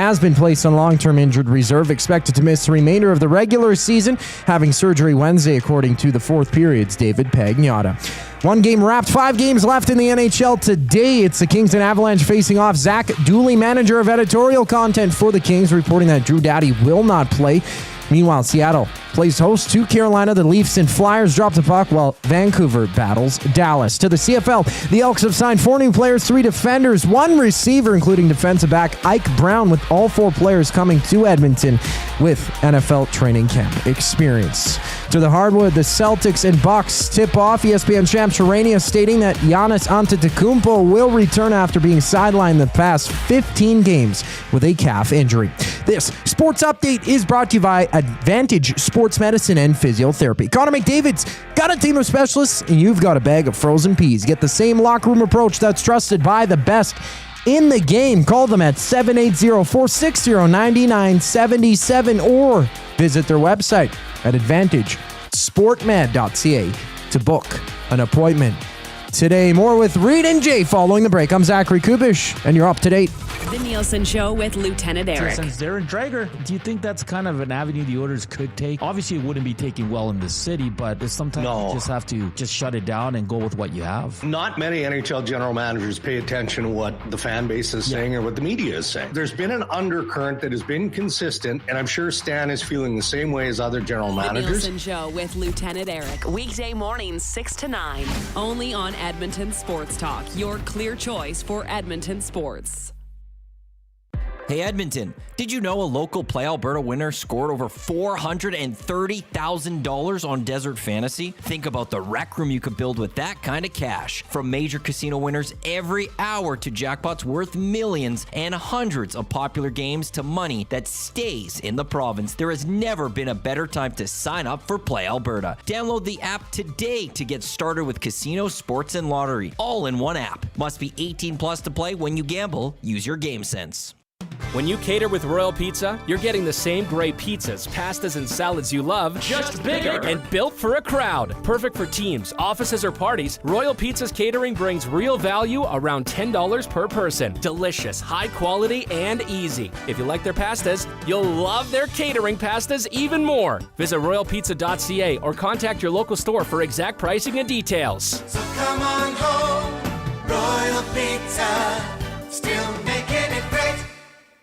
has bbeen placed on long-term injured reserve, expected to miss the remainder of the regular season, having surgery Wednesday, according to the fourth period's David Pagnotta. One game wrapped, 5 games left in the NHL today. It's the Kings and Avalanche facing off. Zach Dooley, manager of editorial content for the Kings, reporting that Drew Doughty will not play. Meanwhile, Seattle plays host to Carolina. The Leafs and Flyers drop the puck while Vancouver battles Dallas. To the CFL, the Elks have signed 4 new players, 3 defenders, 1 receiver, including defensive back Ike Brown, with all 4 players coming to Edmonton with NFL training camp experience. To the hardwood, the Celtics and Bucks tip off. ESPN champ Sherania stating that Giannis Antetokounmpo will return after being sidelined the past 15 games with a calf injury. This sports update is brought to you by Advantage Sports Medicine and Physiotherapy. Connor McDavid's got a team of specialists, and you've got a bag of frozen peas. Get the same locker room approach that's trusted by the best in the game. Call them at 780-460-9977 or visit their website at advantagesportmed.ca to book an appointment today. More with Reid and Jay following the break. I'm Zachary Kubish, and you're up to date. The Nielsen Show with Lieutenant Eric. Since Darren Drager, do you think that's kind of an avenue the Oilers could take? Obviously, it wouldn't be taken well in the city, but sometimes you just have to just shut it down and go with what you have. Not many NHL general managers pay attention to what the fan base is saying or what the media is saying. There's been an undercurrent that has been consistent, and I'm sure Stan is feeling the same way as other general managers. The Nielsen Show with Lieutenant Eric. Weekday mornings 6 to 9. Only on Edmonton Sports Talk. Your clear choice for Edmonton sports. Hey Edmonton, did you know a local Play Alberta winner scored over $430,000 on Desert Fantasy? Think about the rec room you could build with that kind of cash. From major casino winners every hour to jackpots worth millions and hundreds of popular games to money that stays in the province, there has never been a better time to sign up for Play Alberta. Download the app today to get started with casino, sports, and lottery, all in one app. Must be 18 plus to play. When you gamble, use your game sense. When you cater with Royal Pizza, you're getting the same great pizzas, pastas, and salads you love, just bigger and built for a crowd. Perfect for teams, offices, or parties, Royal Pizza's catering brings real value around $10 per person. Delicious, high quality, and easy. If you like their pastas, you'll love their catering pastas even more. Visit royalpizza.ca or contact your local store for exact pricing and details. So come on home, Royal Pizza, still making it great.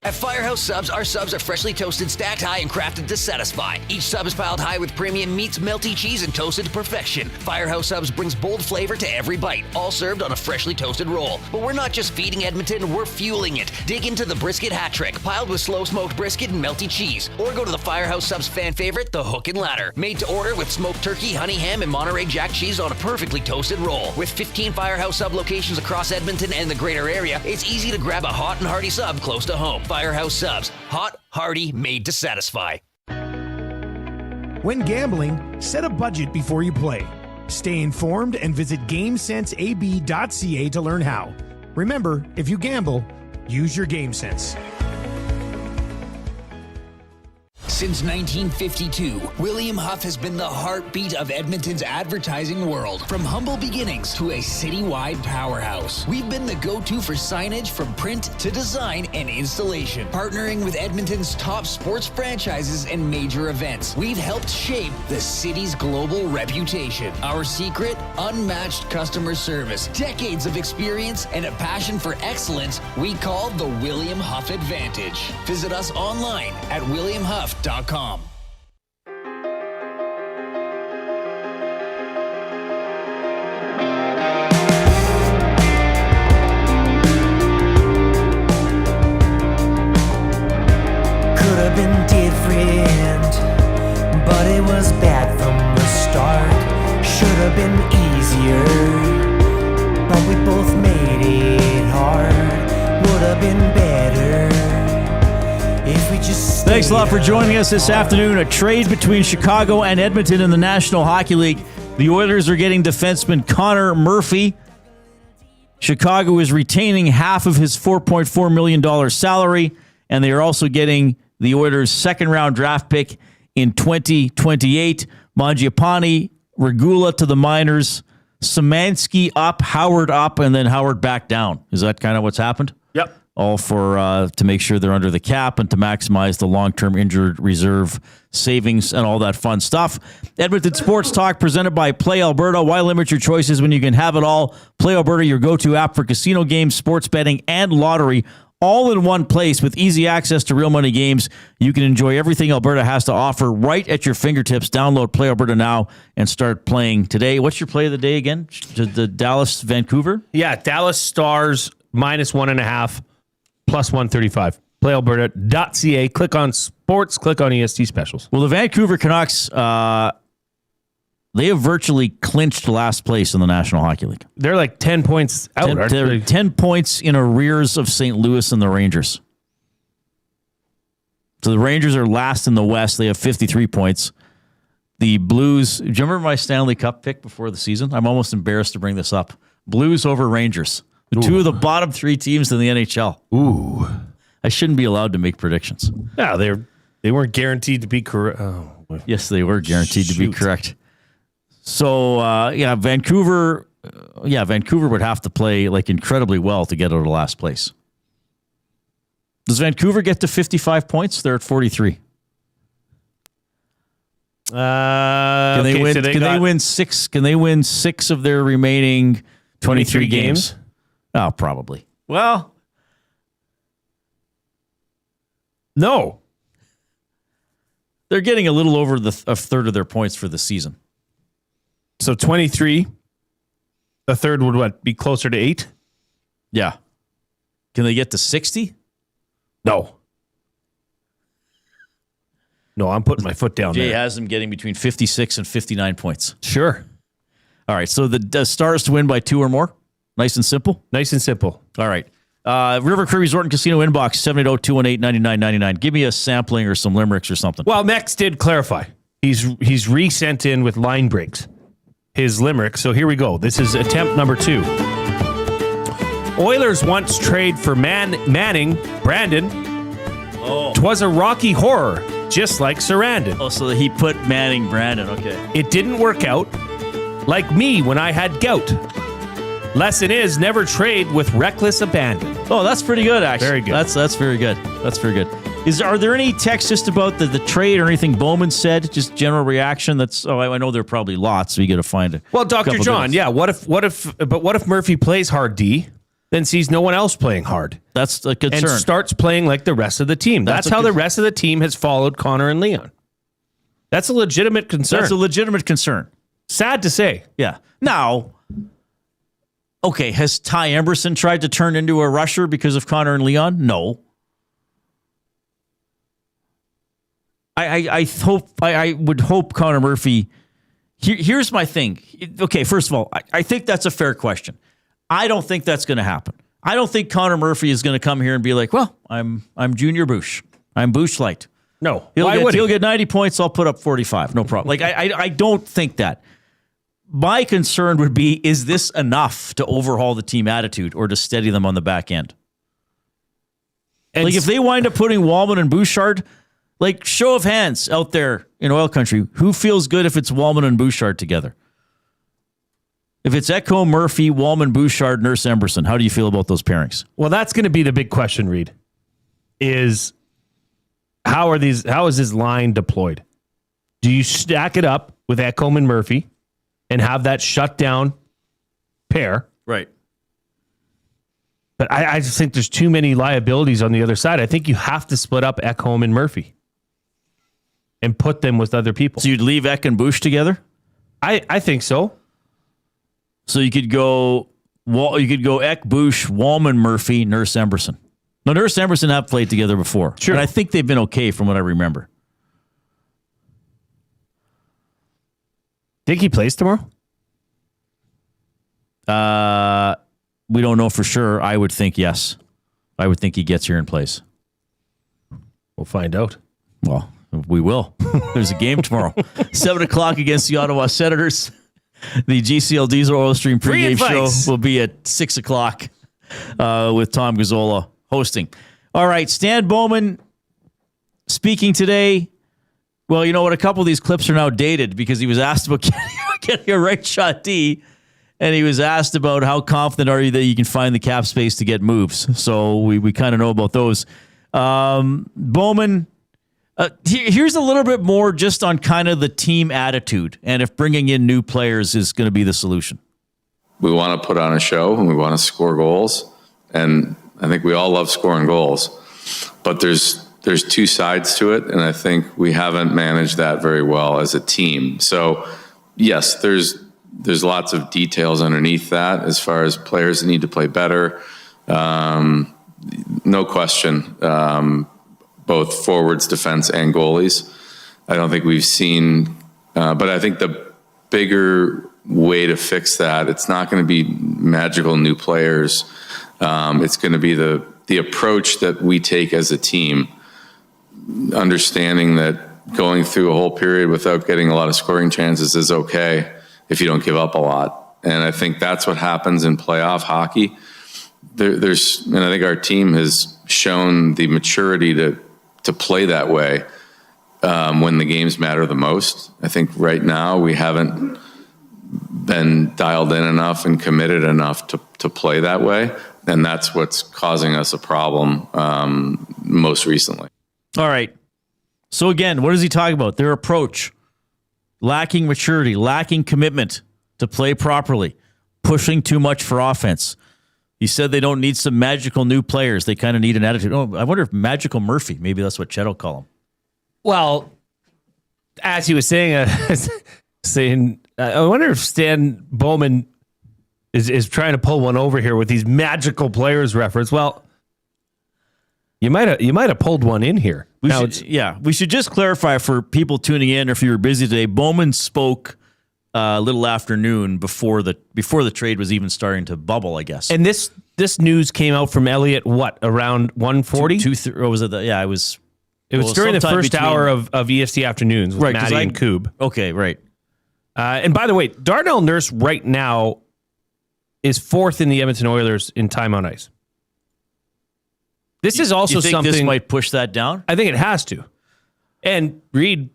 At Firehouse Subs, our subs are freshly toasted, stacked high, and crafted to satisfy. Each sub is piled high with premium meats, melty cheese, and toasted to perfection. Firehouse Subs brings bold flavor to every bite, all served on a freshly toasted roll. But we're not just feeding Edmonton, we're fueling it. Dig into the brisket hat trick, piled with slow-smoked brisket and melty cheese. Or go to the Firehouse Subs fan favorite, the Hook and Ladder. Made to order with smoked turkey, honey ham, and Monterey Jack cheese on a perfectly toasted roll. With 15 Firehouse Sub locations across Edmonton and the greater area, it's easy to grab a hot and hearty sub close to home. Firehouse Subs. Hot, hearty, made to satisfy. When gambling, set a budget before you play. Stay informed and visit GameSenseAB.ca to learn how. Remember, if you gamble, use your game sense. Since 1952, William Huff has been the heartbeat of Edmonton's advertising world. From humble beginnings to a citywide powerhouse, we've been the go-to for signage from print to design and installation. Partnering with Edmonton's top sports franchises and major events, we've helped shape the city's global reputation. Our secret, unmatched customer service, decades of experience, and a passion for excellence we call the William Huff Advantage. Visit us online at williamhuff.com. Could have been different, but it was bad from the start. Should have been easier, but we both made it hard. Would have been better if we just Thanks a lot for joining us this afternoon. A trade between Chicago and Edmonton in the National Hockey League. The Oilers are getting defenseman Connor Murphy. Chicago is retaining half of his $4.4 million salary, and they are also getting the Oilers' second-round draft pick in 2028. Mangiapane, Regula to the minors, Szymanski up, Howard up, and then Howard back down. Is that kind of what's happened? Yep. all for to make sure they're under the cap and to maximize the long-term injured reserve savings and all that fun stuff. Edmonton Sports Talk presented by Play Alberta. Why limit your choices when you can have it all? Play Alberta, your go-to app for casino games, sports betting, and lottery, all in one place with easy access to real money games. You can enjoy everything Alberta has to offer right at your fingertips. Download Play Alberta now and start playing today. What's your play of the day again? The Dallas Vancouver? Yeah, Dallas Stars -1.5, +135. PlayAlberta.ca. Click on sports, click on EST specials. Well, the Vancouver Canucks, they have virtually clinched last place in the National Hockey League. They're like 10 points out. They're 10 points in arrears of St. Louis and the Rangers. So the Rangers are last in the West. They have 53 points. The Blues, do you remember my Stanley Cup pick before the season? I'm almost embarrassed to bring this up. Blues over Rangers. Two of the bottom three teams in the NHL. Ooh. I shouldn't be allowed to make predictions. Yeah, they weren't guaranteed to be correct. Oh. Yes, they were guaranteed to be correct. So, Vancouver would have to play like incredibly well to get out of last place. Does Vancouver get to 55 points? They're at 43. Can they win six? Can they win 6 of their remaining 23 games? Oh, probably. Well, no. They're getting a little over a third of their points for the season. So 23, a third would be closer to 8? Yeah. Can they get to 60? No, I'm putting my foot down Jay there. has them getting between 56 and 59 points. Sure. All right, so the Stars to win by 2 or more? Nice and simple? Nice and simple. All right. River Cree Resort and Casino inbox, 780-218-9999. Give me a sampling or some limericks or something. Well, Mex did clarify. He's resent in with line breaks his limerick. So here we go. This is attempt number 2. Oilers once trade for Manning, Brandon. Oh. 'Twas a rocky horror, just like Sarandon. Oh, so he put Manning, Brandon. Okay. It didn't work out. Like me when I had gout. Lesson is never trade with reckless abandon. Oh, that's pretty good, actually. Very good. That's very good. That's very good. Are there any texts just about the trade or anything Bowman said? Just general reaction? I know there are probably lots, so you got to find it. Well, Dr. John, yeah. What if Murphy plays hard D, then sees no one else playing hard? That's a concern. And starts playing like the rest of the team. That's how the rest of the team has followed Connor and Leon. That's a legitimate concern. That's a legitimate concern. Sad to say. Yeah. Now, okay, has Ty Emberson tried to turn into a rusher because of Connor and Leon? No. I would hope Connor Murphy. Here's my thing. Okay, first of all, I think that's a fair question. I don't think that's going to happen. I don't think Connor Murphy is going to come here and be like, well, I'm Junior Bush. I'm Bush Light. No. He'll get 90 points. I'll put up 45. No problem. Like I don't think that. My concern would be, is this enough to overhaul the team attitude or to steady them on the back end? Like if they wind up putting Wallman and Bouchard, like show of hands out there in oil country, who feels good if it's Wallman and Bouchard together? If it's Echo, Murphy, Wallman, Bouchard, Nurse Emberson, how do you feel about those pairings? Well, that's going to be the big question, Reid, is how is this line deployed? Do you stack it up with Echo and Murphy and have that shutdown pair? Right. But I just think there's too many liabilities on the other side. I think you have to split up Ekholm and Murphy and put them with other people. So you'd leave Eck and Bush together? I think so. So you could go Eck, Bush, Wallman, Murphy, Nurse Emberson. No, Nurse Emberson have played together before. Sure. And I think they've been okay from what I remember. Think he plays tomorrow? We don't know for sure. I would think yes. I would think he gets here and plays. We'll find out. Well, we will. There's a game tomorrow. 7 o'clock against the Ottawa Senators. The GCL Diesel Oil Stream pregame show will be at 6 o'clock with Tom Gazzola hosting. All right, Stan Bowman speaking today. Well, you know what? A couple of these clips are now dated because he was asked about getting a right shot D. And he was asked about how confident are you that you can find the cap space to get moves. So we kind of know about those. Bowman, here's a little bit more just on kind of the team attitude and if bringing in new players is going to be the solution. We want to put on a show and we want to score goals. And I think we all love scoring goals. But there's two sides to it, and I think we haven't managed that very well as a team. So, yes, there's lots of details underneath that as far as players that need to play better. No question, both forwards, defense, and goalies. I don't think we've seen, but I think the bigger way to fix that, it's not going to be magical new players. It's going to be the approach that we take as a team, understanding that going through a whole period without getting a lot of scoring chances is okay if you don't give up a lot. And I think that's what happens in playoff hockey. And I think our team has shown the maturity to play that way when the games matter the most. I think right now we haven't been dialed in enough and committed enough to play that way. And that's what's causing us a problem most recently. All right. So again, what does he talk about? Their approach, lacking maturity, lacking commitment to play properly, pushing too much for offense. He said they don't need some magical new players. They kind of need an attitude. Oh, I wonder if Magical Murphy, maybe that's what Chet will call him. Well, as he was saying, I wonder if Stan Bowman is trying to pull one over here with these magical players reference. Well, you might have pulled one in here. We should just clarify for people tuning in, or if you were busy today, Bowman spoke a little afternoon before the trade was even starting to bubble, I guess. And this news came out from Elliot, around 1:40? Or was it? It was during the first hour of EFC Afternoons with Matty and Coob. Okay, right. And by the way, Darnell Nurse right now is fourth in the Edmonton Oilers in time on ice. This is also you think something this might push that down. I think it has to, and Reid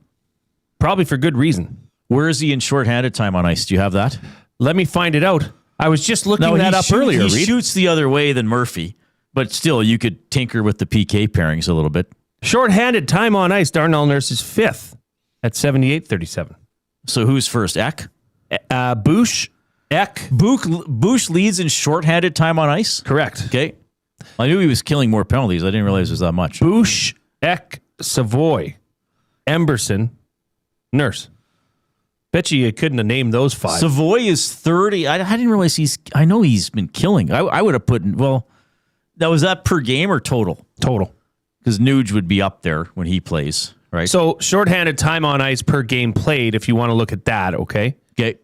probably for good reason. Where is he in shorthanded time on ice? Do you have that? Let me find it out. I was just looking that up earlier. He shoots the other way than Murphy, but still, you could tinker with the PK pairings a little bit. Shorthanded time on ice, Darnell Nurse is fifth at 78-37. So who's first? Eck? Bush. Eck. Bush leads in shorthanded time on ice? Correct. Okay. I knew he was killing more penalties. I didn't realize it was that much. Bush, Eck, Savoy, Emberson, Nurse. Bet you couldn't have named those five. Savoy is 30. I didn't realize I know he's been killing. I would have put, that was that per game or total? Total. Because Nuge would be up there when he plays, right? So shorthanded time on ice per game played, if you want to look at that, okay? Okay.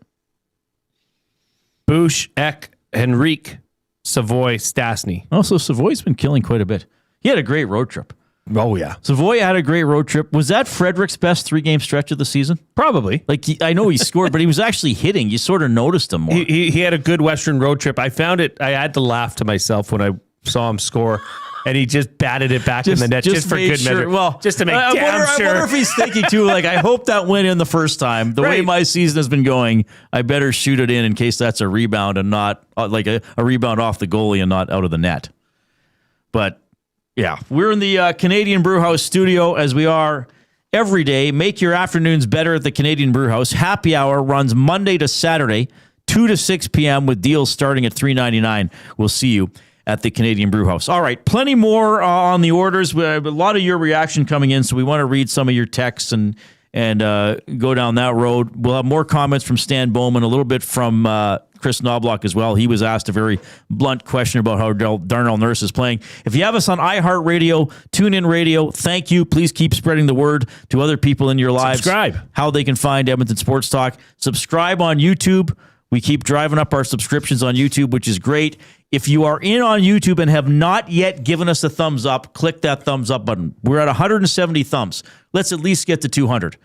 Bush, Eck, Henrique, Savoy, Stastny. Oh, so Savoy's been killing quite a bit. He had a great road trip. Oh, yeah. Savoy had a great road trip. Was that Frederick's best 3-game stretch of the season? Probably. I know he scored, but he was actually hitting. You sort of noticed him more. He had a good Western road trip. I found it. I had to laugh to myself when I saw him score, and he just batted it back in the net just for good measure. Well, just to make I sure. wonder if he's thinking, too, I hope that went in the first time. The way my season has been going, I better shoot it in case that's a rebound and not a rebound off the goalie and not out of the net. But yeah, we're in the Canadian Brewhouse studio as we are every day. Make your afternoons better at the Canadian Brewhouse. Happy hour runs Monday to Saturday, 2 to 6 p.m. with deals starting at $3.99. We'll see you at the Canadian Brewhouse. All right, plenty more on the orders. We have a lot of your reaction coming in, so we want to read some of your texts and go down that road. We'll have more comments from Stan Bowman, a little bit from Kris Knoblauch as well. He was asked a very blunt question about how Darnell Nurse is playing. If you have us on iHeartRadio, TuneIn Radio, thank you. Please keep spreading the word to other people in your lives. Subscribe. How they can find Edmonton Sports Talk. Subscribe on YouTube. We keep driving up our subscriptions on YouTube, which is great. If you are in on YouTube and have not yet given us a thumbs up, click that thumbs up button. We're at 170 thumbs. Let's at least get to 200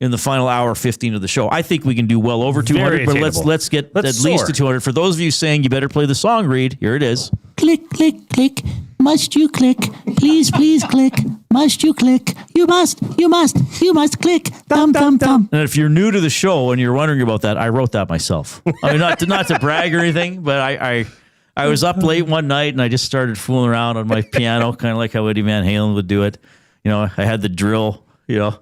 in the final hour 15 of the show. I think we can do well over 200, but let's get at least to 200. For those of you saying you better play the song, Reid, here it is. Click, click, click. Must you click? Please, please click. Must you click? You must click. Thumb. And if you're new to the show and you're wondering about that, I wrote that myself. I mean, not to brag or anything, but I was up late one night and I just started fooling around on my piano, kind of like how Eddie Van Halen would do it. You know, I had the drill, and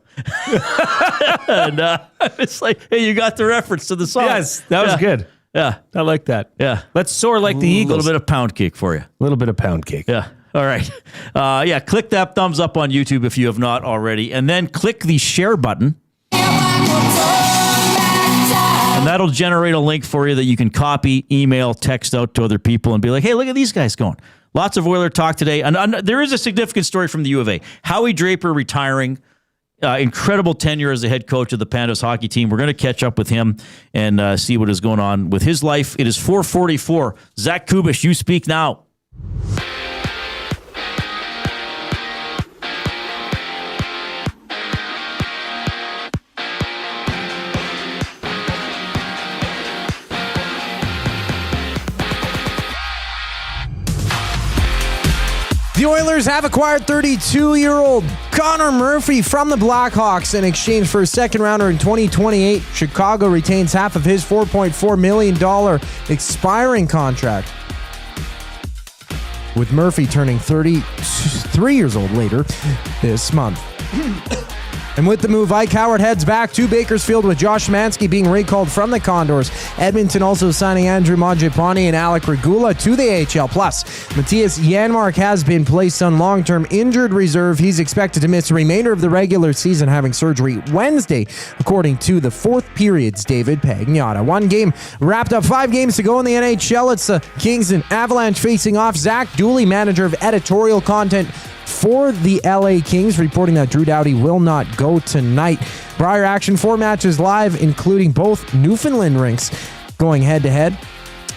it's like, hey, you got the reference to the song. Yes, that was good. Yeah. I like that. Yeah. Let's soar like the Eagles. A little bit of pound cake for you. A little bit of pound cake. Yeah. All right. Click that thumbs up on YouTube if you have not already. And then click the share button. And that'll generate a link for you that you can copy, email, text out to other people and be like, hey, look at these guys going. Lots of Oiler talk today. And there is a significant story from the U of A. Howie Draper retiring. Incredible tenure as the head coach of the Pandas hockey team. We're going to catch up with him and see what is going on with his life. It is 4:44. Zach Kubish, you speak now. The Oilers have acquired 32-year-old Connor Murphy from the Blackhawks in exchange for a second-rounder in 2028. Chicago retains half of his $4.4 million expiring contract, with Murphy turning 33 years old later this month. And with the move, Ike Howard heads back to Bakersfield with Josh Szymanski being recalled from the Condors. Edmonton also signing Andrew Mangiapane and Alec Regula to the AHL. Plus, Mattias Janmark has been placed on long-term injured reserve. He's expected to miss the remainder of the regular season, having surgery Wednesday, according to the fourth period's David Pagnotta. One game wrapped up, 5 games to go in the NHL. It's the Kings and Avalanche facing off. Zach Dooley, manager of editorial content for the LA Kings, reporting that Drew Doughty will not go tonight. Brier action, 4 matches live, including both Newfoundland rinks going head-to-head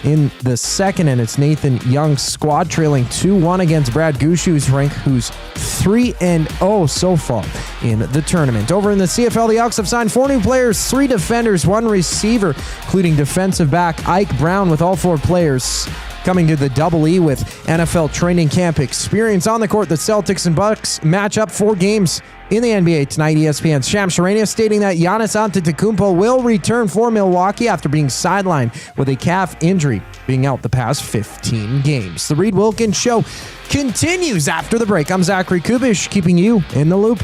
in the second, and it's Nathan Young's squad trailing 2-1 against Brad Gushue's rink, who's 3-0 so far in the tournament. Over in the CFL, the Elks have signed 4 new players, 3 defenders, 1 receiver, including defensive back Ike Brown, with all 4 players coming to the Double E with NFL training camp experience. On the court, the Celtics and Bucks match up 4 games in the NBA tonight. ESPN's Shams Charania stating that Giannis Antetokounmpo will return for Milwaukee after being sidelined with a calf injury, being out the past 15 games. The Reid Wilkins Show continues after the break. I'm Zachary Kubish, keeping you in the loop.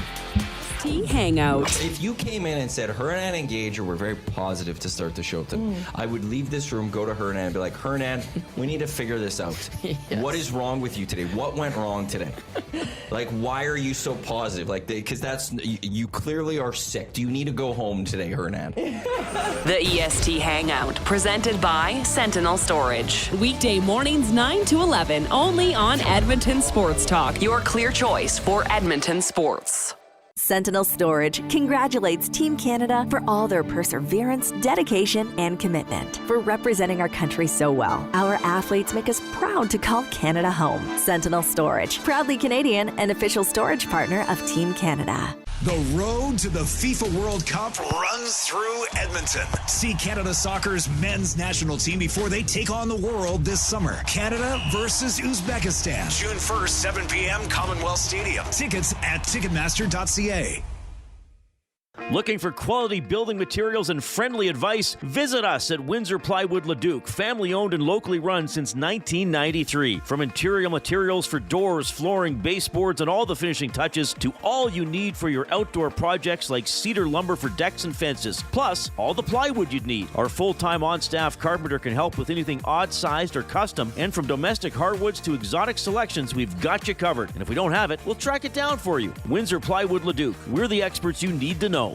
Hangout. If you came in and said Hernan and Gager were very positive to start the show, I would leave this room, go to Hernan, and be like, Hernan, we need to figure this out. Yes. What is wrong with you today? What went wrong today? Like, why are you so positive? Like, because you clearly are sick. Do you need to go home today, Hernan? The EST Hangout, presented by Sentinel Storage. Weekday mornings 9 to 11, only on Edmonton Sports Talk. Your clear choice for Edmonton sports. Sentinel Storage congratulates Team Canada for all their perseverance, dedication, and commitment, for representing our country so well. Our athletes make us proud to call Canada home. Sentinel Storage, proudly Canadian and official storage partner of Team Canada. The road to the FIFA World Cup runs through Edmonton. See Canada Soccer's men's national team before they take on the world this summer. Canada versus Uzbekistan. June 1st, 7 p.m., Commonwealth Stadium. Tickets at Ticketmaster.ca. Looking for quality building materials and friendly advice? Visit us at Windsor Plywood Leduc, family owned and locally run since 1993. From interior materials for doors, flooring, baseboards, and all the finishing touches to all you need for your outdoor projects like cedar lumber for decks and fences, plus all the plywood you'd need. Our full-time on-staff carpenter can help with anything odd-sized or custom, and from domestic hardwoods to exotic selections, we've got you covered. And if we don't have it, we'll track it down for you. Windsor Plywood Leduc, we're the experts you need to know.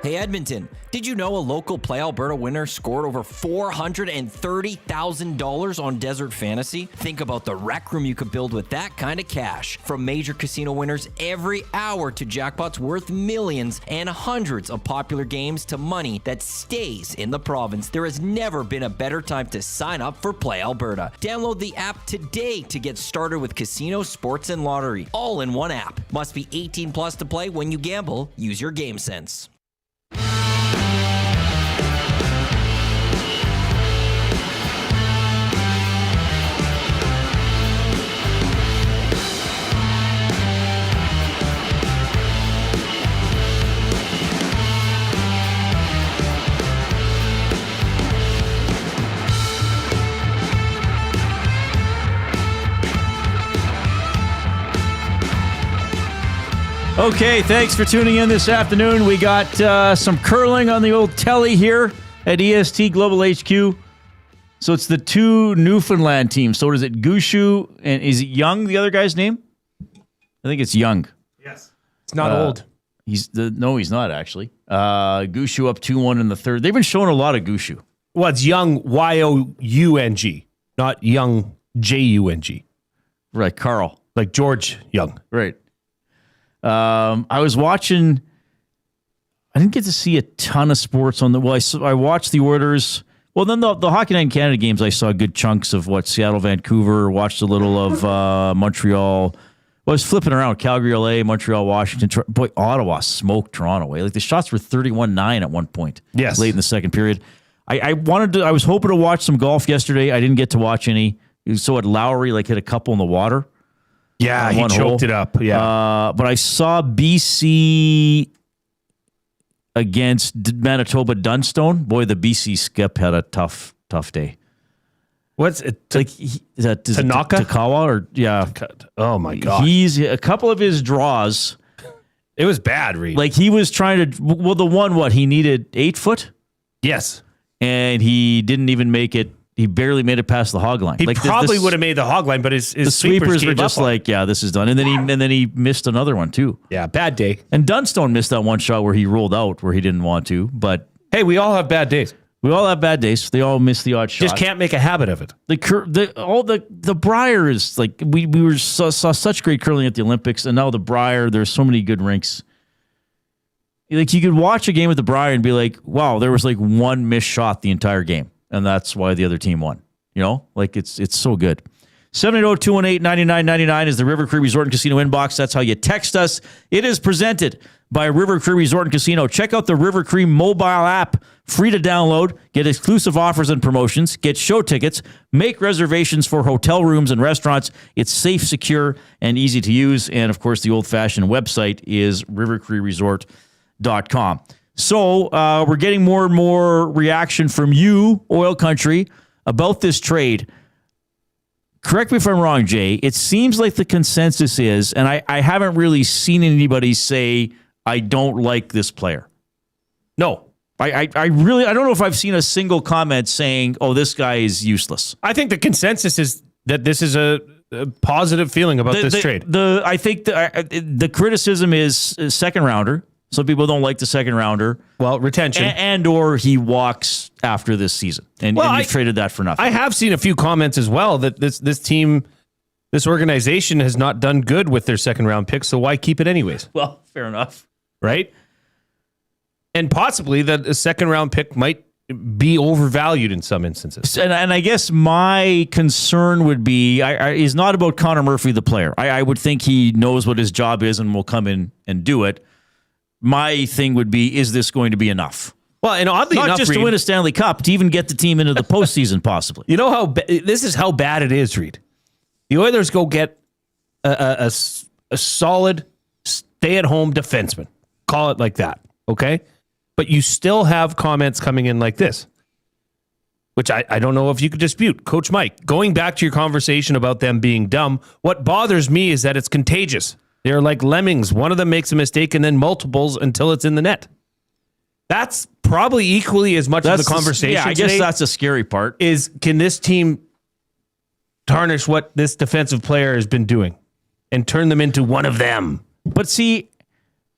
Hey Edmonton, did you know a local Play Alberta winner scored over $430,000 on Desert Fantasy? Think about the rec room you could build with that kind of cash. From major casino winners every hour to jackpots worth millions and hundreds of popular games to money that stays in the province, there has never been a better time to sign up for Play Alberta. Download the app today to get started with casino, sports, and lottery, all in one app. Must be 18 plus to play. When you gamble, use your game sense. Okay, thanks for tuning in this afternoon. We got some curling on the old telly here at EST Global HQ. So it's the two Newfoundland teams. So is it Gushu and is it Young, the other guy's name? I think it's Young. Yes. It's not old. He's not actually. Gushu up 2-1 in the third. They've been showing a lot of Gushu. Well, it's Young, Y-O-U-N-G, not Young, J-U-N-G. Right, Carl. Like George Young. Right. I was watching. I didn't get to see a ton of sports on the. Well, I watched the Oilers. Well, then the Hockey Night in Canada games, I saw good chunks of Seattle, Vancouver. Watched a little of Montreal. Well, I was flipping around Calgary, LA, Montreal, Washington. Boy, Ottawa smoked Toronto away. Like the shots were 31-9 at one point. Yes, late in the second period. I wanted to. I was hoping to watch some golf yesterday. I didn't get to watch any. So at Lowry, hit a couple in the water. Yeah, he choked it up. Yeah. But I saw BC against Manitoba Dunstone. Boy, the BC skip had a tough day. What's it? Is that Tanaka? Takawa? Or, yeah. Oh, my God. He's a couple of his draws. It was bad, Reid. He was trying to, the one, he needed 8 foot? Yes. And he didn't even make it. He barely made it past the hog line. He probably would have made the hog line, but his sweepers were just this is done. And then he missed another one too. Yeah, bad day. And Dunstone missed that one shot where he rolled out where he didn't want to. But hey, we all have bad days. We all have bad days. They all miss the odd shot. Just can't make a habit of it. The Briar is we saw such great curling at the Olympics, and now the Briar. There's so many good rinks. You could watch a game at the Briar and be like, wow, there was one missed shot the entire game. And that's why the other team won. It's so good. 780-218-9999 is the River Cree Resort and Casino inbox. That's how you text us. It is presented by River Cree Resort and Casino. Check out the River Cree mobile app. Free to download. Get exclusive offers and promotions. Get show tickets. Make reservations for hotel rooms and restaurants. It's safe, secure, and easy to use. And, of course, the old-fashioned website is rivercreeresort.com. So we're getting more and more reaction from you, Oil Country, about this trade. Correct me if I'm wrong, Jay. It seems like the consensus is, and I haven't really seen anybody say, I don't like this player. No. I don't know if I've seen a single comment saying, oh, this guy is useless. I think the consensus is that this is a positive feeling about this trade. I think the criticism is second rounder. Some people don't like the second rounder. Well, retention. And or he walks after this season. And you've traded that for nothing. I have seen a few comments as well that this team, this organization has not done good with their second round pick, so why keep it anyways? Well, fair enough. Right? And possibly that a second round pick might be overvalued in some instances. And I guess my concern would be, is not about Connor Murphy, the player. I would think he knows what his job is and will come in and do it. My thing would be, is this going to be enough? Well, and oddly enough, not just to win a Stanley Cup, to even get the team into the postseason, possibly. You know how this is how bad it is, Reid. The Oilers go get a solid stay-at-home defenseman. Call it like that, okay? But you still have comments coming in like this, which I don't know if you could dispute. Coach Mike, going back to your conversation about them being dumb, what bothers me is that it's contagious. They're like lemmings. One of them makes a mistake and then multiples until it's in the net. That's probably equally as much of the conversation. I guess that's a scary part. Is can this team tarnish what this defensive player has been doing and turn them into one of them? But see,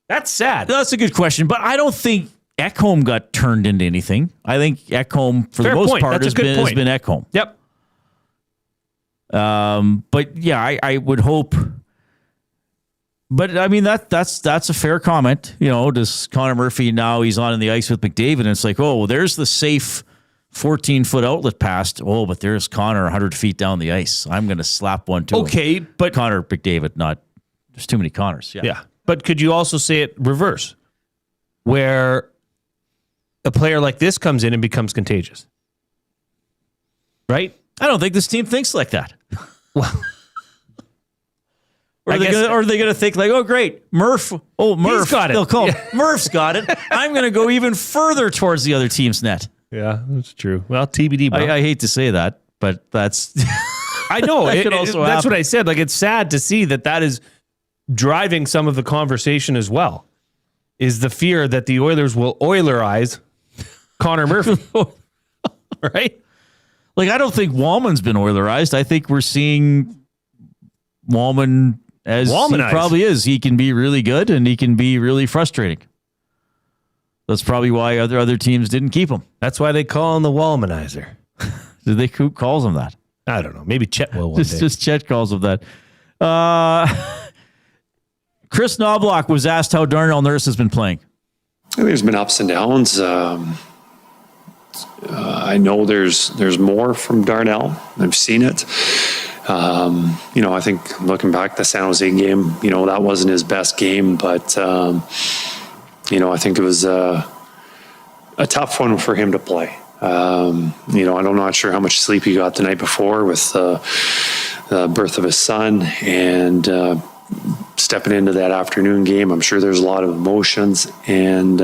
that's sad. That's a good question. But I don't think Ekholm got turned into anything. I think Ekholm, for the most part, has been Ekholm. Yep. But yeah, I would hope. But I mean that's a fair comment. Does Connor Murphy now he's on in the ice with McDavid and it's like, oh, well, there's the safe 14-foot outlet pass. Oh, but there's Connor 100 feet down the ice. I'm going to slap one to him. Okay, but Connor McDavid, there's too many Connors. Yeah. But could you also say it reverse, where a player like this comes in and becomes contagious? Right? I don't think this team thinks like that. Well. Or are they going to think like, oh, great, Murph. Oh, Murph. He's got it. They'll call him. Murph's got it. I'm going to go even further towards the other team's net. Yeah, that's true. Well, TBD, bro. I hate to say that, but that's... I know. That could also happen. That's what I said. Like, it's sad to see that is driving some of the conversation as well, is the fear that the Oilers will Oilerize Connor Murphy. Right? Like, I don't think Wallman's been Oilerized. I think we're seeing Wallman as he probably is. He can be really good and he can be really frustrating. That's probably why other teams didn't keep him. That's why they call him the Wallmanizer. Who calls him that? I don't know. Maybe Chet will one day. Just Chet calls him that. Kris Knoblauch was asked how Darnell Nurse has been playing. There's been ups and downs. I know there's more from Darnell. I've seen it. I think looking back the San Jose game, that wasn't his best game, but I think it was a tough one for him to play. I'm not sure how much sleep he got the night before with the birth of his son and stepping into that afternoon game. I'm sure there's a lot of emotions, and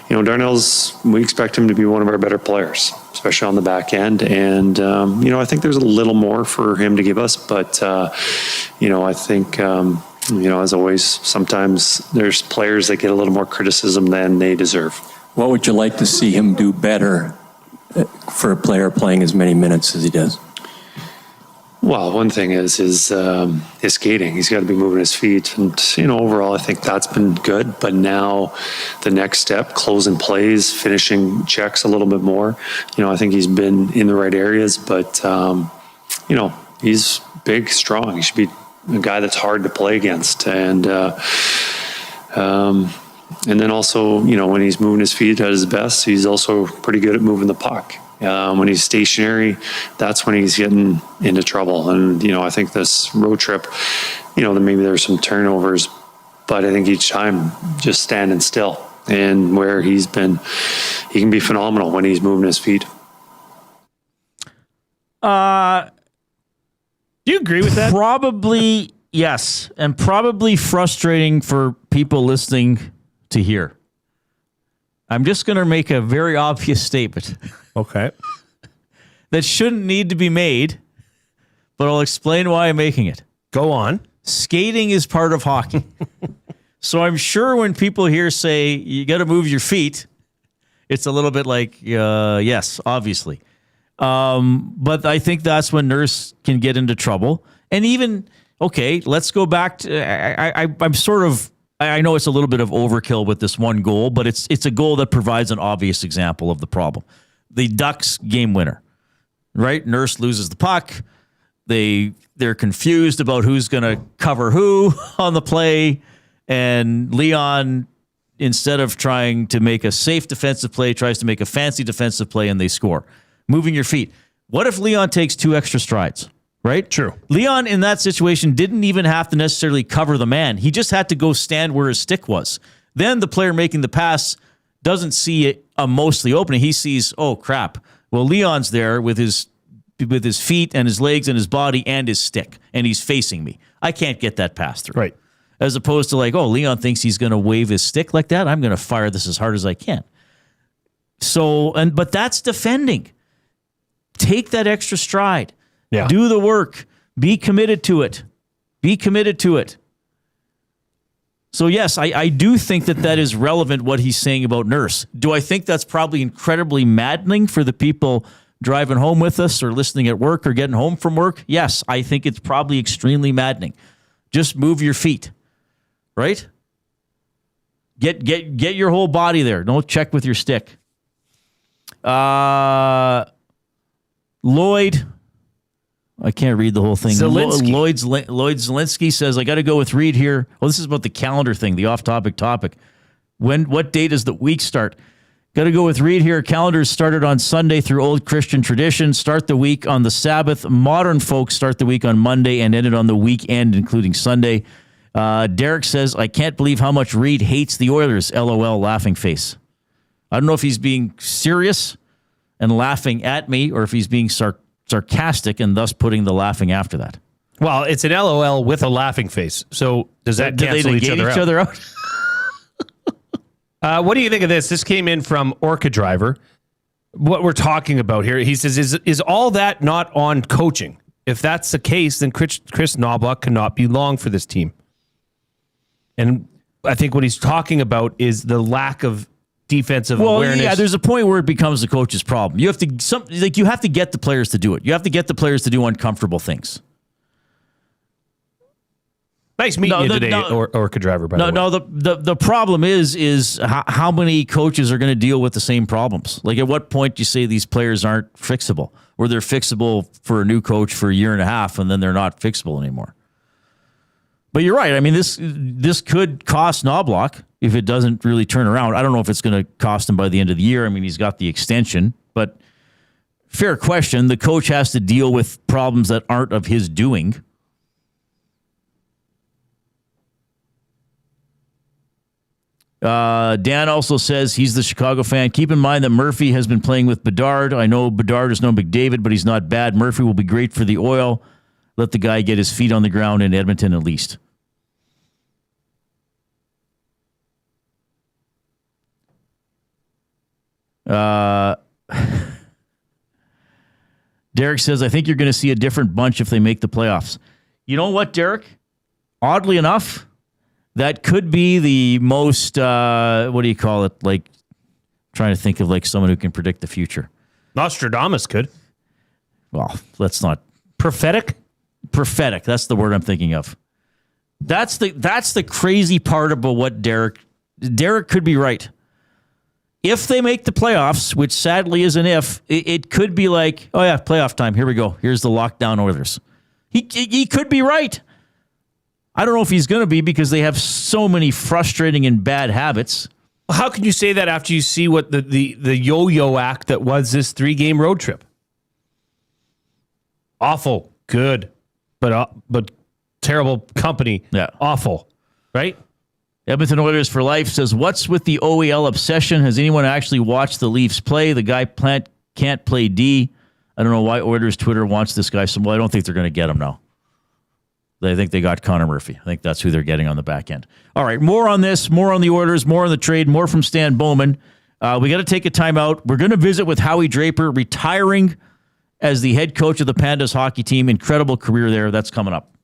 Darnell's, we expect him to be one of our better players, especially on the back end. And, I think there's a little more for him to give us, but, I think, as always, sometimes there's players that get a little more criticism than they deserve. What would you like to see him do better for a player playing as many minutes as he does? Well, one thing is his skating. He's got to be moving his feet. And, overall, I think that's been good. But now the next step, closing plays, finishing checks a little bit more. I think he's been in the right areas. But, he's big, strong. He should be a guy that's hard to play against. And then also, when he's moving his feet at his best, he's also pretty good at moving the puck. When he's stationary, that's when he's getting into trouble. And, I think this road trip, maybe there's some turnovers, but I think each time just standing still and where he can be phenomenal when he's moving his feet. Do you agree with that? Probably, yes. And probably frustrating for people listening to hear. I'm just going to make a very obvious statement. Okay. That shouldn't need to be made, but I'll explain why I'm making it. Go on. Skating is part of hockey. So I'm sure when people here say you got to move your feet, it's a little bit like, yes, obviously. But I think that's when Nurse can get into trouble. And even, okay, let's go back to, I know it's a little bit of overkill with this one goal, but it's a goal that provides an obvious example of the problem. The Ducks game winner, right? Nurse loses the puck. They're confused about who's going to cover who on the play. And Leon, instead of trying to make a safe defensive play, tries to make a fancy defensive play, and they score. Moving your feet. What if Leon takes 2 extra strides? Right? True. Leon, in that situation, didn't even have to necessarily cover the man. He just had to go stand where his stick was. Then the player making the pass doesn't see a mostly opening. He sees, oh, crap. Well, Leon's there with his feet and his legs and his body and his stick, and he's facing me. I can't get that pass through. Right. As opposed to like, oh, Leon thinks he's going to wave his stick like that. I'm going to fire this as hard as I can. But that's defending. Take that extra stride. Yeah. Do the work. Be committed to it. So, yes, I do think that is relevant, what he's saying about Nurse. Do I think that's probably incredibly maddening for the people driving home with us or listening at work or getting home from work? Yes, I think it's probably extremely maddening. Just move your feet, right? Get your whole body there. Don't check with your stick. Lloyd... I can't read the whole thing. Zelensky. Lloyd Zelensky says, I got to go with Reid here. Well, this is about the calendar thing, the off-topic topic. What day does the week start? Got to go with Reid here. Calendars started on Sunday through old Christian tradition. Start the week on the Sabbath. Modern folks start the week on Monday and ended on the weekend, including Sunday. Derek says, I can't believe how much Reid hates the Oilers. LOL, laughing face. I don't know if he's being serious and laughing at me or if he's being sarcastic and thus putting the laughing after that. Well, it's an LOL with a laughing face. So does that cancel each other out? What do you think of this? This came in from Orca Driver. What we're talking about here, he says, is all that not on coaching? If that's the case, then Kris Knoblauch cannot be long for this team. And I think what he's talking about is the lack of defensive awareness. Yeah, there's a point where it becomes the coach's problem. You have to get the players to do it. You have to get the players to do uncomfortable things. Nice meeting you today, Orca Driver, by the way. No, the problem is how many coaches are going to deal with the same problems? Like, at what point do you say these players aren't fixable? Or they're fixable for a new coach for a year and a half, and then they're not fixable anymore? But you're right. I mean, this could cost Knoblauch if it doesn't really turn around. I don't know if it's going to cost him by the end of the year. I mean, he's got the extension, but fair question. The coach has to deal with problems that aren't of his doing. Dan also says he's the Chicago fan. Keep in mind that Murphy has been playing with Bedard. I know Bedard is no McDavid, but he's not bad. Murphy will be great for the Oil. Let the guy get his feet on the ground in Edmonton at least. Derek says, I think you're going to see a different bunch if they make the playoffs. You know what, Derek? Oddly enough, that could be the most, what do you call it? Like, trying to think of like someone who can predict the future. Nostradamus could. Well, let's not. Prophetic? Prophetic. That's the word I'm thinking of. That's the crazy part about what Derek could be right. If they make the playoffs, which sadly is an if, it could be like, oh yeah, playoff time. Here we go. Here's the lockdown Oilers. He could be right. I don't know if he's going to be because they have so many frustrating and bad habits. How can you say that after you see what the yo-yo act that was this 3-game road trip? Awful, good, but terrible company. Yeah, awful, right? Edmonton Oilers for Life says, what's with the OEL obsession? Has anyone actually watched the Leafs play? The guy can't play D. I don't know why Oilers Twitter wants this guy. Well, I don't think they're going to get him now. I think they got Connor Murphy. I think that's who they're getting on the back end. All right, more on this, more on the Oilers, more on the trade, more from Stan Bowman. We got to take a timeout. We're going to visit with Howie Draper, retiring as the head coach of the Pandas hockey team. Incredible career there. That's coming up.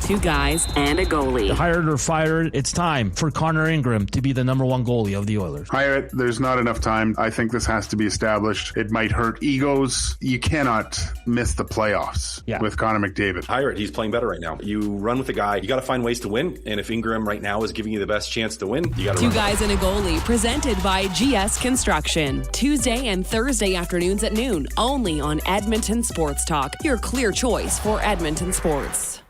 2 guys and a goalie. Hired or fired, it's time for Connor Ingram to be the number 1 goalie of the Oilers. Hire it. There's not enough time. I think this has to be established. It might hurt egos. You cannot miss the playoffs with Connor McDavid. Hire it. He's playing better right now. You run with the guy. You got to find ways to win. And if Ingram right now is giving you the best chance to win, you got to 2 guys and a goalie, presented by GS Construction. Tuesday and Thursday afternoons at noon, only on Edmonton Sports Talk, your clear choice for Edmonton sports.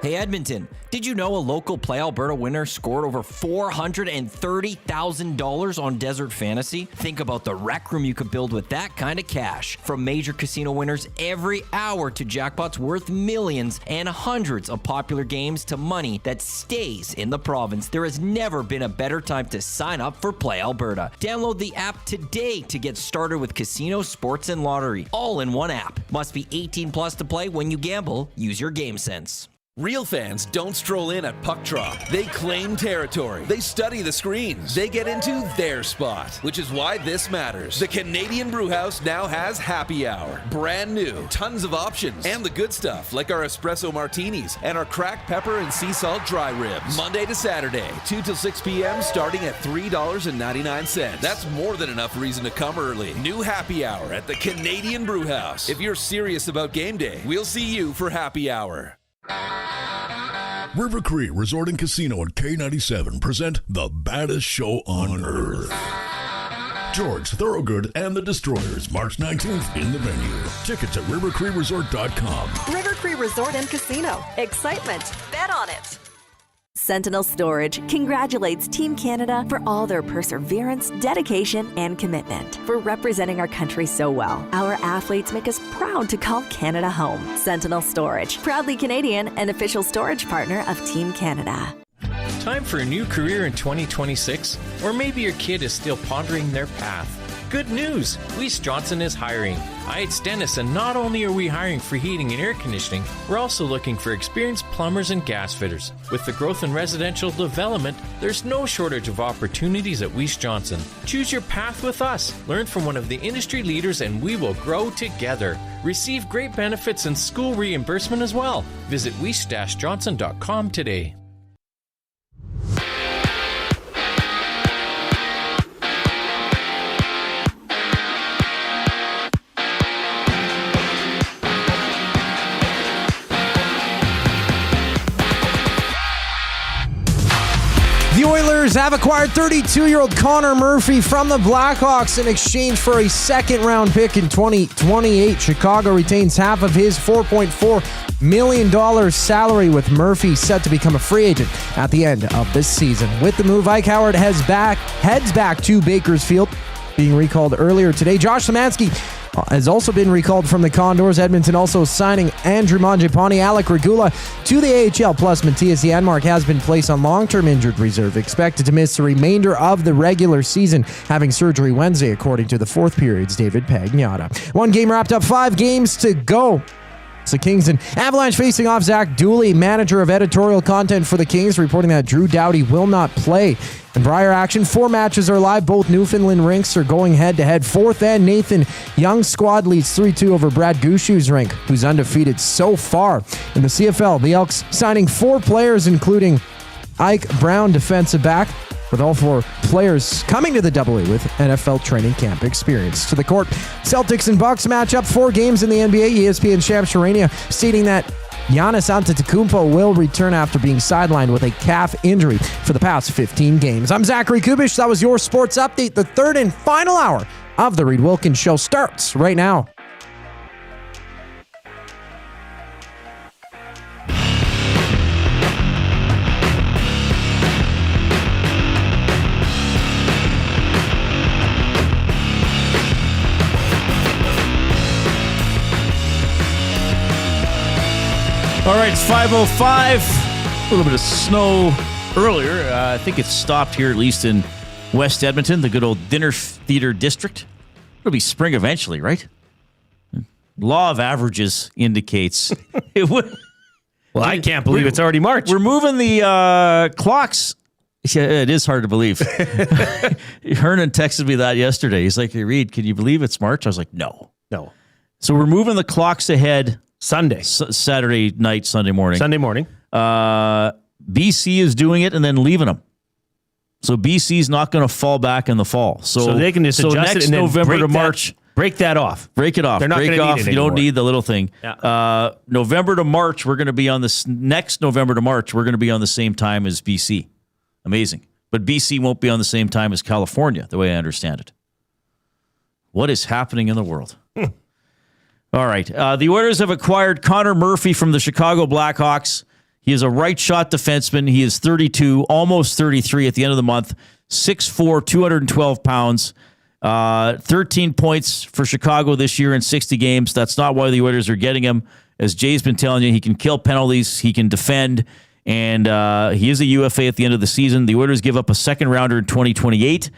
Hey Edmonton, did you know a local Play Alberta winner scored over $430,000 on Desert Fantasy? Think about the rec room you could build with that kind of cash. From major casino winners every hour to jackpots worth millions and hundreds of popular games to money that stays in the province, there has never been a better time to sign up for Play Alberta. Download the app today to get started with casino, sports, and lottery, all in one app. Must be 18 plus to play. When you gamble, use your game sense. Real fans don't stroll in at puck drop. They claim territory. They study the screens. They get into their spot, which is why this matters. The Canadian Brewhouse now has happy hour. Brand new. Tons of options. And the good stuff, like our espresso martinis and our cracked pepper and sea salt dry ribs. Monday to Saturday, 2 till 6 p.m., starting at $3.99. That's more than enough reason to come early. New happy hour at the Canadian Brewhouse. If you're serious about game day, we'll see you for happy hour. River Cree Resort and Casino and K97 present the baddest show on earth. George Thorogood and the Destroyers, March 19th in the venue. Tickets at rivercreeresort.com. River Cree Resort and Casino. Excitement. Bet on it. Sentinel Storage congratulates Team Canada for all their perseverance, dedication, and commitment. For representing our country so well, our athletes make us proud to call Canada home. Sentinel Storage, proudly Canadian and official storage partner of Team Canada. Time for a new career in 2026? Or maybe your kid is still pondering their path. Good news! Weiss Johnson is hiring. It's Dennis, and not only are we hiring for heating and air conditioning, we're also looking for experienced plumbers and gas fitters. With the growth in residential development, there's no shortage of opportunities at Weiss Johnson. Choose your path with us. Learn from one of the industry leaders, and we will grow together. Receive great benefits and school reimbursement as well. Visit weiss-johnson.com today. The Oilers have acquired 32-year-old Connor Murphy from the Blackhawks in exchange for a second-round pick in 2028. Chicago retains half of his $4.4 million salary, with Murphy set to become a free agent at the end of this season. With the move, Ike Howard heads back to Bakersfield, being recalled earlier today. Josh Szymanski has also been recalled from the Condors. Edmonton also signing Andrew Mangiapane, Alec, Regula to the AHL, plus Mattias Janmark has been placed on long-term injured reserve, expected to miss the remainder of the regular season, having surgery Wednesday, according to the fourth period's David Pagnotta. One game wrapped up, 5 games to go. It's the Kings and Avalanche facing off. Zach Dooley, manager of editorial content for the Kings, reporting that Drew Doughty will not play. In Briar action, 4 matches are live. Both Newfoundland rinks are going head-to-head. Fourth and Nathan Young's squad leads 3-2 over Brad Gushue's rink, who's undefeated so far. In the CFL, the Elks signing 4 players, including Ike Brown, defensive back, with all 4 players coming to the AA with NFL training camp experience. To the court, Celtics and Bucks match up 4 games in the NBA. ESPN Shams Charania stating that Giannis Antetokounmpo will return after being sidelined with a calf injury for the past 15 games. I'm Zachary Kubish. That was your sports update. The third and final hour of the Reid Wilkins Show starts right now. All right, it's 5:05. A little bit of snow earlier. I think it's stopped here, at least in West Edmonton, the good old Dinner Theater District. It'll be spring eventually, right? Law of averages indicates it would. Well, I can't believe it's already March. We're moving the clocks. Yeah, it is hard to believe. Hernan texted me that yesterday. He's like, "Hey, Reid, can you believe it's March?" I was like, No. So we're moving the clocks ahead. Sunday. Saturday night, Sunday morning. BC is doing it and then leaving them. So BC's not going to fall back in the fall. So they can just adjust next it and then November to March. Break that off. Break it off. They're not break gonna off. need it You don't anymore. need the little thing. Yeah. November to March, we're going to be on this next November to March. We're going to be on the same time as BC. Amazing. But BC won't be on the same time as California, the way I understand it. What is happening in the world? All right. The Oilers have acquired Connor Murphy from the Chicago Blackhawks. He is a right-shot defenseman. He is 32, almost 33 at the end of the month, 6'4", 212 pounds, 13 points for Chicago this year in 60 games. That's not why the Oilers are getting him. As Jay's been telling you, he can kill penalties, he can defend, and he is a UFA at the end of the season. The Oilers give up a second-rounder in 2028,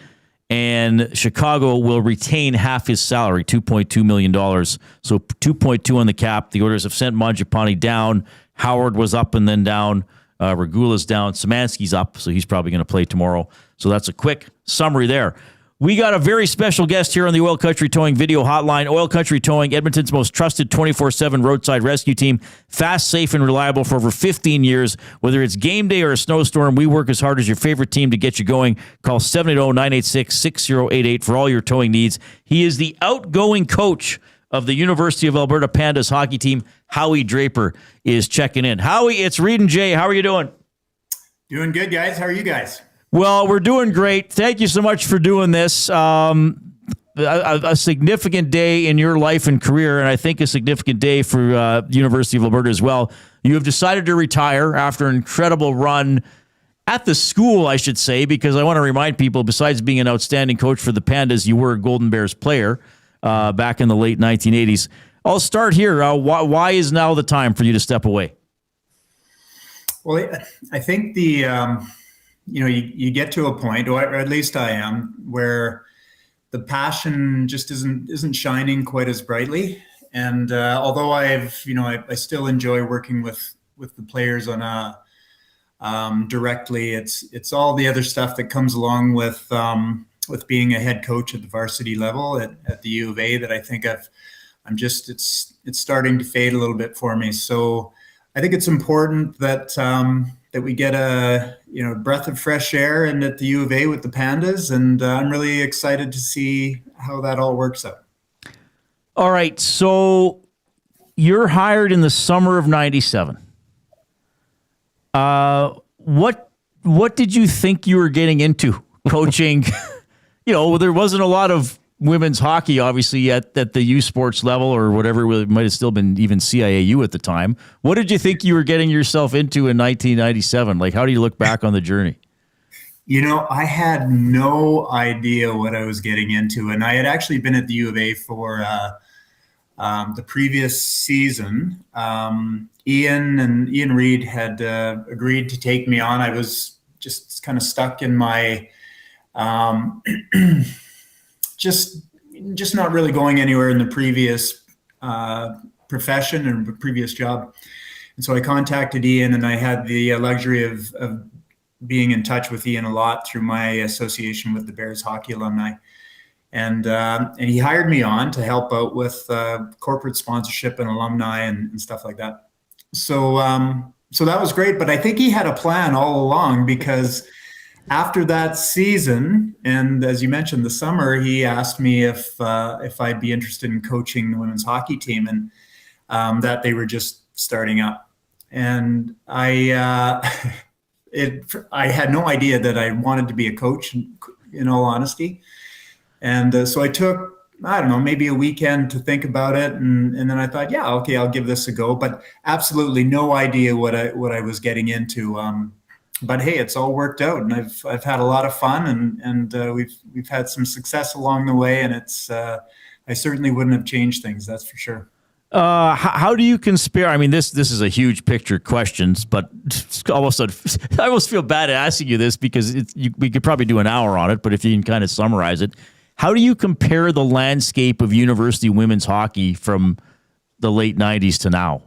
and Chicago will retain half his salary, $2.2 million. So 2.2 on the cap. The Oilers have sent Mangiapane down. Howard was up and then down. Regula's down. Szymanski's up, so he's probably going to play tomorrow. So that's a quick summary there. We got a very special guest here on the Oil Country Towing video hotline. Oil Country Towing, Edmonton's most trusted 24/7 roadside rescue team. Fast, safe, and reliable for over 15 years. Whether it's game day or a snowstorm, we work as hard as your favorite team to get you going. Call 780-986-6088 for all your towing needs. He is the outgoing coach of the University of Alberta Pandas hockey team. Howie Draper is checking in. Howie, it's Reid and Jay. How are you doing? Doing good, guys. How are you guys? Well, we're doing great. Thank you so much for doing this. A significant day in your life and career, and I think a significant day for University of Alberta as well. You have decided to retire after an incredible run at the school, I should say, because I want to remind people, besides being an outstanding coach for the Pandas, you were a Golden Bears player back in the late 1980s. I'll start here. Why is now the time for you to step away? Well, I think you get to a point, or at least I am, where the passion just isn't shining quite as brightly. And although I still enjoy working with the players on a directly, it's all the other stuff that comes along with being a head coach at the varsity level at the U of A that I think it's starting to fade a little bit for me. So I think it's important that we get a breath of fresh air and at the U of A with the Pandas, and I'm really excited to see how that all works out. All right, so you're hired in the summer of '97. What did you think you were getting into coaching? There wasn't a lot of women's hockey, obviously, at the U Sports level or whatever. It might have still been even CIAU at the time. What did you think you were getting yourself into in 1997? Like, how do you look back on the journey? I had no idea what I was getting into. And I had actually been at the U of A for the previous season. Ian Reid had agreed to take me on. I was just kind of stuck in my just not really going anywhere in the previous profession and the previous job. And so I contacted Ian, and I had the luxury of being in touch with Ian a lot through my association with the Bears hockey alumni. And he hired me on to help out with corporate sponsorship and alumni and stuff like that. So that was great. But I think he had a plan all along, because after that season, and as you mentioned, the summer, he asked me if I'd be interested in coaching the women's hockey team, and that they were just starting up. And I had no idea that I wanted to be a coach, in all honesty. And so I took, I don't know, maybe a weekend to think about it. And then I thought, yeah, okay, I'll give this a go. But absolutely no idea what I was getting into. But hey, it's all worked out, and I've had a lot of fun, and we've had some success along the way. And it's I certainly wouldn't have changed things, that's for sure. How do you compare? I mean, this is a huge picture questions, but I almost feel bad asking you this, because we could probably do an hour on it. But if you can kind of summarize it, how do you compare the landscape of university women's hockey from the late '90s to now?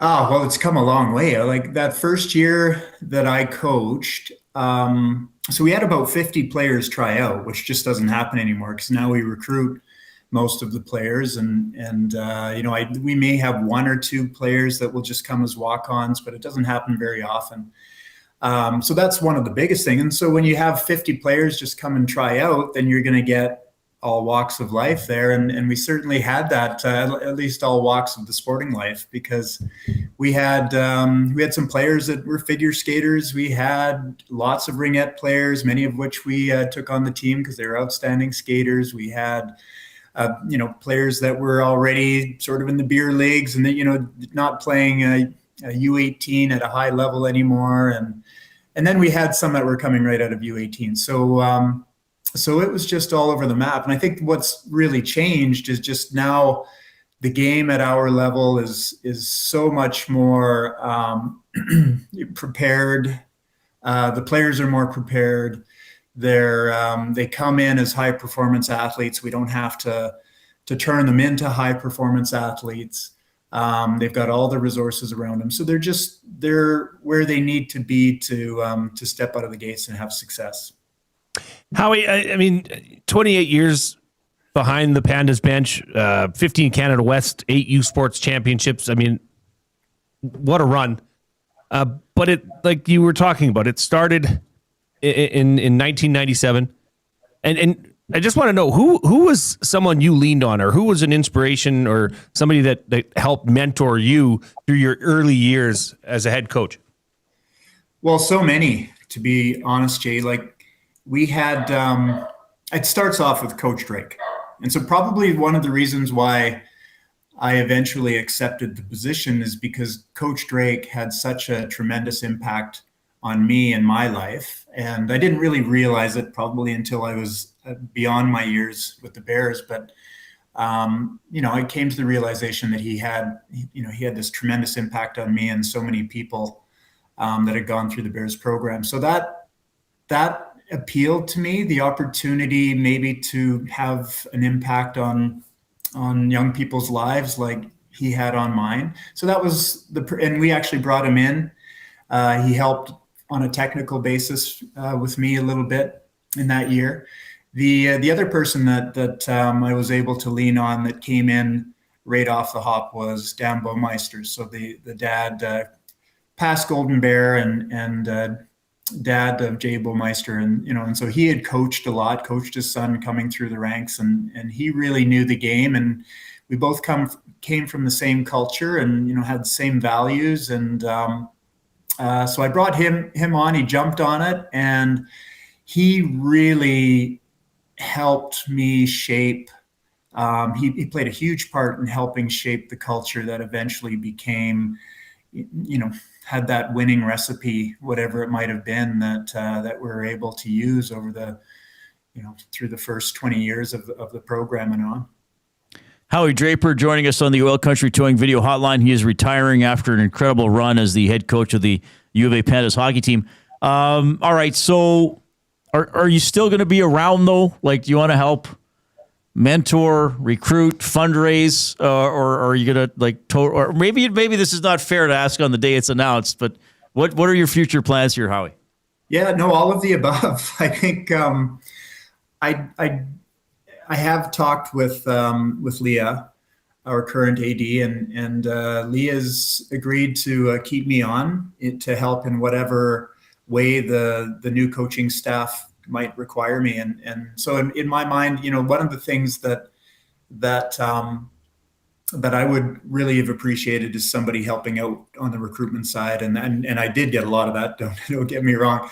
Oh, well, it's come a long way. Like that first year that I coached, so we had about 50 players try out, which just doesn't happen anymore, because now we recruit most of the players, and we may have one or two players that will just come as walk-ons, but it doesn't happen very often. So that's one of the biggest things. And so when you have 50 players just come and try out, then you're going to get all walks of life there. And we certainly had that, at least all walks of the sporting life, because we had some players that were figure skaters. We had lots of ringette players, many of which we took on the team because they were outstanding skaters. We had players that were already sort of in the beer leagues and not playing a U18 at a high level anymore. And then we had some that were coming right out of U18. So it was just all over the map. And I think what's really changed is just now the game at our level is so much more prepared. The players are more prepared. They come in as high performance athletes. We don't have to turn them into high performance athletes. They've got all the resources around them. So they're where they need to be to step out of the gates and have success. Howie, I mean, 28 years behind the Pandas bench, 15 Canada West, 8 U Sports championships. I mean, what a run. But it, like you were talking about, it started in 1997. And I just want to know who was someone you leaned on, or who was an inspiration, or somebody that helped mentor you through your early years as a head coach? Well, so many, to be honest, Jay. Like we had, it starts off with Coach Drake. And so probably one of the reasons why I eventually accepted the position is because Coach Drake had such a tremendous impact on me and my life. And I didn't really realize it probably until I was beyond my years with the Bears. But, I came to the realization that he had this tremendous impact on me and so many people that had gone through the Bears program. So that appealed to me, the opportunity maybe to have an impact on young people's lives like he had on mine. So that was and we actually brought him in. He helped on a technical basis with me a little bit in that year. The other person that I was able to lean on that came in right off the hop was Stan Bowman. So the dad, past Golden Bear and dad of Jay Bowmeister, and so he had coached a lot, coached his son coming through the ranks, and he really knew the game, and we both came from the same culture and had the same values, and so I brought him on. He jumped on it, and he really helped me shape. He played a huge part in helping shape the culture that eventually became, had that winning recipe, whatever it might have been, that we're able to use over the, through the first 20 years of the program and on. Howie Draper joining us on the Oil Country Towing Video Hotline. He is retiring after an incredible run as the head coach of the U of A Pandas hockey team. All right, so are you still going to be around, though? Like, do you want to help mentor, recruit, fundraise, or are you going to, or maybe this is not fair to ask on the day it's announced, but what are your future plans here, Howie? Yeah, no, all of the above. I think I have talked with Leah, our current AD, and Leah's agreed to keep me on to help in whatever way the new coaching staff might require me. And so in my mind, one of the things that I would really have appreciated is somebody helping out on the recruitment side. And I did get a lot of that, don't get me wrong,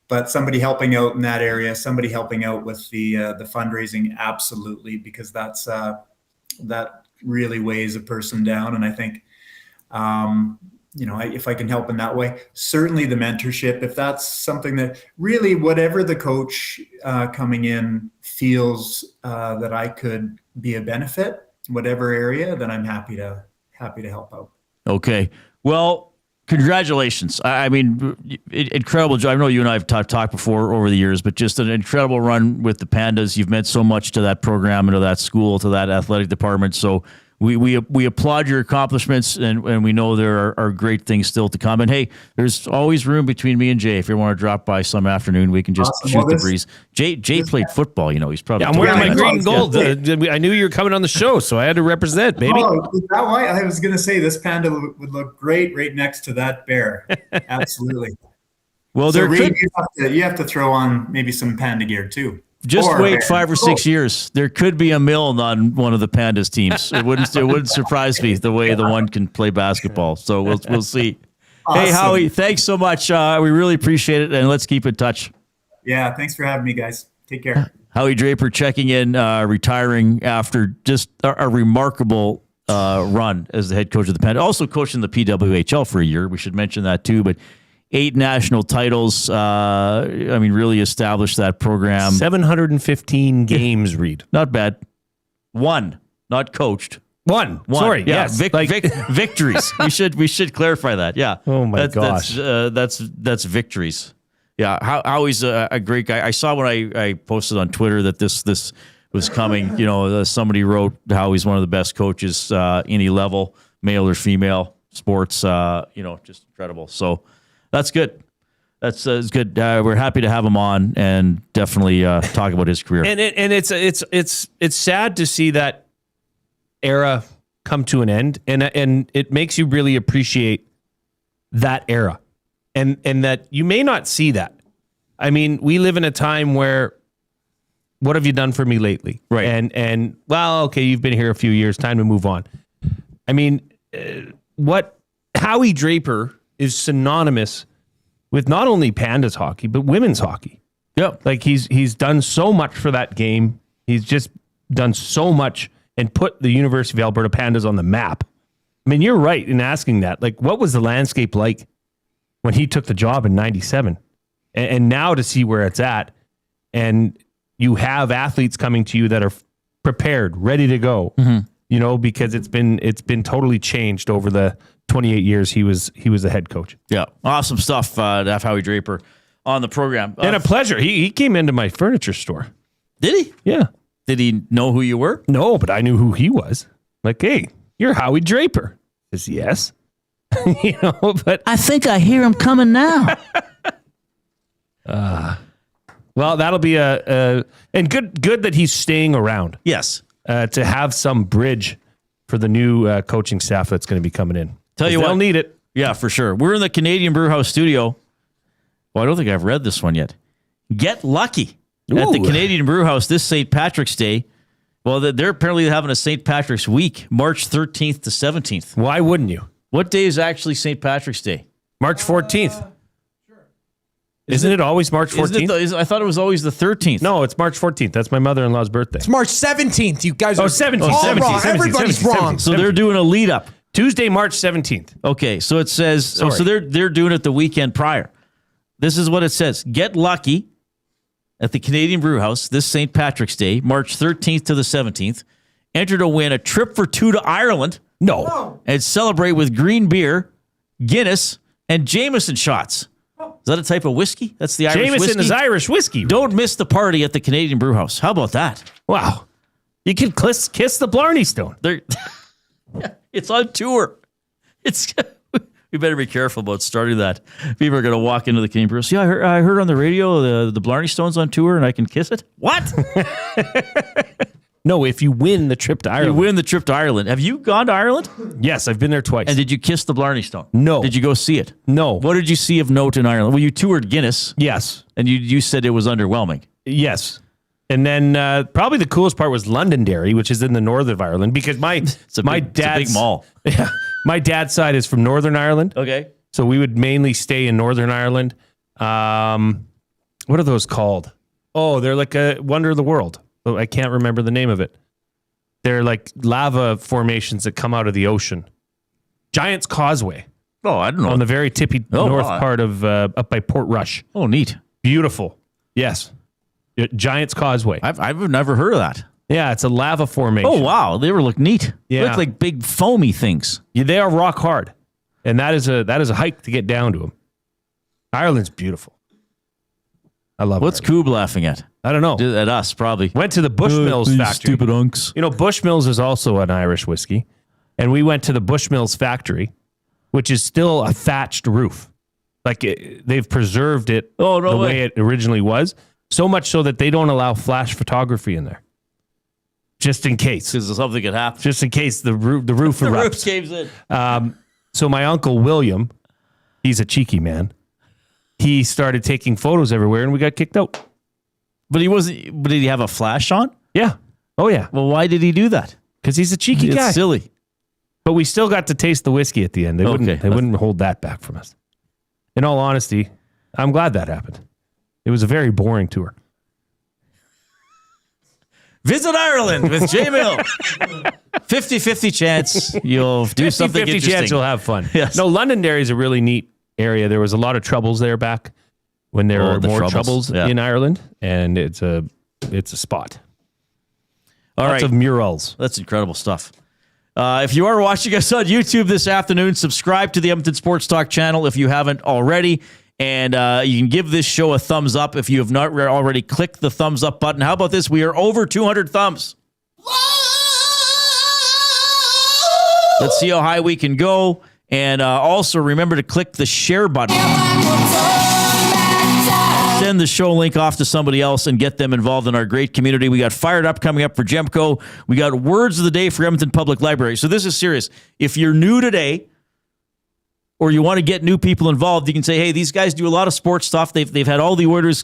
but somebody helping out in that area, somebody helping out with the fundraising, absolutely, because that really weighs a person down. And I think, if I can help in that way, certainly the mentorship, if that's something that really, whatever the coach coming in feels that I could be a benefit, whatever area, then I'm happy to help out. Okay. Well, congratulations. I mean, incredible job. I know you and I have talked before over the years, but just an incredible run with the Pandas. You've meant so much to that program and to that school, to that athletic department. So we applaud your accomplishments, and we know there are great things still to come. And hey, there's always room between me and Jay. If you want to drop by some afternoon, we can just shoot the breeze. Jay played football. He's probably. I'm wearing my green and gold. I knew you were coming on the show, so I had to represent, baby. Oh, is that why? I was going to say this panda would look great right next to that bear. Absolutely. Well, so Reid, you have to throw on maybe some panda gear too. Just wait 5 or 6 years. There could be a Milne on one of the Pandas teams. It wouldn't surprise me the way the one can play basketball. So we'll see. Awesome. Hey, Howie, thanks so much. We really appreciate it, and let's keep in touch. Yeah, thanks for having me, guys. Take care. Howie Draper checking in, retiring after just a remarkable run as the head coach of the Pandas. Also coaching the PWHL for a year. We should mention that too, but 8 national titles. Really established that program. 715 games, Reid. Not bad. 1, not coached. 1. Sorry. Yeah. Yes. Victories. we should clarify that. Yeah. Oh my gosh. That's victories. Yeah. Howie's a great guy. I saw when I posted on Twitter that this was coming. Somebody wrote Howie's one of the best coaches any level, male or female sports. Just incredible. So. That's good. That's good. We're happy to have him on and definitely talk about his career. And it's sad to see that era come to an end, and it makes you really appreciate that era, and that you may not see that. I mean, we live in a time where, what have you done for me lately? Right. And well, okay, you've been here a few years. Time to move on. I mean, what Howie Draper is synonymous with not only Pandas hockey, but women's hockey. Yep. Like he's done so much for that game. He's just done so much and put the University of Alberta Pandas on the map. I mean, you're right in asking that. Like, what was the landscape like when he took the job in 97? And now to see where it's at, and you have athletes coming to you that are prepared, ready to go. Mm-hmm. Because it's been totally changed over the 28 years he was a head coach. Yeah, awesome stuff to have Howie Draper on the program. And a pleasure. He came into my furniture store. Did he? Yeah. Did he know who you were? No, but I knew who he was. Like, hey, you're Howie Draper. I says, yes. But I think I hear him coming now. Well, that'll be and good that he's staying around. Yes. To have some bridge for the new coaching staff that's going to be coming in. Tell you what, they'll need it. Yeah, for sure. We're in the Canadian Brewhouse studio. Well, I don't think I've read this one yet. Get lucky at the Canadian Brewhouse this St. Patrick's Day. Well, they're apparently having a St. Patrick's week, March 13th to 17th. Why wouldn't you? What day is actually St. Patrick's Day? March 14th. Isn't it always March 14th? I thought it was always the 13th. No, it's March 14th. That's my mother-in-law's birthday. It's March 17th. You guys are 17th. all wrong. Everybody's wrong. So they're doing a lead up. Tuesday, March 17th. Okay, so it says so they're doing it the weekend prior. This is what it says. Get lucky at the Canadian Brewhouse this St. Patrick's Day, March 13th to the 17th. Enter to win a trip for two to Ireland. No. And celebrate with green beer, Guinness, and Jameson shots. Is that a type of whiskey? That's the Irish Jameson whiskey? is Irish whiskey. Don't miss the party at the Canadian Brewhouse. How about that? Wow. You can kiss the Blarney Stone. It's on tour. We better be careful about starting that. People are going to walk into the Canadian Brewhouse. Yeah, I heard on the radio the Blarney Stone's on tour and I can kiss it. What? No, if you win the trip to Ireland. You win the trip to Ireland. Have you gone to Ireland? Yes, I've been there twice. And did you kiss the Blarney Stone? No. Did you go see it? No. What did you see of note in Ireland? Well, you toured Guinness. Yes. And you said it was underwhelming. Yes. And then probably the coolest part was Londonderry, which is in the north of Ireland, because it's a big mall. Yeah, my dad's side is from Northern Ireland. Okay. So we would mainly stay in Northern Ireland. What are those called? Oh, they're like a wonder of the world. Oh, I can't remember the name of it. They're like lava formations that come out of the ocean. Giant's Causeway. Oh, I don't know. On the very tippy north part of up by Port Rush. Oh, neat. Beautiful. Yes. Giant's Causeway. I've never heard of that. Yeah, it's a lava formation. Oh, wow. They look neat. Yeah. They look like big foamy things. Yeah, they are rock hard. And that is a hike to get down to them. Ireland's beautiful. I love it. What's Coob laughing at? I don't know. At us, probably. Went to the Bushmills factory. Stupid unks. Bushmills is also an Irish whiskey. And we went to the Bushmills factory, which is still a thatched roof. Like they've preserved it the way it originally was. So much so that they don't allow flash photography in there. Just in case. Because something could happen. Just in case the roof erupts. The roof caves in. So my uncle William, he's a cheeky man. He started taking photos everywhere and we got kicked out. But did he have a flash on? Yeah. Oh, yeah. Well, why did he do that? Because he's a cheeky guy. It's silly. But we still got to taste the whiskey at the end. They wouldn't hold that back from us. In all honesty, I'm glad that happened. It was a very boring tour. Visit Ireland with J Mill. 50-50 chance you'll do something interesting. 50-50 chance you'll have fun. Yes. No, Londonderry is a really neat area. There was a lot of troubles there back when there were more troubles in Ireland, and it's a spot. Lots of murals. That's incredible stuff. If you are watching us on YouTube this afternoon, subscribe to the Edmonton Sports Talk channel if you haven't already. And you can give this show a thumbs up if you have not already clicked the thumbs up button. How about this? We are over 200 thumbs. Let's see how high we can go. And also remember to click the share button. Send the show link off to somebody else and get them involved in our great community. We got Fired Up coming up for Gemco. We got Words of the Day for Edmonton Public Library. So this is serious. If you're new today, or you want to get new people involved, you can say, hey, these guys do a lot of sports stuff. They've had all the orders.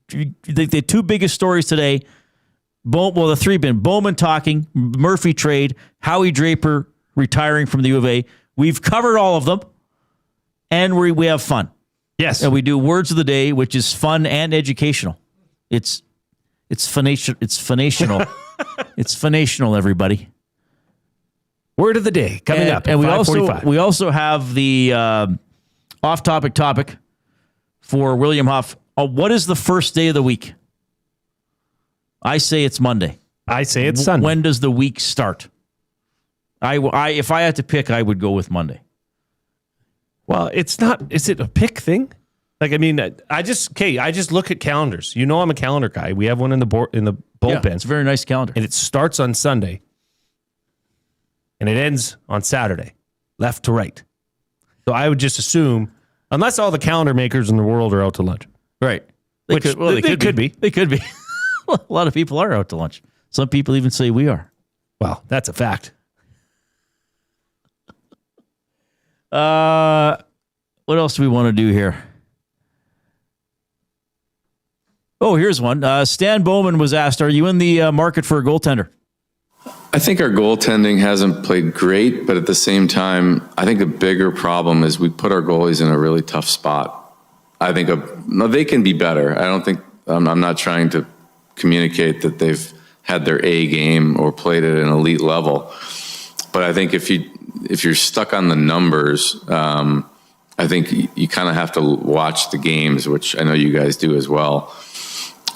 The two biggest stories today, the three been Bowman talking, Murphy trade, Howie Draper retiring from the U of A. We've covered all of them, and we have fun. Yes. And we do Words of the Day, which is fun and educational. It's funational. It's funational, everybody. Word of the day coming up. And we also have the off-topic topic for William Huff. What is the first day of the week? I say it's Monday. I say it's Sunday. When does the week start? If I had to pick, I would go with Monday. Well, it's not. Is it a pick thing? Like, I mean, I just look at calendars. You know, I'm a calendar guy. We have one in the bullpen. Yeah, it's a very nice calendar. And it starts on Sunday. And it ends on Saturday, left to right. So I would just assume, unless all the calendar makers in the world are out to lunch. Right. They could be. They could be. A lot of people are out to lunch. Some people even say we are. Well, that's a fact. What else do we want to do here? Oh, here's one. Stan Bowman was asked, are you in the market for a goaltender? I think our goaltending hasn't played great, but at the same time, I think a bigger problem is we put our goalies in a really tough spot. I think they can be better. I don't think, I'm not trying to communicate that they've had their A game or played at an elite level. But I think if you're stuck on the numbers, I think you kind of have to watch the games, which I know you guys do as well.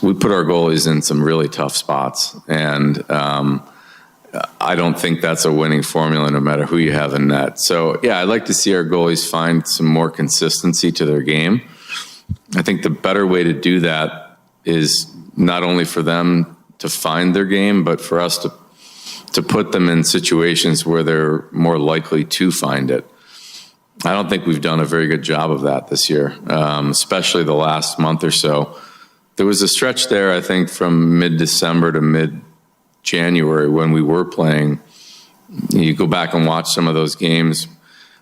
We put our goalies in some really tough spots, and I don't think that's a winning formula no matter who you have in net. So, yeah, I'd like to see our goalies find some more consistency to their game. I think the better way to do that is not only for them to find their game, but for us to put them in situations where they're more likely to find it. I don't think we've done a very good job of that this year, especially the last month or so. There was a stretch there, I think, from mid-December to mid-January when we were playing. You go back and watch some of those games,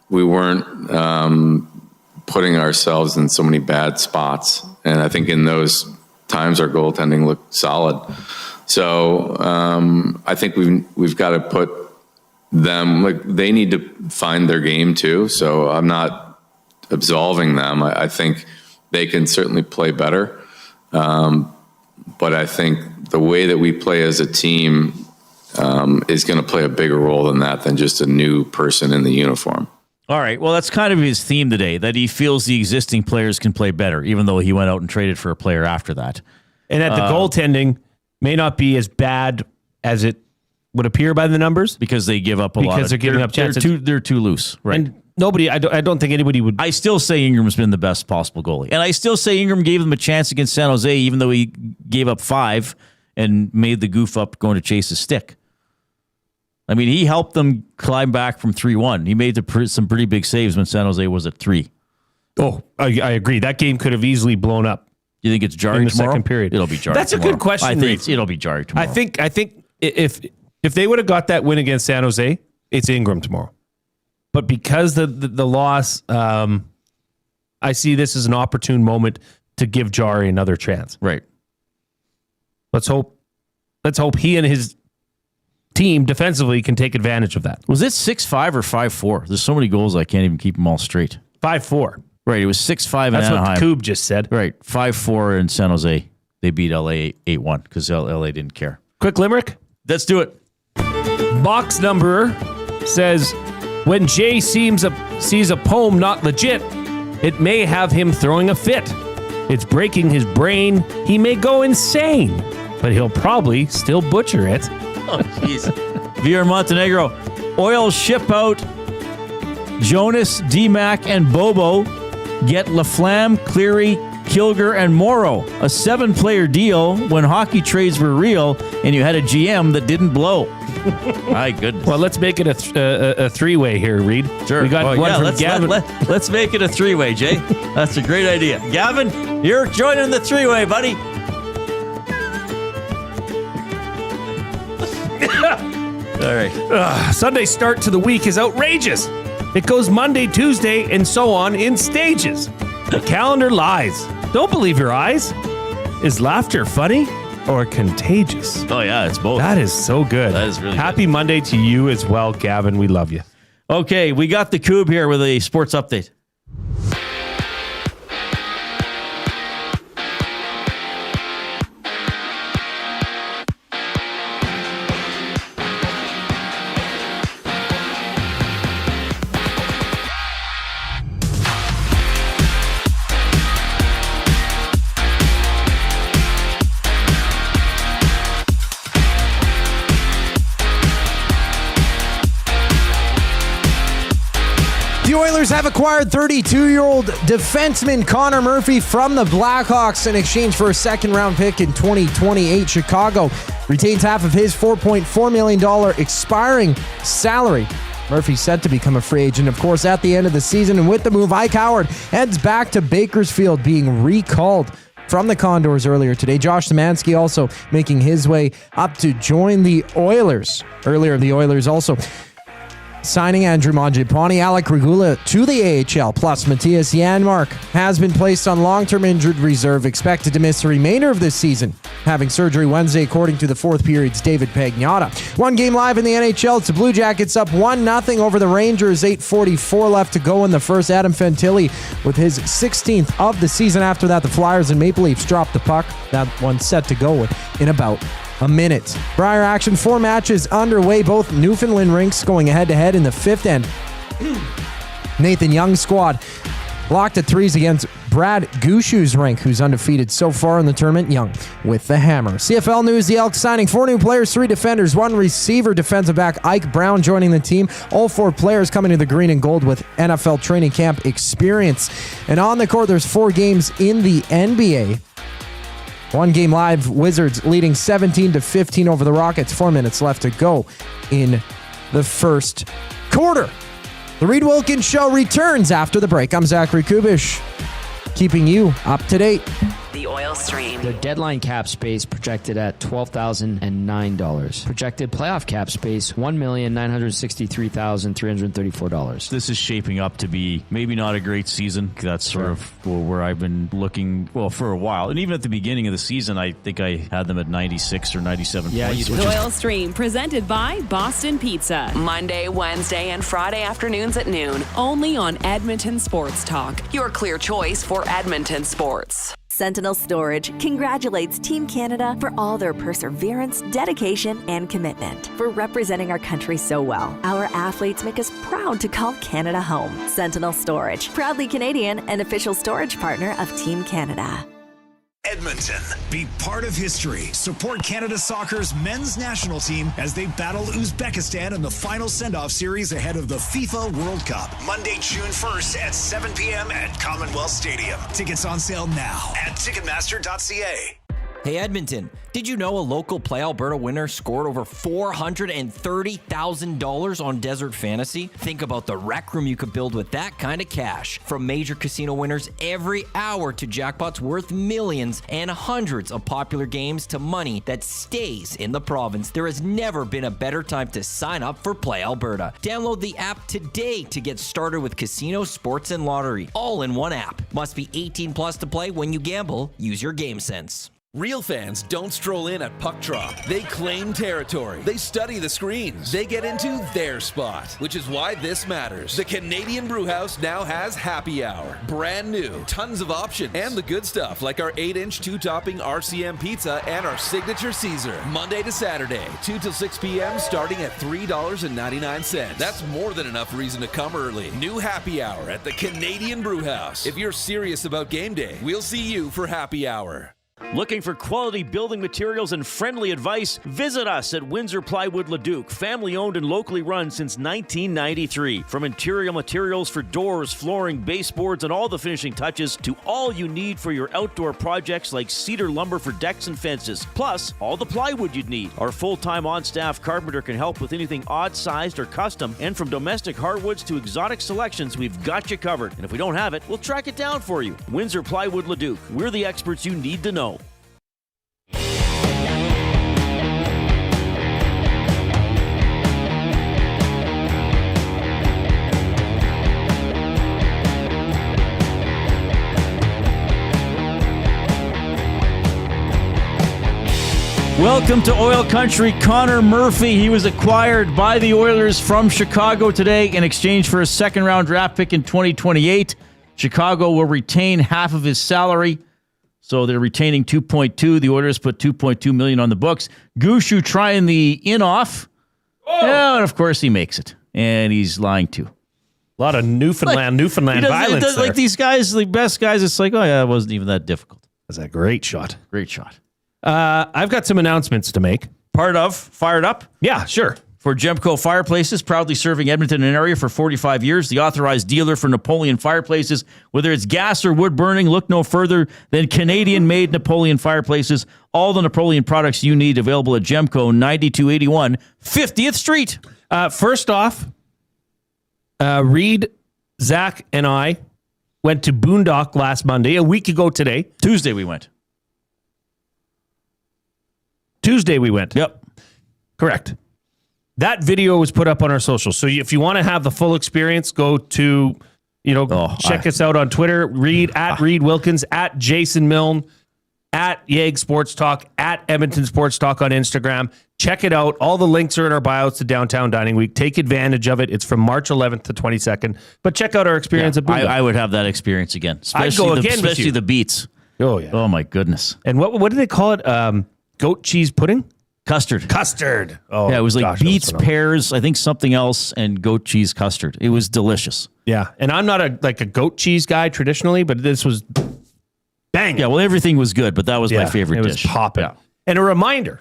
we weren't putting ourselves in so many bad spots. And I think in those times our goaltending looked solid. So I think we've got to put them, like, they need to find their game too. So I'm not absolving them. I think they can certainly play better. But I think the way that we play as a team is going to play a bigger role than that, than just a new person in the uniform. All right. Well, that's kind of his theme today, that he feels the existing players can play better, even though he went out and traded for a player after that. And that the goaltending may not be as bad as it would appear by the numbers. Because they give up a lot. Because they're giving up chances. They're too loose. Right. And nobody, I don't think anybody would. I still say Ingram's been the best possible goalie. And I still say Ingram gave them a chance against San Jose, even though he gave up 5 and made the goof up going to chase his stick. I mean, he helped them climb back from 3-1. He made some pretty big saves when San Jose was at 3. Oh, I agree. That game could have easily blown up. You think it's jarring in the tomorrow? Second period? It'll be jarring. That's tomorrow. A good question. I think it'll be jarring tomorrow. I think if they would have got that win against San Jose, it's Ingram tomorrow. But because the loss, I see this as an opportune moment to give Jari another chance. Right. Let's hope he and his team defensively can take advantage of that. Was it 6-5 or 5-4? There's so many goals I can't even keep them all straight. 5-4. Right. It was 6-5 in That's Anaheim. what the Coob just said. Right. 5-4 in San Jose. They beat LA 8-1 because LA didn't care. Quick limerick. Let's do it. Box number says, when Jay sees a poem not legit, it may have him throwing a fit. It's breaking his brain. He may go insane, but he'll probably still butcher it. Oh, jeez. VR Montenegro. Oil ship out. Jonas, D-Mac, and Bobo get Laflamme, Cleary, Kilger, and Morrow. A 7-player deal when hockey trades were real and you had a GM that didn't blow. My goodness. Well, let's make it a 3-way here, Reid. Sure. We got one from Gavin. Let's make it a 3-way, Jay. That's a great idea. Gavin, you're joining the 3-way, buddy. All right. Sunday's start to the week is outrageous. It goes Monday, Tuesday, and so on in stages. The calendar lies. Don't believe your eyes. Is laughter funny or contagious? Oh, yeah, it's both. That is so good. That is really Happy Monday to you as well, Gavin. We love you. Okay, we got the Coob here with a sports update. The Oilers have have acquired 32-year-old defenseman Connor Murphy from the Blackhawks in exchange for a second-round pick in 2028. Chicago retains half of his $4.4 million expiring salary. Murphy's set to become a free agent, of course, at the end of the season. And with the move, Ike Howard heads back to Bakersfield, being recalled from the Condors earlier today. Josh Szymanski also making his way up to join the Oilers. Earlier, the Oilers also signing Andrew Mangiapane, Alec Regula to the AHL, plus Mattias Janmark has been placed on long-term injured reserve, expected to miss the remainder of this season, having surgery Wednesday, according to the fourth period's David Pagnotta. One game live in the NHL. It's the Blue Jackets up 1-0 over the Rangers. 8:44 left to go in the first. Adam Fantilli with his 16th of the season. After that, the Flyers and Maple Leafs dropped the puck. That one set to go in about a minute. Briar action, 4 matches underway, both Newfoundland rinks going head-to-head in the 5th end. Nathan Young's squad blocked at 3s against Brad Gushu's rink, who's undefeated so far in the tournament. Young with the hammer. CFL news, the Elks signing 4 new players, 3 defenders, 1 receiver, defensive back Ike Brown joining the team. All 4 players coming to the green and gold with NFL training camp experience. And on the court, there's 4 games in the NBA. 1 game live, Wizards leading 17-15 over the Rockets. 4 minutes left to go in the first quarter. The Reid Wilkins Show returns after the break. I'm Zachary Kubish, keeping you up to date. The Oil Stream. Their deadline cap space projected at $12,009. Projected playoff cap space, $1,963,334. This is shaping up to be maybe not a great season. That's sort of where I've been looking, for a while. And even at the beginning of the season, I think I had them at 96 or 97 points. The Oil Stream, presented by Boston Pizza. Monday, Wednesday, and Friday afternoons at noon. Only on Edmonton Sports Talk. Your clear choice for Edmonton sports. Sentinel Storage congratulates Team Canada for all their perseverance, dedication, and commitment, for representing our country so well. Our athletes make us proud to call Canada home. Sentinel Storage, proudly Canadian and official storage partner of Team Canada. Edmonton, be part of history. Support Canada Soccer's men's national team as they battle Uzbekistan in the final send-off series ahead of the FIFA World Cup. Monday, June 1st at 7 p.m. at Commonwealth Stadium. Tickets on sale now at Ticketmaster.ca. Hey Edmonton, did you know a local Play Alberta winner scored over $430,000 on Desert Fantasy? Think about the rec room you could build with that kind of cash. From major casino winners every hour to jackpots worth millions and hundreds of popular games to money that stays in the province, there has never been a better time to sign up for Play Alberta. Download the app today to get started with casino, sports, and lottery, all in one app. Must be 18 plus to play. When you gamble, use your game sense. Real fans don't stroll in at puck drop. They claim territory. They study the screens. They get into their spot, which is why this matters. The Canadian Brewhouse now has happy hour. Brand new, tons of options, and the good stuff like our 8-inch 2-topping RCM pizza and our signature Caesar. Monday to Saturday, 2 till 6 p.m. starting at $3.99. That's more than enough reason to come early. New happy hour at the Canadian Brewhouse. If you're serious about game day, we'll see you for happy hour. Looking for quality building materials and friendly advice? Visit us at Windsor Plywood Leduc, family owned and locally run since 1993. From interior materials for doors, flooring, baseboards, and all the finishing touches to all you need for your outdoor projects like cedar lumber for decks and fences, plus all the plywood you'd need. Our full-time on-staff carpenter can help with anything odd-sized or custom, and from domestic hardwoods to exotic selections, we've got you covered. And if we don't have it, we'll track it down for you. Windsor Plywood Leduc. We're the experts you need to know. Welcome to Oil Country. Connor Murphy, he was acquired by the Oilers from Chicago today in exchange for a second-round draft pick in 2028. Chicago will retain half of his salary, so they're retaining 2.2. The Oilers put $2.2 million on the books. Gushu trying the in-off. Yeah, and of course he makes it, and he's lying too. A lot of Newfoundland violence there. Like these guys, the best guys, it's like, oh yeah, it wasn't even that difficult. That's a great shot. Great shot. I've got some announcements to make. Fired up? Yeah, sure. for Gemco Fireplaces, proudly serving Edmonton and area for 45 years. The authorized dealer for Napoleon Fireplaces. Whether it's gas or wood burning, look no further than Canadian-made Napoleon Fireplaces. All the Napoleon products you need available at Gemco, 9281 50th Street. First off, Reid, Zach, and I went to Boondock last Monday, a week ago today. Tuesday we went. Yep. Correct. That video was put up on our socials. So if you want to have the full experience, go to, check us out on Twitter, Reid Wilkins, at Jason Milne, at Yeg Sports Talk, at Edmonton Sports Talk on Instagram. Check it out. All the links are in our bios to Downtown Dining Week. Take advantage of it. It's from March 11th to 22nd. But check out our experience at Boondock. I would have that experience again. Especially the beets. Oh, yeah. Oh, my goodness. And what do they call it? Goat cheese pudding? Custard. Oh, yeah, it was like beets, pears, I think something else, and goat cheese custard. It was delicious. Yeah, and I'm not a goat cheese guy traditionally, but this was bang. Yeah, well, everything was good, but that was my favorite dish. It was popping. Yeah. And a reminder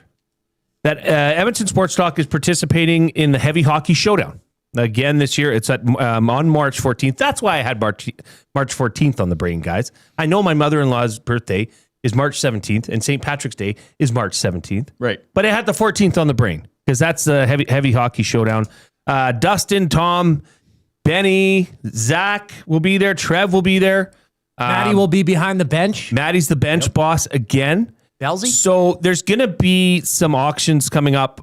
that Edmonton Sports Talk is participating in the Heavy Hockey Showdown. Again, this year, it's on March 14th. That's why I had March 14th on the brain, guys. I know my mother-in-law's birthday is March 17th, and St. Patrick's Day is March 17th. Right. But I had the 14th on the brain, because that's the heavy hockey showdown. Dustin, Tom, Benny, Zach will be there. Trev will be there. Maddie will be behind the bench. Maddie's the bench boss again. Belzy? So there's going to be some auctions coming up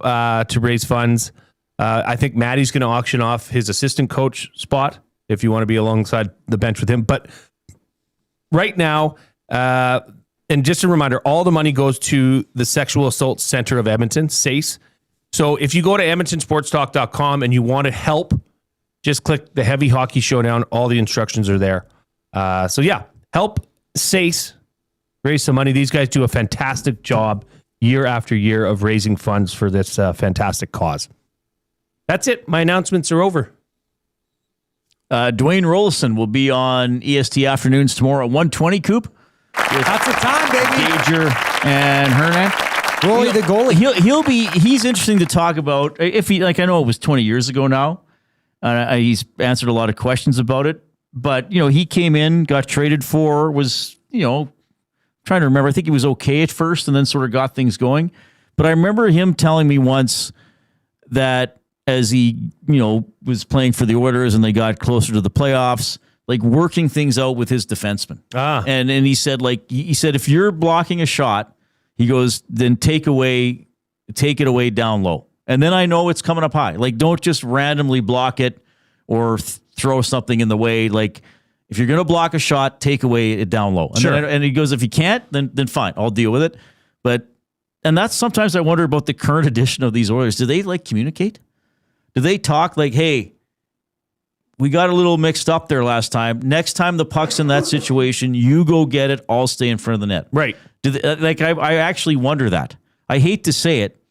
to raise funds. I think Maddie's going to auction off his assistant coach spot if you want to be alongside the bench with him. But right now, and just a reminder, all the money goes to the Sexual Assault Center of Edmonton, SACE. So if you go to edmontonsportstalk.com and you want to help, just click the Heavy Hockey Showdown. All the instructions are there. Help SACE raise some money. These guys do a fantastic job year after year of raising funds for this fantastic cause. That's it. My announcements are over. Dwayne Rollison will be on EST Afternoons tomorrow at 1:20, Coop. That's the time, baby. Gager and Hernan. Rolly the goalie. He's interesting to talk about. If he, I know it was 20 years ago now. He's answered a lot of questions about it. But, he came in, got traded for, was, trying to remember. I think he was okay at first and then sort of got things going. But I remember him telling me once that as he, was playing for the Oilers and they got closer to the playoffs, like working things out with his defenseman. And he said, if you're blocking a shot, he goes, then take it away down low. And then I know it's coming up high. Like, don't just randomly block it or throw something in the way. Like, if you're going to block a shot, take away it down low. And, and he goes, if you can't, then fine, I'll deal with it. And that's sometimes I wonder about the current edition of these Oilers. Do they communicate? Do they talk like, hey, we got a little mixed up there last time. Next time the puck's in that situation, you go get it. I'll stay in front of the net. Right. I actually wonder that. I hate to say it.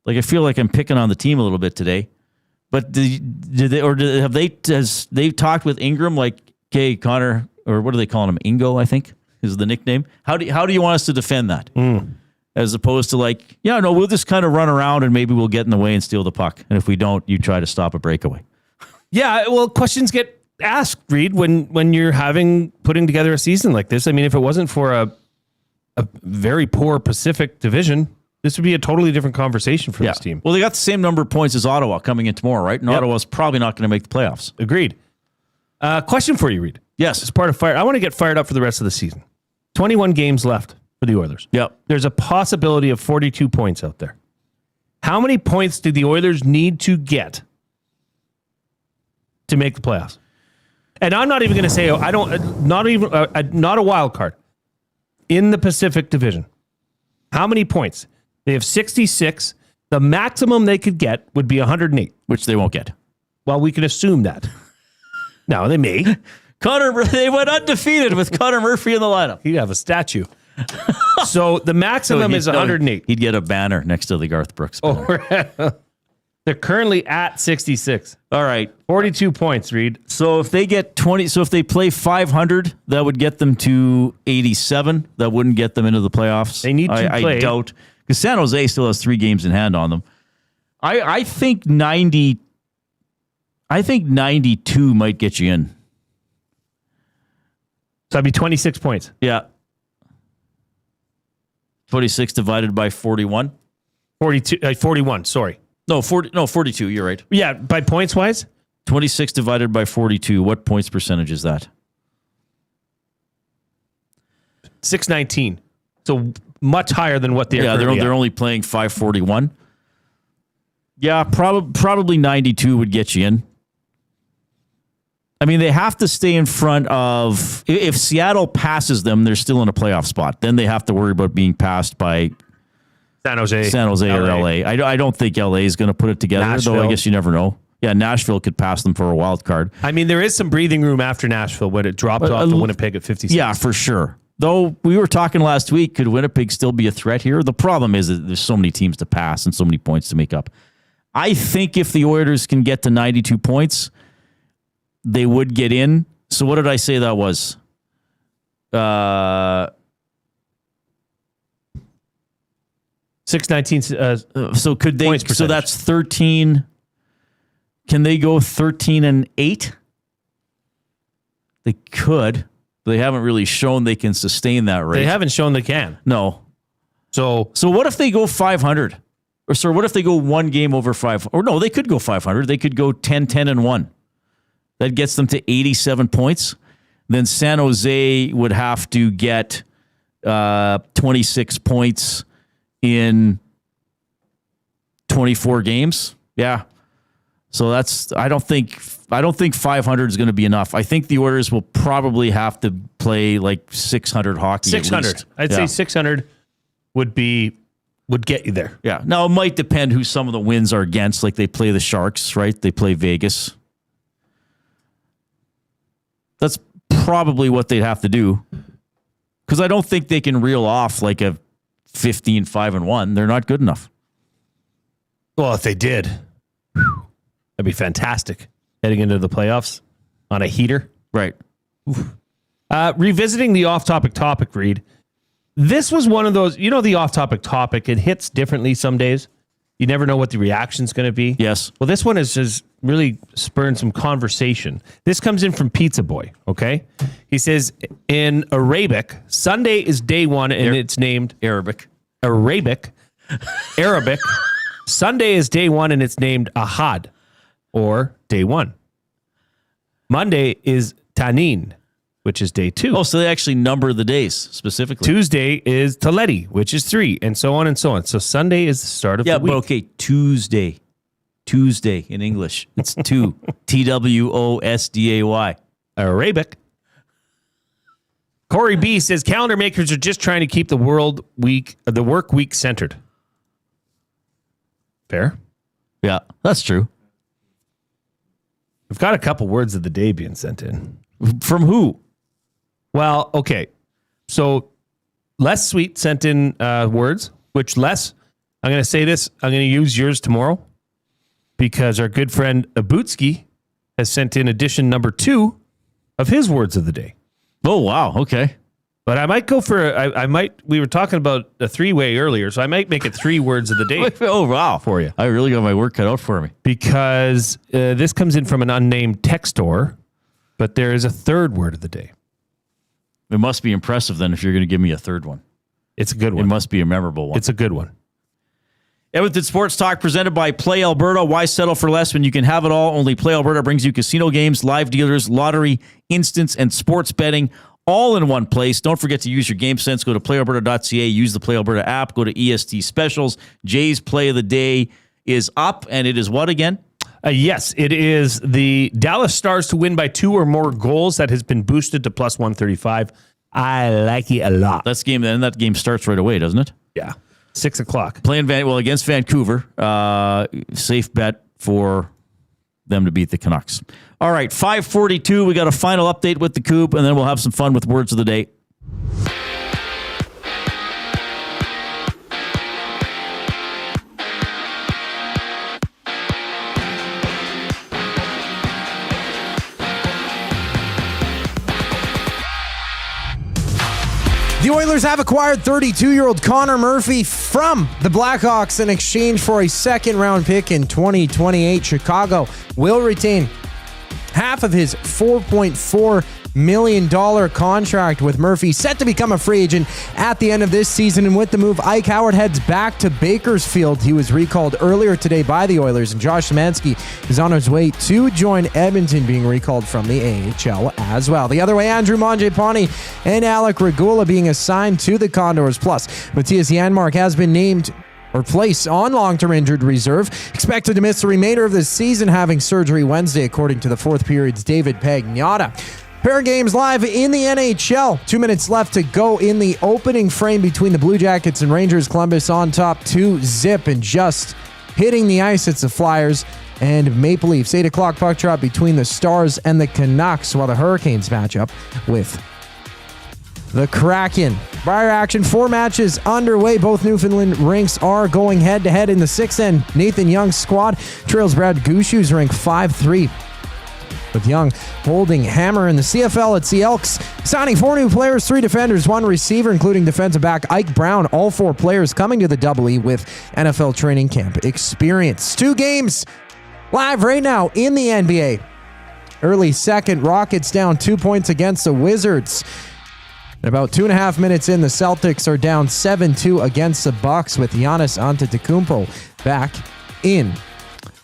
I feel like I'm picking on the team a little bit today. But have they talked with Ingram like, okay, Connor, or what are they calling him? Ingo, I think is the nickname. How do you want us to defend that? As opposed to we'll just kind of run around and maybe we'll get in the way and steal the puck. And if we don't, you try to stop a breakaway. Yeah, well, questions get asked, Reid, when you're putting together a season like this. I mean, if it wasn't for a very poor Pacific Division, this would be a totally different conversation for this team. Well, they got the same number of points as Ottawa coming in tomorrow, right? And Ottawa's probably not going to make the playoffs. Agreed. Question for you, Reid. Yes. As part of fire, I want to get fired up for the rest of the season. 21 games left for the Oilers. Yep. There's a possibility of 42 points out there. How many points do the Oilers need to get to make the playoffs? And I'm not even going to say not a wild card in the Pacific Division. How many points? They have 66. The maximum they could get would be 108, which they won't get. Well, we can assume that. No, they may. They went undefeated with Connor Murphy in the lineup. He'd have a statue. So the maximum is 108. He'd get a banner next to the Garth Brooks banner. They're currently at 66. All right. 42 points, Reid. So if they get 20, so if they play 500, that would get them to 87. That wouldn't get them into the playoffs. They need to play. I doubt, because San Jose still has 3 games in hand on them. I think 90. I think 92 might get you in. So that'd be 26 points. Yeah. 26 divided by 41. 41, sorry. No, 42, you're right. Yeah, by points wise? 26 divided by 42. What points percentage is that? 619. So much higher than what they're they're only playing 541. Yeah, probably 92 would get you in. I mean, they have to stay in front of... If Seattle passes them, they're still in a playoff spot. Then they have to worry about being passed by San Jose or LA. I don't think LA is going to put it together, Nashville. though I guess you never know. Yeah, Nashville could pass them for a wild card. I mean, there is some breathing room after Nashville when it dropped off to Winnipeg at 56. Yeah, for sure. Though we were talking last week, could Winnipeg still be a threat here? The problem is that there's so many teams to pass and so many points to make up. I think if the Oilers can get to 92 points, they would get in. So what did I say that was? 619. So could they? So that's 13. Can they go 13-8? They could. They haven't really shown they can sustain that rate. They haven't shown they can. No. So what if they go 500? Or sorry, what if they go one game over 5? Or no, they could go 500. They could go 10-10-1. That gets them to 87 points. Then San Jose would have to get 26 points in 24 games. Yeah. So I don't think 500 is going to be enough. I think the Oilers will probably have to play like 600 hockey. 600. I'd say 600 would get you there. Yeah. Now it might depend who some of the wins are against. Like they play the Sharks, right? They play Vegas. That's probably what they'd have to do. Because I don't think they can reel off like a 15-5-1. They're not good enough. Well, if they did, that'd be fantastic. Heading into the playoffs on a heater. Right. Revisiting the off-topic, Reid. This was one of those, the off-topic, it hits differently some days. You never know what the reaction's going to be. Yes. Well, this one is just really spurring some conversation. This comes in from Pizza Boy, okay? He says, in Arabic, Sunday is day one, and it's named... Arabic. Sunday is day one, and it's named Ahad, or day one. Monday is Tanin, which is day two. Oh, so they actually number the days specifically. Tuesday is Taleti, which is 3, and so on and so on. So Sunday is the start of the week. Yeah, but okay, Tuesday in English. It's 2. Twosday. Arabic. Corey B says calendar makers are just trying to keep the work week centered. Fair? Yeah, that's true. We've got a couple words of the day being sent in. From who? Well, okay. So Les Sweet sent in words, which Les, I'm going to say this. I'm going to use yours tomorrow because our good friend Abutsky has sent in edition number 2 of his words of the day. Oh, wow. Okay. But I might go for, we were talking about a 3-way earlier, so I might make it 3 words of the day. Oh, wow. For you. I really got my work cut out for me. Because this comes in from an unnamed textor, but there is a 3rd word of the day. It must be impressive then if you're going to give me a 3rd one. It's a good one. It must be a memorable one. It's a good one. Edmonton Sports Talk presented by Play Alberta. Why settle for less when you can have it all? Only Play Alberta brings you casino games, live dealers, lottery, instants, and sports betting all in one place. Don't forget to use your game sense. Go to playalberta.ca. Use the Play Alberta app. Go to EST Specials. Jay's Play of the Day is up, and it is what again? Yes, it is the Dallas Stars to win by 2 or more goals. That has been boosted to plus 135. I like it a lot. That game starts right away, doesn't it? Yeah. 6 o'clock. Playing against Vancouver. Safe bet for them to beat the Canucks. All right, 5:42. We got a final update with the Coop, and then we'll have some fun with words of the day. The Oilers have acquired 32-year-old Connor Murphy from the Blackhawks in exchange for a second-round pick in 2028. Chicago will retain half of his $4.4 million contract, with Murphy set to become a free agent at the end of this season. And with the move, Ike Howard heads back to Bakersfield. He was recalled earlier today by the Oilers, and Josh Szymanski is on his way to join Edmonton, being recalled from the AHL as well. The other way, Andrew Mangiapane and Alec Regula being assigned to the Condors. Plus, Mattias Janmark has been named or placed on long-term injured reserve, expected to miss the remainder of the season, having surgery Wednesday, according to the fourth period's David Pagnotta. Pair of games live in the NHL. 2 minutes left to go in the opening frame between the Blue Jackets and Rangers. Columbus on top 2-0, and just hitting the ice, it's the Flyers and Maple Leafs. 8 o'clock puck drop between the Stars and the Canucks, while the Hurricanes match up with the Kraken. Briar action, 4 matches underway. Both Newfoundland rinks are going head-to-head in the 6th end. Nathan Young's squad trails Brad Gushue's rink 5-3. With Young holding hammer in the CFL, it's the Elks signing 4 new players, 3 defenders, 1 receiver, including defensive back Ike Brown. All 4 players coming to the Double E with NFL training camp experience. 2 games live right now in the NBA. Early second, Rockets down 2 points against the Wizards. And about 2.5 minutes in, the Celtics are down 7-2 against the Bucks, with Giannis Antetokounmpo back in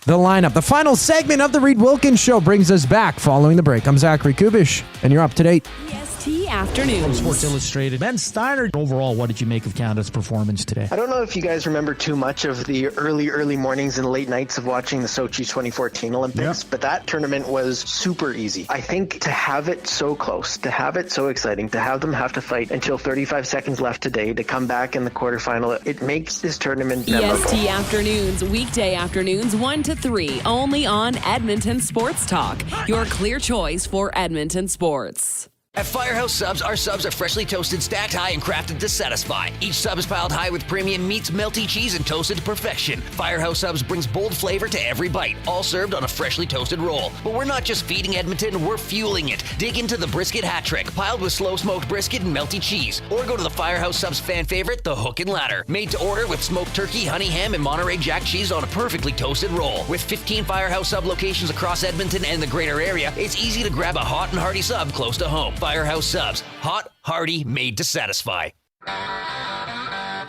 the lineup. The final segment of the Reid Wilkins Show brings us back following the break. I'm Zachary Kubish, and you're up to date. EST Afternoon. From Sports Illustrated. Ben Steiner, overall, what did you make of Canada's performance today? I don't know if you guys remember too much of the early mornings and late nights of watching the Sochi 2014 Olympics, but that tournament was super easy. I think to have it so close, to have it so exciting, to have them have to fight until 35 seconds left today to come back in the quarterfinal, it makes this tournament memorable. EST Afternoons, weekday afternoons 1 to 3, only on Edmonton Sports Talk, your clear choice for Edmonton sports. At Firehouse Subs, our subs are freshly toasted, stacked high, and crafted to satisfy. Each sub is piled high with premium meats, melty cheese, and toasted to perfection. Firehouse Subs brings bold flavor to every bite, all served on a freshly toasted roll. But we're not just feeding Edmonton, we're fueling it. Dig into the brisket hat trick, piled with slow-smoked brisket and melty cheese. Or go to the Firehouse Subs fan favorite, the Hook and Ladder. Made to order with smoked turkey, honey ham, and Monterey Jack cheese on a perfectly toasted roll. With 15 Firehouse Sub locations across Edmonton and the greater area, it's easy to grab a hot and hearty sub close to home. Firehouse Subs. Hot, hearty, made to satisfy.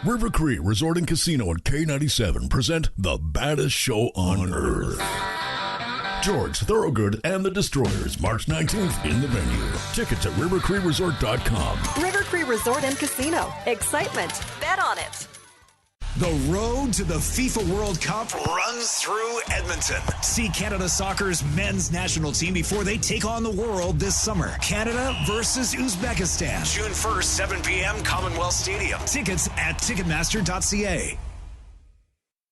River Cree Resort and Casino and K97 present the baddest show on earth. George Thorogood and the Destroyers, March 19th in the venue. Tickets at rivercreeresort.com. River Cree Resort and Casino. Excitement. Bet on it. The road to the FIFA World Cup runs through Edmonton. See Canada Soccer's men's national team before they take on the world this summer. Canada versus Uzbekistan. June 1st, 7 p.m., Commonwealth Stadium. Tickets at Ticketmaster.ca.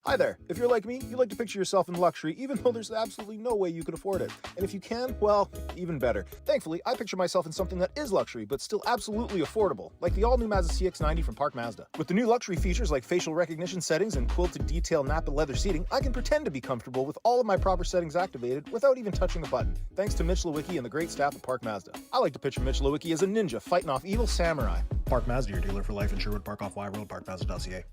Hi there. If you're like me, you like to picture yourself in luxury, even though there's absolutely no way you could afford it. And if you can, well, even better. Thankfully, I picture myself in something that is luxury, but still absolutely affordable, like the all-new Mazda CX-90 from Park Mazda. With the new luxury features like facial recognition settings and quilted detail Napa leather seating, I can pretend to be comfortable with all of my proper settings activated without even touching a button, thanks to Mitch Lewicki and the great staff at Park Mazda. I like to picture Mitch Lewicki as a ninja fighting off evil samurai. Park Mazda, your dealer for life in Sherwood Park off Y Road, parkmazda.ca.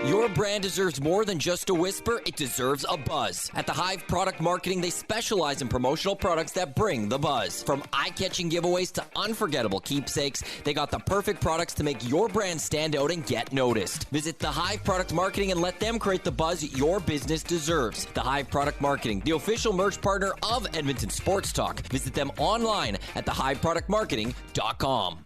Your brand deserves more than just a whisper, it deserves a buzz. At the Hive Product Marketing, they specialize in promotional products that bring the buzz. From eye-catching giveaways to unforgettable keepsakes, they got the perfect products to make your brand stand out and get noticed. Visit the Hive Product Marketing and let them create the buzz your business deserves. The Hive Product Marketing, the official merch partner of Edmonton Sports Talk. Visit them online at thehiveproductmarketing.com.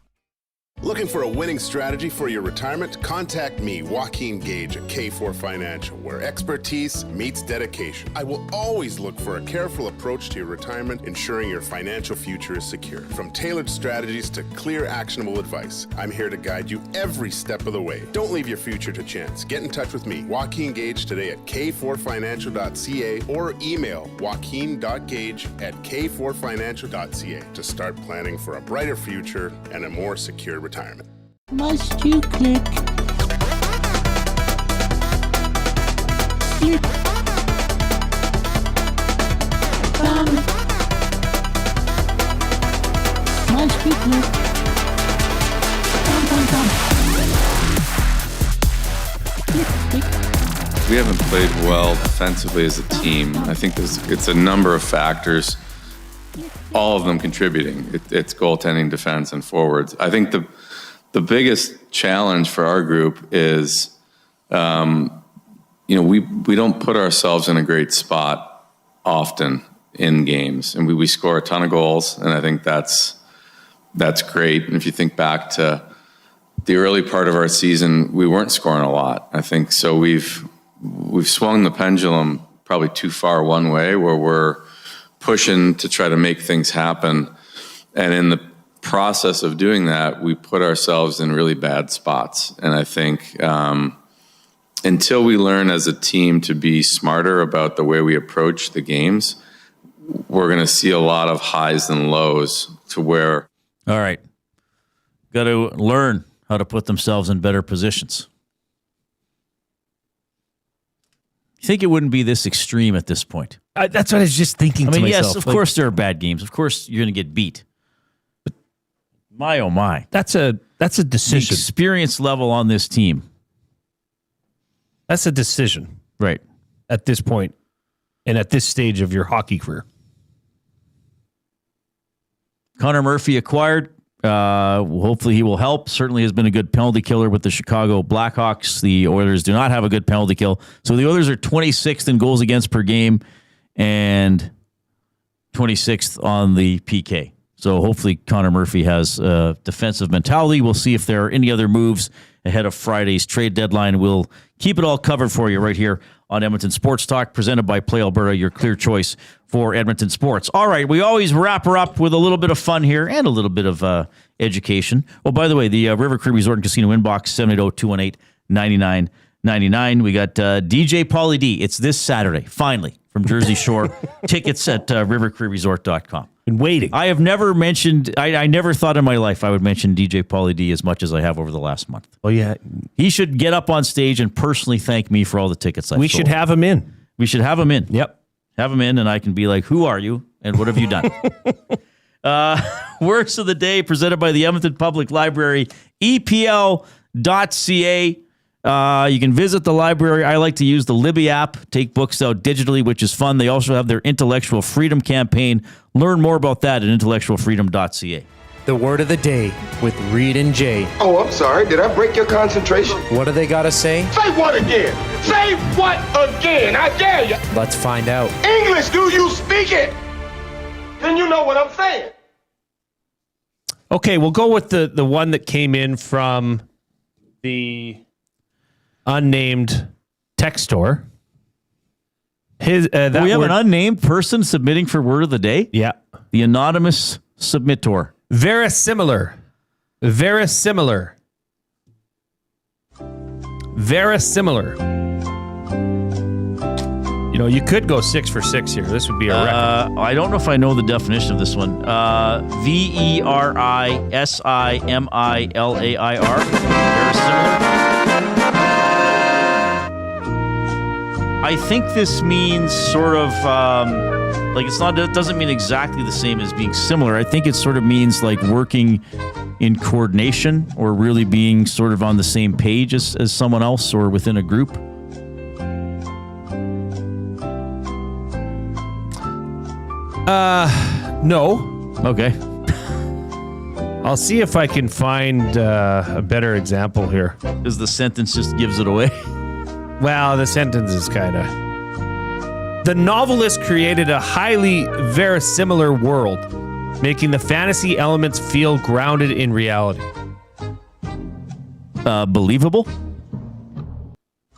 Looking for a winning strategy for your retirement? Contact me, Joaquin Gage at K4 Financial, where expertise meets dedication. I will always look for a careful approach to your retirement, ensuring your financial future is secure. From tailored strategies to clear, actionable advice, I'm here to guide you every step of the way. Don't leave your future to chance. Get in touch with me, Joaquin Gage, today at k4financial.ca or email joaquin.gage@k4financial.ca to start planning for a brighter future and a more secure retirement. Must you click? Click. Must you click? we haven't played well defensively as a team. I think it's a number of factors, all of them contributing. It's goaltending, defense, and forwards. I think the biggest challenge for our group is, we don't put ourselves in a great spot often in games, and we score a ton of goals, and I think that's great. And if you think back to the early part of our season, we weren't scoring a lot. I think so. We've swung the pendulum probably too far one way, where we're pushing to try to make things happen, and in the process of doing that, we put ourselves in really bad spots. And I think until we learn as a team to be smarter about the way we approach the games, we're going to see a lot of highs and lows to where. All right. Got to learn how to put themselves in better positions. You think it wouldn't be this extreme at this point? That's what I was just thinking to myself. Yes, of course there are bad games. Of course you're going to get beat. But my, oh my. That's a decision. The experience level on this team. That's a decision. Right. At this point and at this stage of your hockey career. Connor Murphy acquired. Hopefully he will help. Certainly has been a good penalty killer with the Chicago Blackhawks. The Oilers do not have a good penalty kill. So the Oilers are 26th in goals against per game and 26th on the PK. So hopefully Connor Murphy has a defensive mentality. We'll see if there are any other moves ahead of Friday's trade deadline. We'll keep it all covered for you right here on Edmonton Sports Talk, presented by Play Alberta, your clear choice for Edmonton sports. All right, we always wrap her up with a little bit of fun here and a little bit of education. Oh, by the way, the River Cree Resort and Casino inbox, 780-218-9999. We got DJ Pauly D. It's this Saturday, finally, from Jersey Shore. Tickets at rivercreeresort.com. Been waiting. I have never mentioned, I never thought in my life I would mention DJ Pauly D as much as I have over the last month. Oh, yeah. He should get up on stage and personally thank me for all the tickets I've sold. We should have him in. We should have him in. Yep. Have him in, and I can be like, who are you, and what have you done? Words of the day presented by the Edmonton Public Library, EPL.ca. You can visit the library. I like to use the Libby app, take books out digitally, which is fun. They also have their Intellectual Freedom campaign. Learn more about that at intellectualfreedom.ca. The word of the day with Reid and Jay. Oh, I'm sorry. Did I break your concentration? What do they got to say? Say what again? Say what again? I dare you. Let's find out. English, do you speak it? Then you know what I'm saying. Okay, we'll go with the one that came in from the unnamed textor. We have an unnamed person submitting for word of the day? Yeah. The anonymous submittor. Verisimilar. Verisimilar. Verisimilar. You know, you could go 6 for 6 here. This would be a record. I don't know if I know the definition of this one. Verisimilar. Verisimilar. I think this means sort of like it's not. It doesn't mean exactly the same as being similar. I think it sort of means like working in coordination or really being sort of on the same page as someone else or within a group. No. Okay. I'll see if I can find a better example here. Because the sentence just gives it away. Well, the sentence is kind of... The novelist created a highly verisimilar world, making the fantasy elements feel grounded in reality. Believable?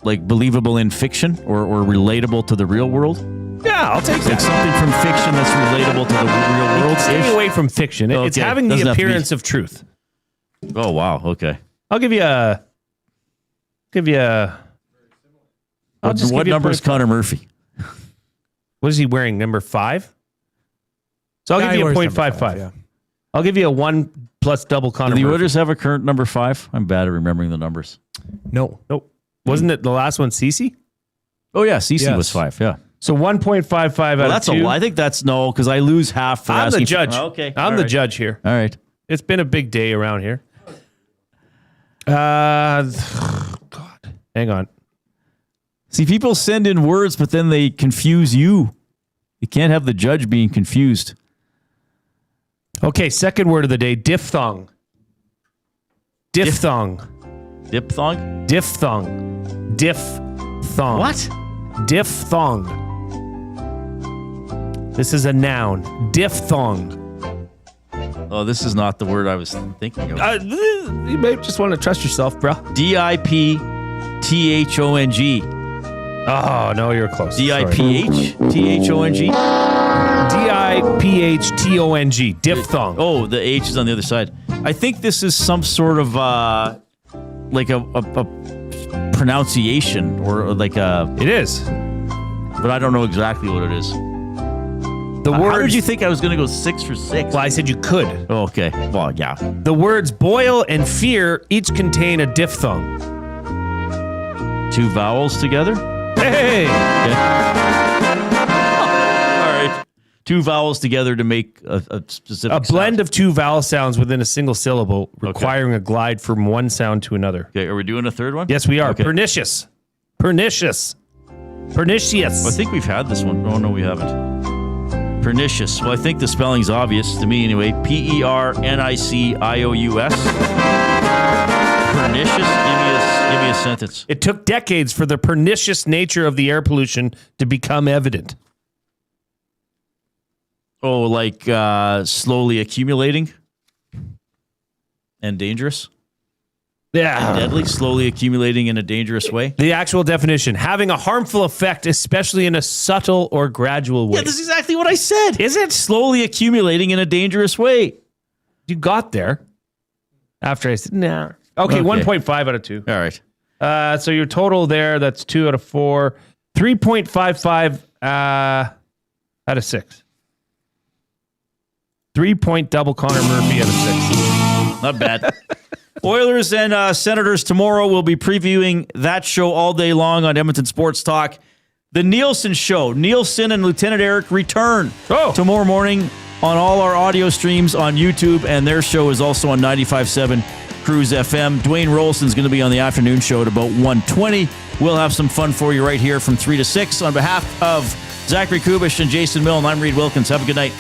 Like believable in fiction or relatable to the real world? Yeah, I'll take that. Like something from fiction that's relatable to the real world? Stay away from fiction. Okay. It's having the appearance of truth. Oh, wow. Okay. I'll give you a... What number is Connor Murphy? What is he wearing? Number 5? So I'll give you a 0.55. Yeah. I'll give you a 1 plus double Connor Do the Murphy. Oilers have a current number 5? I'm bad at remembering the numbers. No. Nope. Wasn't it the last one, Cece? Oh, yeah. Cece was 5. Yeah. So 1.55 out that's of 2. I think that's no, because I lose half for I'm asking. the judge. Okay. I'm the judge here. All right. It's been a big day around here. God. Hang on. See, people send in words, but then they confuse you. You can't have the judge being confused. Okay, second word of the day, diphthong. Diphthong. Diphthong? Diphthong. Diphthong. What? Diphthong. This is a noun. Diphthong. Oh, this is not the word I was thinking of. You may just want to trust yourself, bro. Diphthong. Oh, no, you're close. Diphthong. Diphthong. Diphthong. Oh, the H is on the other side. I think this is some sort of like a pronunciation or like a. It is, but I don't know exactly what it is. The word. How did you think I was going to go 6 for 6? Well, I said you could. Oh, okay. Well, yeah. The words boil and fear each contain a diphthong. 2 vowels together? Hey! Okay. All right. 2 vowels together to make a specific A blend sound. of 2 vowel sounds within a single syllable, requiring a glide from one sound to another. Okay, are we doing a third one? Yes, we are. Okay. Pernicious. Pernicious. Pernicious. Well, I think we've had this one. Oh, no, we haven't. Pernicious. Well, I think the spelling's obvious to me anyway. Pernicious. Pernicious? Give me a sentence. It took decades for the pernicious nature of the air pollution to become evident. Oh, like slowly accumulating and dangerous? Yeah. Deadly, slowly accumulating in a dangerous way? The actual definition, having a harmful effect, especially in a subtle or gradual way. Yeah, that's exactly what I said. Is it? Slowly accumulating in a dangerous way. You got there. After I said, nah. Okay, 1.5 out of 2. All right. So your total there, that's 2 out of 4. 3.55 out of 6. 3-point double Connor Murphy out of 6. Not bad. Oilers and Senators tomorrow. We'll be previewing that show all day long on Edmonton Sports Talk. The Nielsen Show. Nielsen and Lieutenant Eric return tomorrow morning on all our audio streams on YouTube, and their show is also on 95.7 Cruise FM. Dwayne Rolson's going to be on the afternoon show at about 1:20. We'll have some fun for you right here from 3 to 6. On behalf of Zachary Kubish and Jason Milne, I'm Reid Wilkins. Have a good night.